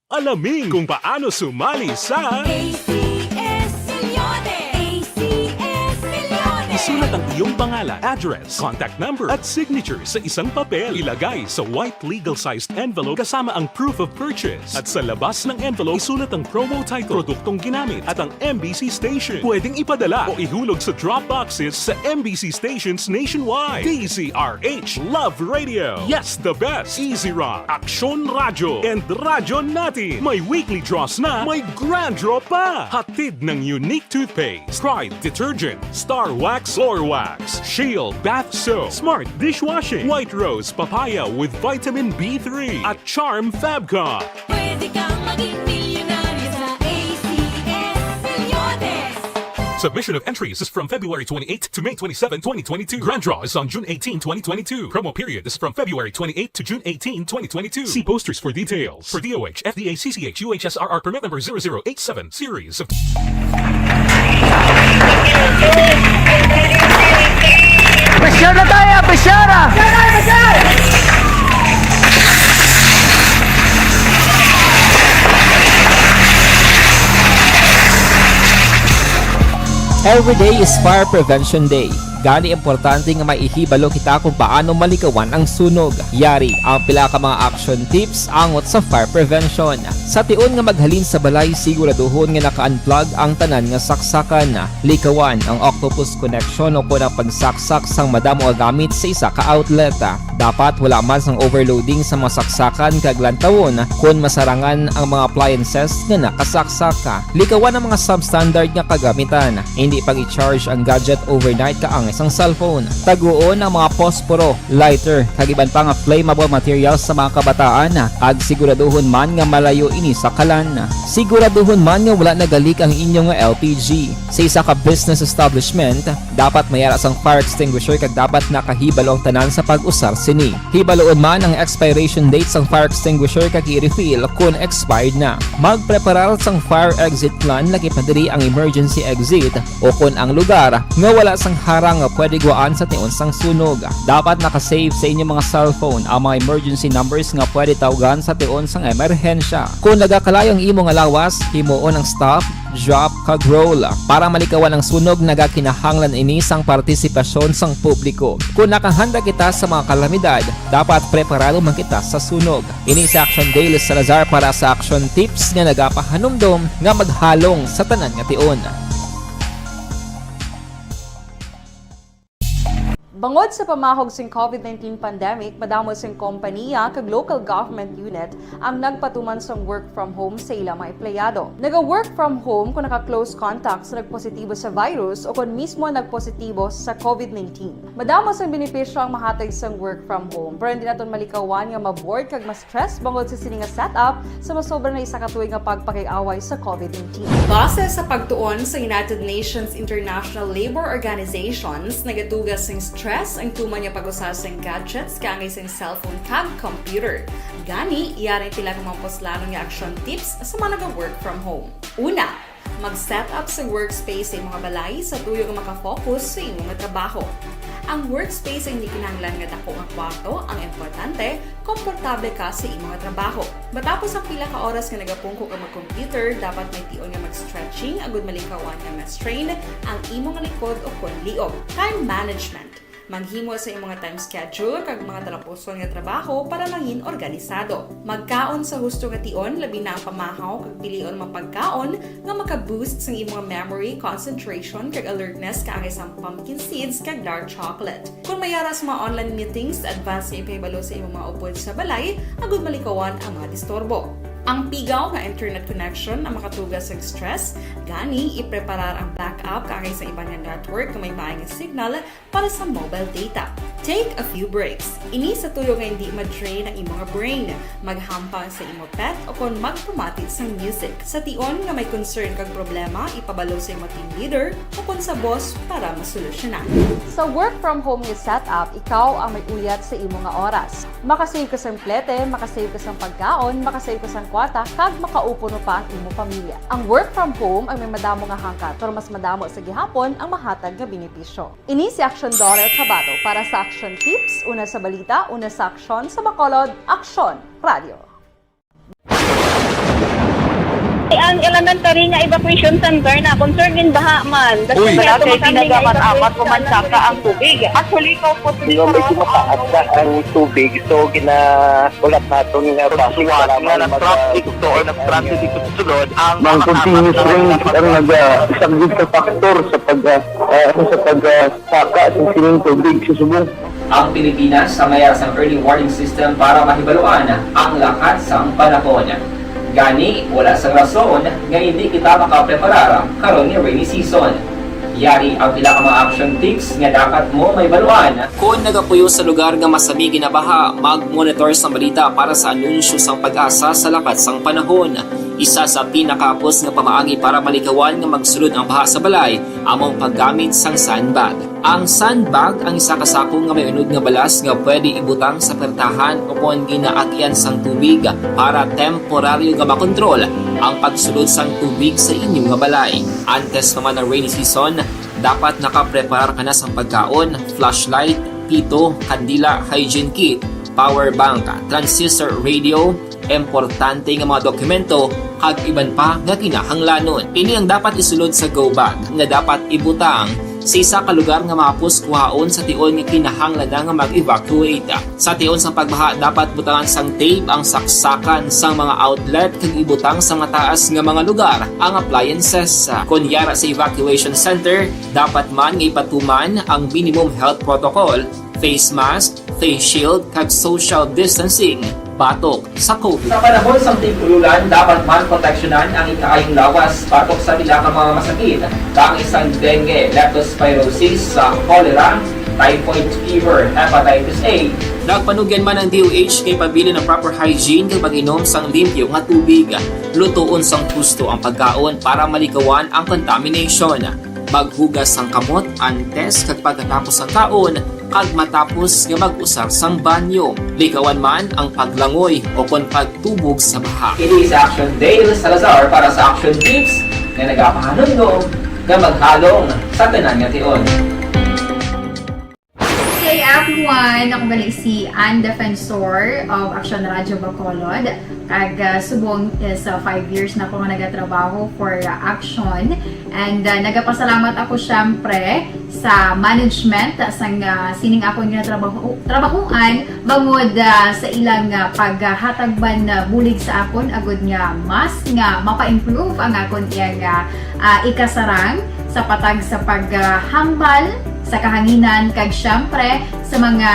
Alamin kung paano sumali sa ACS Milyones! ACS Milyones! Isulat ang iyong pangalan, address, contact number at signature sa isang papel. Ilagay sa white legal-sized envelope kasama ang proof of purchase. At sa labas ng envelope, isulat ang promo title, produktong ginamit at ang MBC station. Pwedeng ipadala o ihulog sa drop boxes sa MBC stations nationwide. DZRH Love Radio. Yes, the best. Easy Rock, Aksyon Radyo, and Radyo Natin. May weekly draws na, may grand draw pa. Hatid ng unique toothpaste, Pride Detergent, Star Wax Floor Wax, Shield Bath Soap, Smart Dishwashing, White Rose Papaya with Vitamin B3 at Charm Fabcon. Pwede kang maging milyonaryo sa ACS Milyones. Submission of entries is from February 28 to May 27, 2022. Grand draw is on June 18, 2022. Promo period is from February 28 to June 18, 2022. See posters for details. For DOH, FDA, CCH, UHSRR permit number 0087 series of... Pressure na tayo, pressure! Every day is Fire Prevention Day. Gani importante nga maihibalo kita kung paano malikawan ang sunog. Yari ang pila ka mga action tips angot sa fire prevention. Sa tion nga maghalin sa balay, siguraduhon nga naka-unplug ang tanan nga saksakan. Likawan ang octopus connection o kung ang pagsaksak sang madamo nga gamit sa isa ka outlet. Dapat wala man sang overloading sa mga saksakan kag lantawon kung masarangan ang mga appliances nga nakasaksaka. Likawan ang mga substandard nga kagamitan. Hindi pag i-charge ang gadget overnight kaang isang cellphone. Taguon ang mga posporo, lighter, kag iban pa nga flammable materials sa mga kabataan. Kag siguraduhon man nga malayo ini sa kalan. Siguraduhon man nga wala nagalik ang inyong LPG. Sa isa ka business establishment, dapat mayara sang fire extinguisher kag dapat nakahibalo ang tanan sa pag-usar sini. Hibaloon man ang expiration date sang fire extinguisher kag i-refill kung expired na. Magpreparar sang fire exit plan lagi pa diri ang emergency exit o kung ang lugar nga wala sang harang nga pwede guaan sa tion sang sunog. Dapat nakasave sa inyong mga cellphone ang mga emergency numbers nga pwede tawagan sa tion sang emerhensya. Kung nagakalayo ang imong lawas, himuon ang stop, drop, kag roll. Para malikawan ang sunog, nagakinahanglan ini sang partisipasyon sang publiko. Kung nakahanda kita sa mga kalamidad, dapat preparado man kita sa sunog. Ini sa Action Daily Salazar para sa action tips nga nagapahanumdom nga maghalong sa tanan nga tion. Bangod sa pamahog sing COVID-19 pandemic, madamo sing kompanya kag local government unit ang nagpatuman sang work from home sa ilang mga empleyado. Naga-work from home kung naka-close contact sa nagpositibo sa virus o kung mismo nagpositibo sa COVID-19. Madamo sang benepisyo ang mahatag sang work from home, pero hindi naton malikawan nga ma-bored kag ma-stress bangod sa sini nga setup sa masobra na isa ka tuig nga pagpakiaway sa COVID-19. Base sa pagtuon sa United Nations International Labour Organizations, nagatugas sing stress ang tuman niya pag-usar sa gadgets kangay sa cellphone kag computer. Gani, iyarin tila ng mga poslanong nga action tips sa mga nag-work from home. Una, mag-set up sa workspace sa mga balay sa tuyo nga makafocus sa imong trabaho. Ang workspace ay hindi kinahanglan nga dako nga kwarto, ang importante, komportable ka sa imong trabaho. Matapos ang pila ka oras nga nagapungko ka mag-computer, dapat may tion nga mag-stretching agud malikawan nga ma-strain ang imong likod o kon liog. Time management. Manghimo sa imong time schedule kag mga talapuson nga trabaho para mangin organisado. Magkaon sa husto nga tion, labi na ang pamahaw kag pilion mapagkaon nga maka-boost sa imong memory, concentration kag alertness kaangay sa pumpkin seeds kag dark chocolate. Kung mayara sa mga online meetings, advance nga ipahibalo sa imong mga upod sa balay, agud malikawan ang mga disturbo. Ang pigaw nga internet connection ang makatugas sa stress, gani ipreparar ang backup kaangay sa ibang network na may maayong signal para sa mobile data. Take a few breaks. Ini sa tuyo nga hindi ma-drain ang imong brain, maghampang sa imong pet o kung magpumati sa music. Sa tion nga may concern kag problema, ipabalo sa imong team leader o kung sa boss para masolusyonan. Sa work from home nga setup, ikaw ang may uyat sa imong nga oras. Makasave ka sa plete, makasave ka sa pagkaon, makasave ka sa kwarta, kag makaupo no pa ang imong pamilya. Ang work from home ay may madamo nga hangkat, pero mas madamo sa gihapon ang mahatag nga benepisyo. Ini si Action Dorel Cabato para sa Action Tips, una sa balita, una sa aksyon sa Bacolod, Aksyon Radio. ang elementary nga evacuation center na concerned in baha man. Uy, kay tinagaman amat kumansaka ang tubig. Actually, ikaw po Di ba medyo mataas na ang tubig, so ulat nato nga Pagsuwat nga nag-traffic to or nag-transit dito sa sulod, ang Mang continuous rain ang isang good na factor sa pagsaka at sining tubig sa subong. Ang Pilipinas sa mayas ang early warning system para mahibaluan ang lakat sa panahon. Gani, wala sa rason nga hindi kita makapreparar karon ni rainy season. Yari ang pila ka mga action tips nga dapat mo may baluan. Kung nagapuyo sa lugar nga masabi ginabaha, mag-monitor sa balita para sa anunsyo sang pag-asa sa lakat sang panahon. Isa sa pinakapos nga pamaagi para malikawan nga magsulod ang baha sa balay, among paggamit sang sandbag. Ang sandbag ang isa kasakong nga may unod nga balas nga pwede ibutang sa pertahan upon ginaagyan sang tubig para temporaryo nga makontrol ang pagsulod sang tubig sa inyong nga balay. Antes naman ng rainy season, dapat nakapreparar ka na sa pagkaon, flashlight, pito, kandila, hygiene kit, power bank, transistor radio, importante nga mga dokumento kag iban pa nga kinahanglanon. Ini ang dapat isulod sa go bag nga dapat ibutang sa isa ka lugar nga mapus kuhaon sa tion nga kinahanglan nga mag-evacuate. Sa tion sa pagbaha dapat butangan sang tape ang saksakan sang mga outlet kag ibutang sa mataas nga mga lugar ang appliances. Kunyara sa evacuation center, dapat man nga ipatuman ang minimum health protocol, face mask, face shield kag social distancing batok sa COVID. Sa panahon sa tigululan, dapat man proteksyonan ang ikaayong lawas batok sa pila ka mga masakit. Kang isang dengue, leptospirosis, cholera, typhoid fever, hepatitis A. Nagpanugyan man ang DOH kay pabili ng proper hygiene kay pag-inom sang limpyo nga tubig. Lutuon sang husto ang pagkaon para malikawan ang contamination. Maghugas sang kamot antes kag pagkatapos ang kaon kag matapos nga mag-usar sang banyo. Likawan man ang paglangoy o kon pagtubog sa baha. Kini sa Action Dale Salazar para sa Action Tips nga nagapahanungnog nga maghalong sa tanan nga tion. Hey everyone! Ako gali si Ann Defensor of Action Radio Bacolod. Kag subong is 5 years na ako nga nagatrabaho for Action. And nagapasalamat ako syempre sa management sang sining ako nga trabahuan bangod sa ilang paghatagban bulig sa akon agud nga mas nga mapa-improve ang akon iyang ikasarang sa patag sa paghambal sa kahanginan kag syempre sa mga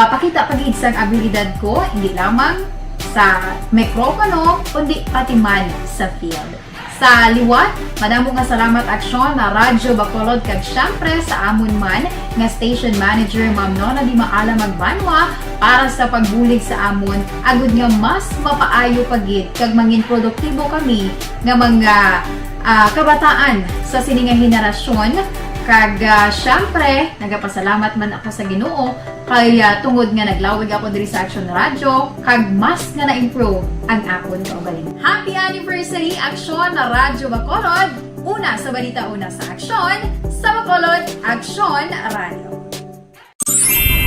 pakita pagid sang abilidad ko hindi lamang sa mikropono kundi pati man sa field. Sa liwat, madamo nga salamat Aksyon na Radyo Bacolod kag syempre sa amon man nga station manager Ma'am Nona Di Maala Magbanwa para sa pagbulig sa amon agud nga mas mapaayo pagid kag mangin produktibo kami nga mga kabataan sa sining nga henerasyon. Kag syempre, nagapasalamat man ako sa Ginoo kay tungod nga naglawig ako diri sa Action Radio kag mas nga na-improve ang akon kaugalingon. Happy anniversary Action na Radyo Bacolod! Una sa balita, una sa Action, sa Bacolod, Action Radio.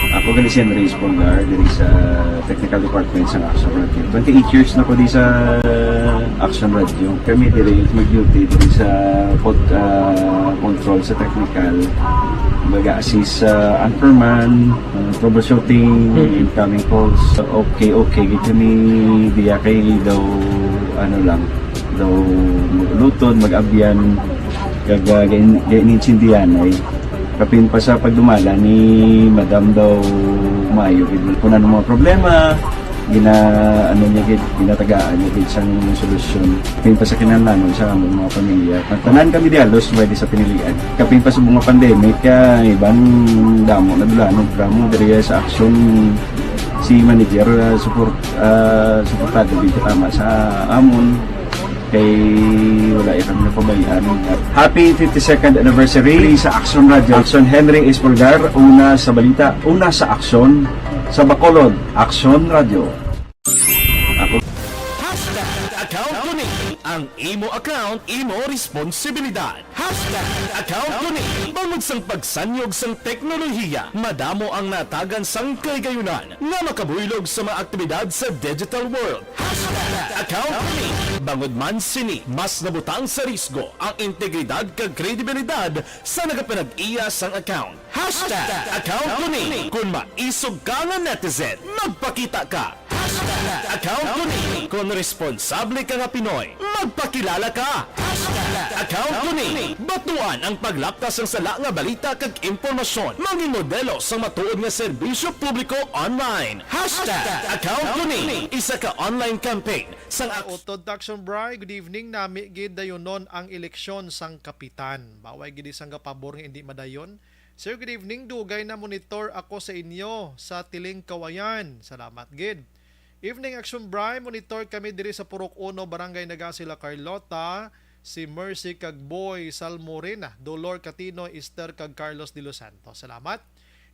Ako gali si Enrique Polgar diri sa Technical Department sa Action Radio. 28 years na ko di sa Action Radio. Kami diri mag-duty diri sa control sa technical. Mag-assist sa anchorman, troubleshooting, incoming calls. Okay. Gito ni diya kay daw daw lutod, mag-abyan, gainin-sindihan ay kapin pa sa pagdumala ni Madam daw Mayo kung ano mga problema ginatagaan niya isang solusyon kapin pa sa kinahanglan sa among mga pamilya tanan kami dialos pwede sa pinilian kapin pa sa mga pandemic ibang damo na dulanog drama diri sa Action si manager suportado din tama sa amon kay wala kami napabayaan. Happy 52nd anniversary sa Action Radio. Action Henry Espolgar, una sa balita, una sa Action, sa Bacolod, Action Radio. Account Kuning. Ang imo account, imo responsibilidad. Account Kuning. Bangod sang pagsanyog sang teknolohiya, madamo ang natagan sang kaygayunan nga makabuylog sa mga aktibidad sa digital world. Account Kuning. Bangod man sini, mas nabutang sa risgo ang integridad kag kredibilidad sa nagapanag-iya sang account. #account ko ni. Kung maisog ka nga netizen, magpakita ka. #account ko ni. Kung responsable ka nga Pinoy, magpakilala ka. #account ko ni. Batuan ang paglaptas ng sala nga balita kag impormasyon. Maging modelo sa matuod nga serbisyo publiko online. #account ko ni. Isa ka online campaign sang Utod Action Bray, good evening. Nami gid dayonon ang eleksyon sang kapitan. Baway gid sang kapabor nga hindi madayon. Sir, good evening. Dugay na monitor ako sa inyo sa Tiling Kawayan. Salamat gid. Evening Action Bray, monitor kami diri sa Purok 1, Barangay Nagasila, Carlota. Si Mercy kag Boy Salmorena, Dolor Catino, Esther kag Carlos de Los Santos. Salamat.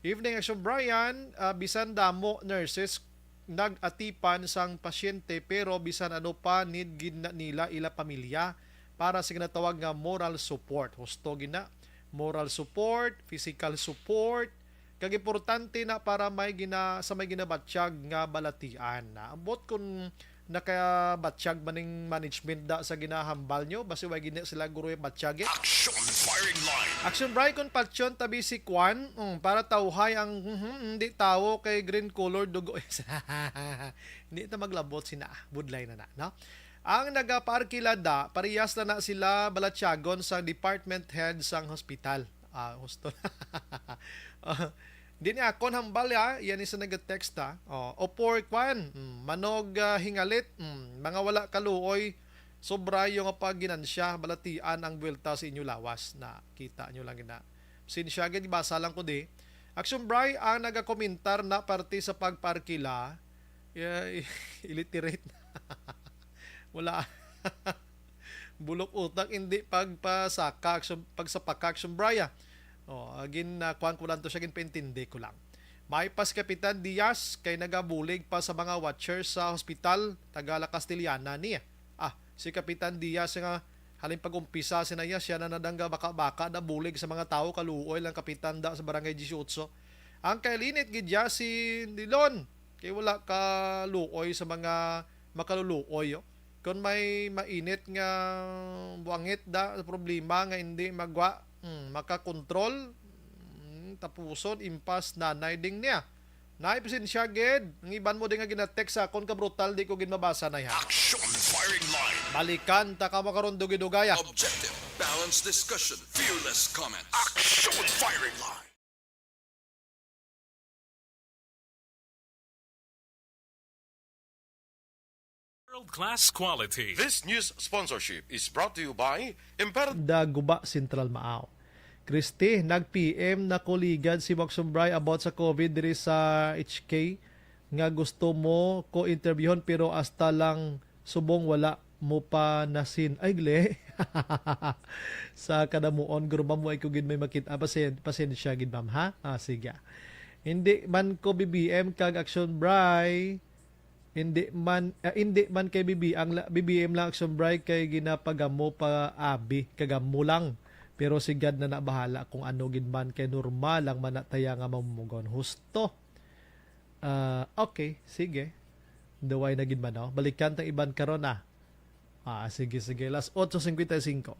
Evening Action Brian, bisan damo nurses nag-atipan sang pasyente pero bisan ano pa need gid na nila ila pamilya para sa ginatawag nga moral support. Husto gina moral support, physical support, kag importante na para may ginabatsyag nga balatian. Ambot kun nakabatsyag maning management da sa ginahambal nyo, basi way gina sila guro batsyag. Action firing line. Action Bray kon patyon tabi si Kwan para tawhay ang hindi tawo kay green color dugo. Hindi ta maglabot sina budlay na no. Ang nagaparkilada, parehas na sila balatyagon sa department head sang hospital. Husto. Di niya akon hambal ya, yan isa nag-text ha. Opor kwan, manog hingalit, mga wala kaluoy, sobra yung paginansya, balatian ang buwelta sa inyo lawas na kita nyo lang na. Sinsya, basa lang ko di. Action Bray, ang nagakomentar na parte sa pagparkila, illiterate na. Wala. Bulok utak, hindi pagpasaka, pagsapaka Action Bray. Agin kuan ko lang to siya, agin paintindi ko lang. May pas Kapitan Diaz kay nagabulig pa sa mga watchers sa hospital Tagala Castellana niya. Si Kapitan Diaz nga halin pag-umpisa sinaya siya na nadangga baka-baka na bulig sa mga tao kaluoy lang kapitan da sa Barangay 18. Ang kailinit gidya si Dilon kay wala ka luoy sa mga makaluluoy. Kung may mainit nga buangit da problema nga hindi magwa makakontrol tapuson impas nanay ding niya. Naipisin siya gid. Ang iban mo din nga ginatext sa kon ka brutal di ko gid mabasa na ya. Action firing line. Balikan ta ka makaron dugay-dugaya. Objective, balanced discussion, fearless comments. Action firing line. World-class quality. This news sponsorship is brought to you by Daguba Central Maaw. Christy, nag-PM na koligad si Maxon Bray about sa COVID diri sa HK nga gusto mo ko interviewon pero hasta lang subong wala mo pa nasin. Ay gle. Sa kadamuon gruba mo ay kugid may makita pasensya gid ma'am ha. Sige. Hindi man ko BBM kag Action Bray. Hindi man kay BBM lang Action Bray kay ginapagamo pa abi kagamo lang. Pero si God na nabahala kung ano gid man kay normal lang manataya nga mamumugon. Husto. Okay, sige. Daway na gid man no. Balikan tang iban karon na. Sige. Last 8:55.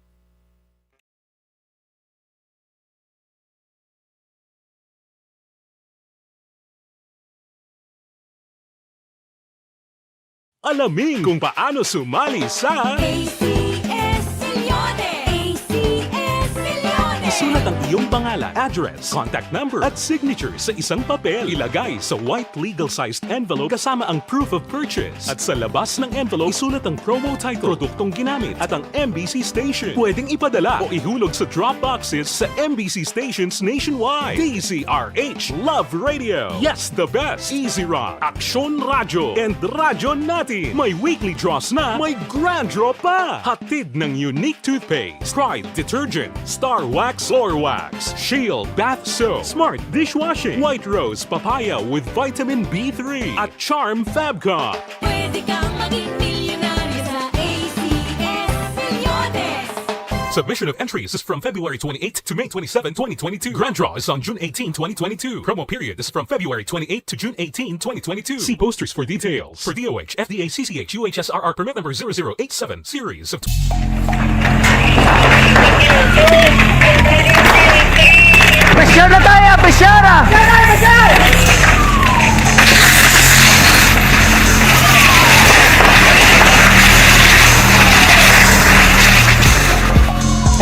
Alamin kung paano sumali sa ACS Milyones! ACS Milyones! Isulat ang iyong pangalan, address, contact number at signature sa isang papel. Ilagay sa white legal-sized envelope kasama ang proof of purchase. At sa labas ng envelope, isulat ang promo title, produktong ginamit at ang MBC station. Pwedeng ipadala o ihulog sa drop boxes sa MBC stations nationwide. DZRH, Love Radio. Yes, the best. Easy Rock, Aksyon Radyo, and Radyo Natin. May weekly draws na, may grand draw pa. Hatid ng unique toothpaste, Pride Detergent, Star Wax Floor Wax, Shield Bath Soap, Smart Dishwashing, White Rose Papaya with Vitamin B3, at Charm Fabcon. Pwede kang maging milyonaryo sa ACS Milyones! Submission of entries is from February 28 to May 27, 2022. Grand draw is on June 18, 2022. Promo period is from February 28 to June 18, 2022. See posters for details. For DOH, FDA, CCH, UHSRR permit number 0087, series of... Pressure na tayo, pressure!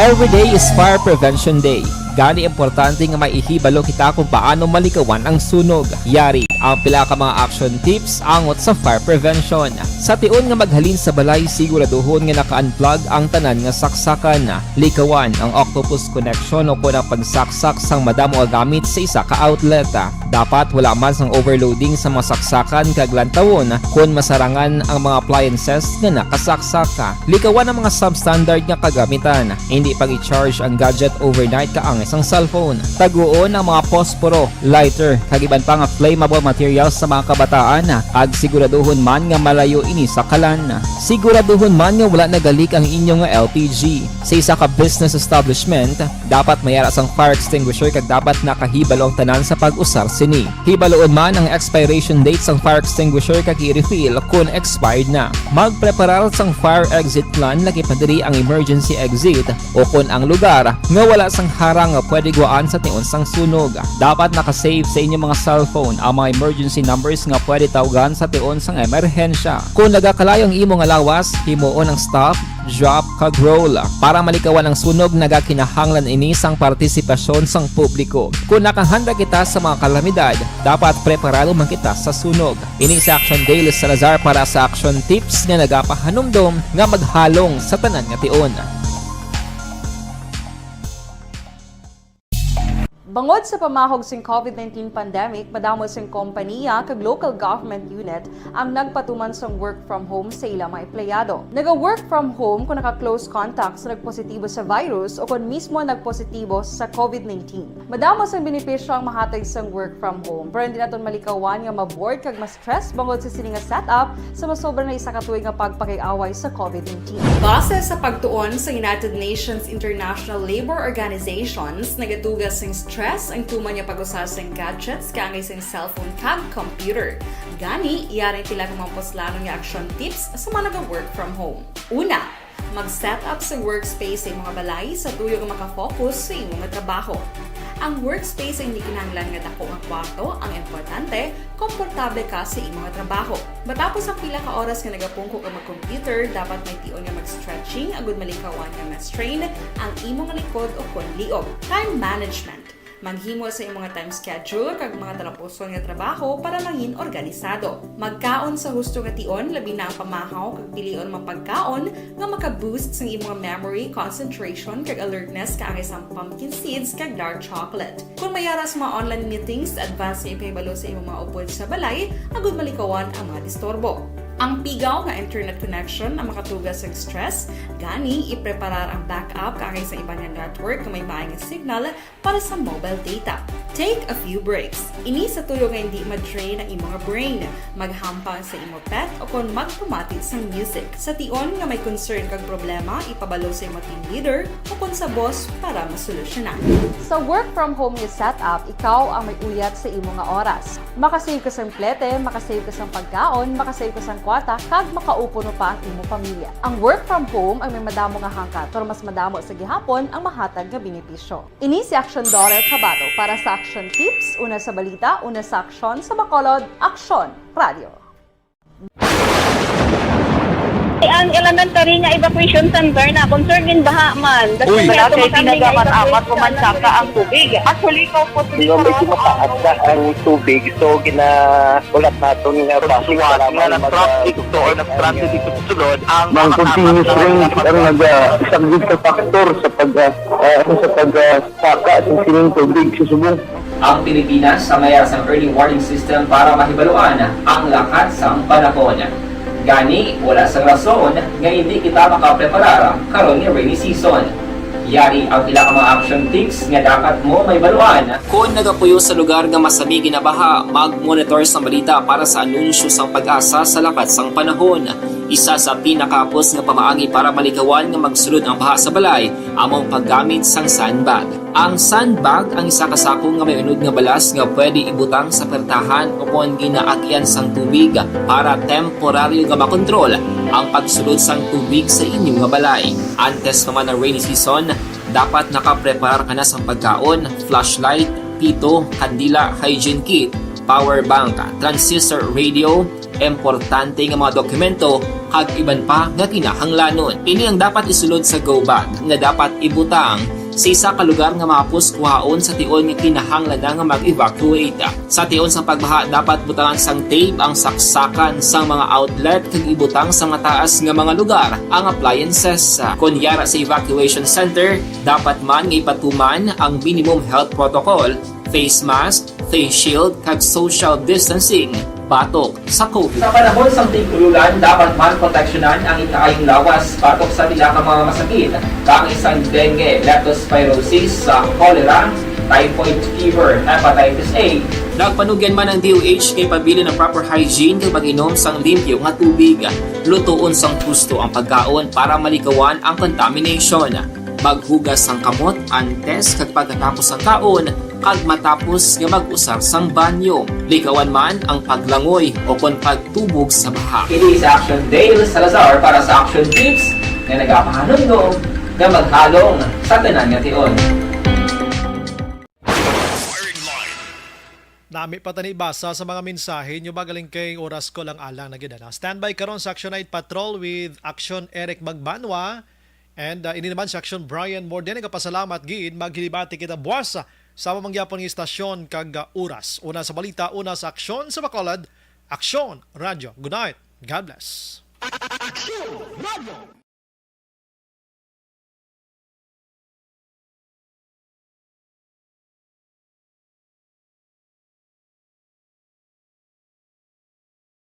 Every day is Fire Prevention Day. Gani importante nga maihibalo kita kung paano malikawan ang sunog. Yari ang pila ka mga action tips angot sa fire prevention. Sa tion nga maghalin sa balay, siguraduhon nga naka-unplug ang tanan nga saksakan. Likawan ang octopus connection o kung ang pagsaksak sang madamo nga gamit sa isa ka outlet. Dapat wala man sang overloading sa mga saksakan kag lantawon kung masarangan ang mga appliances nga nakasaksaka. Likawan ang mga substandard nga kagamitan. Hindi pag i-charge ang gadget overnight kaang isang cellphone. Taguon ang mga posporo, lighter, kag iban pa nga flammable materials sa mga kabataan. Ag siguraduhon man nga malayo ini sa kalan. Siguraduhon man nga wala nagalik ang inyong nga LPG. Sa isa ka business establishment, dapat mayara sang fire extinguisher kag dapat nakahibalo ang tanan sa pag-usar sini. Hibaloon man ang expiration date sang fire extinguisher kag i-refill kung expired na. Magpreparar sang fire exit plan lagi pa diri ang emergency exit o kung ang lugar nga wala sang harang nga pwede guaan sa tion sang sunog. Dapat nakasave sa inyong mga cellphone ang mga emergency numbers nga pwede tawagan sa tion sang emerhensya. Kung nagakalayo ang imong alawas, himuon ang stop, drop, kag roll. Para malikawan ang sunog, nagakinahanglan ini sang partisipasyon sang publiko. Kung nakahanda kita sa mga kalamidad, dapat preparado man kita sa sunog. Ini sa Action Day Salazar para sa action tips nga nagapahanumdom nga maghalong sa tanan nga tion. Bangod sa pamahog sing COVID-19 pandemic, madamo sing kompanya kag local government unit ang nagpatuman sang work from home sa ilang mga empleyado. Naga-work from home kung naka-close contact sa nagpositibo sa virus o kung mismo nagpositibo sa COVID-19. Madamo sang benepisyo ang mahatag sang work from home, pero hindi naton malikawan nga ma-bored kag ma-stress bangod sa sini nga setup sa masobra na isa ka tuig nga pagpakiaway sa COVID-19. Base sa pagtuon sa United Nations International Labour Organizations, nagatugas sing stress ang tuman niya pag-usar sa gadgets kangay sa cellphone kag computer. Gani, iyaring pila ka mga poslanong nga action tips sa mga nag-work from home. Una, mag-set up sa workspace sa mga balay sa tuyo nga makafocus sa imong trabaho. Ang workspace ay hindi kinahanglan nga dako ang kwarto, ang importante, komportable ka sa imong trabaho. Matapos ang pila ka oras nga nagapungko ka mag-computer, dapat may tion nga mag-stretching agud malikawan nga ma-strain ang imong likod o kon liog. Time management. Maghimo sa imong time schedule kag mga talapuson nga trabaho para maging organisado. Magkaon sa husto nga tion, labi na ang pamahaw kag pilion mapagkaon nga maka-boost sa imong memory, concentration kag alertness kaangay sang pumpkin seeds kag dark chocolate. Kung mayaras mga online meetings, advance nga ipahibalo sa imong mga upod sa balay, agud malikawan ang mga disturbo. Ang pigaw nga internet connection ang makatugas sa stress, gani ipreparar ang backup kaangay sa ibang network na may maayong signal para sa mobile data. Take a few breaks. Ini sa tuyo nga hindi ma-drain ang imong brain, maghampang sa imong pet o kung magpumatid sa music. Sa tion nga may concern kag problema, ipabalo sa imong team leader o kung sa boss para masolusyonan. Sa work from home nga setup, ikaw ang may uyat sa imong nga oras. Makasave ka sa plete, makasave ka sa pagkaon, makasave ka sa kwata, kag makaupo no pa ang imong pamilya. Ang work from home ay may madamo nga hangkat, pero mas madamo sa gihapon ang mahatag nga benepisyo. Ini si Action Dore Cabato para sa Action Tips, una sa balita, una sa aksyon sa Bacolod, Aksyon Radio. Ang elementary nga evacuation center na concern din baha man. Uy, kay pinagamat-amat kumansaka ang tubig. Actually, ko po Dito medyo mataas na ang tubig. So, ulat natin nga pasuwat nga ng traffic to or nag-transit dito sa sulod ang mga continuous rain ang isang good factor sa pagsaka sa sining tubig sa subong. Ang Pilipinas sa mayroon sa early warning system para mahibaluan ang lakas ng panahon. Gani, wala sa rason nga hindi kita makapreparar karon ni rainy season. Yari ang pila ka mga action tips nga dapat mo may baluan. Kung nagapuyo sa lugar nga masami ginabaha, mag-monitor sa balita para sa anunsyo sang pag-asa sa lakat sang panahon. Isa sa pinakapos nga pamaagi para malikawan nga magsulod ang baha sa balay among paggamit sang sandbag. Ang sandbag ang isa ka sako nga may unod nga balas nga pwede ibutang sa pertahan o kung ginaagyan sang tubig para temporaryo nga makontrol ang pagsulod sang tubig sa inyong nga balay. Antes naman ng rainy season, dapat nakaprepare ka na sa pagkaon, flashlight, pito, kandila, hygiene kit, power bank, transistor radio, importante nga mga dokumento kag iban pa nga kinahanglanon. Ini ang dapat isulod sa go bag nga dapat ibutang sa isa ka lugar nga mapus kuhaon sa tion nga kinahanglan nga mag-evacuate. Sa tion sa pagbaha dapat butangan sang tape ang saksakan sa mga outlet kag ibutang sa mataas nga mga lugar ang appliances. Kunyara sa evacuation center, dapat man nga ipatuman ang minimum health protocol, face mask, face shield kag social distancing batok sa COVID. Sa panahon sa tigululan, dapat man proteksyonan ang ikaayong lawas batok sa pila ka mga masakit, kang isang dengue, leptospirosis, cholera, typhoid fever, hepatitis A. Nagpanugyan man ang DOH kay pabili ng proper hygiene kay pag-inom sang limpyo nga tubig. Lutuon sang gusto ang pagkaon para malikawan ang contamination. Maghugas sang kamot antes kag pagkatapos ang kaon kag matapos nga mag-usar sang banyo. Likawan man ang paglangoy o kon pagtubog sa baha. Kini sa Action Dale Salazar para sa Action Tips nga nagapahanundong nga maghalong sa tanan nga tion. Nami pa tani basa sa mga mensahe nyo magaling kay oras ko lang alang na gid na. Standby karon sa Action Night Patrol with Action Eric Magbanwa and ini naman sa Action Brian Morden. Nagapasalamat gid maghilibati kita buwas sa mamangyapon ng istasyon kag oras. Una sa balita, una sa aksyon sa Bacolod, Aksyon Radio. Good night. God bless. Aksyon Radio!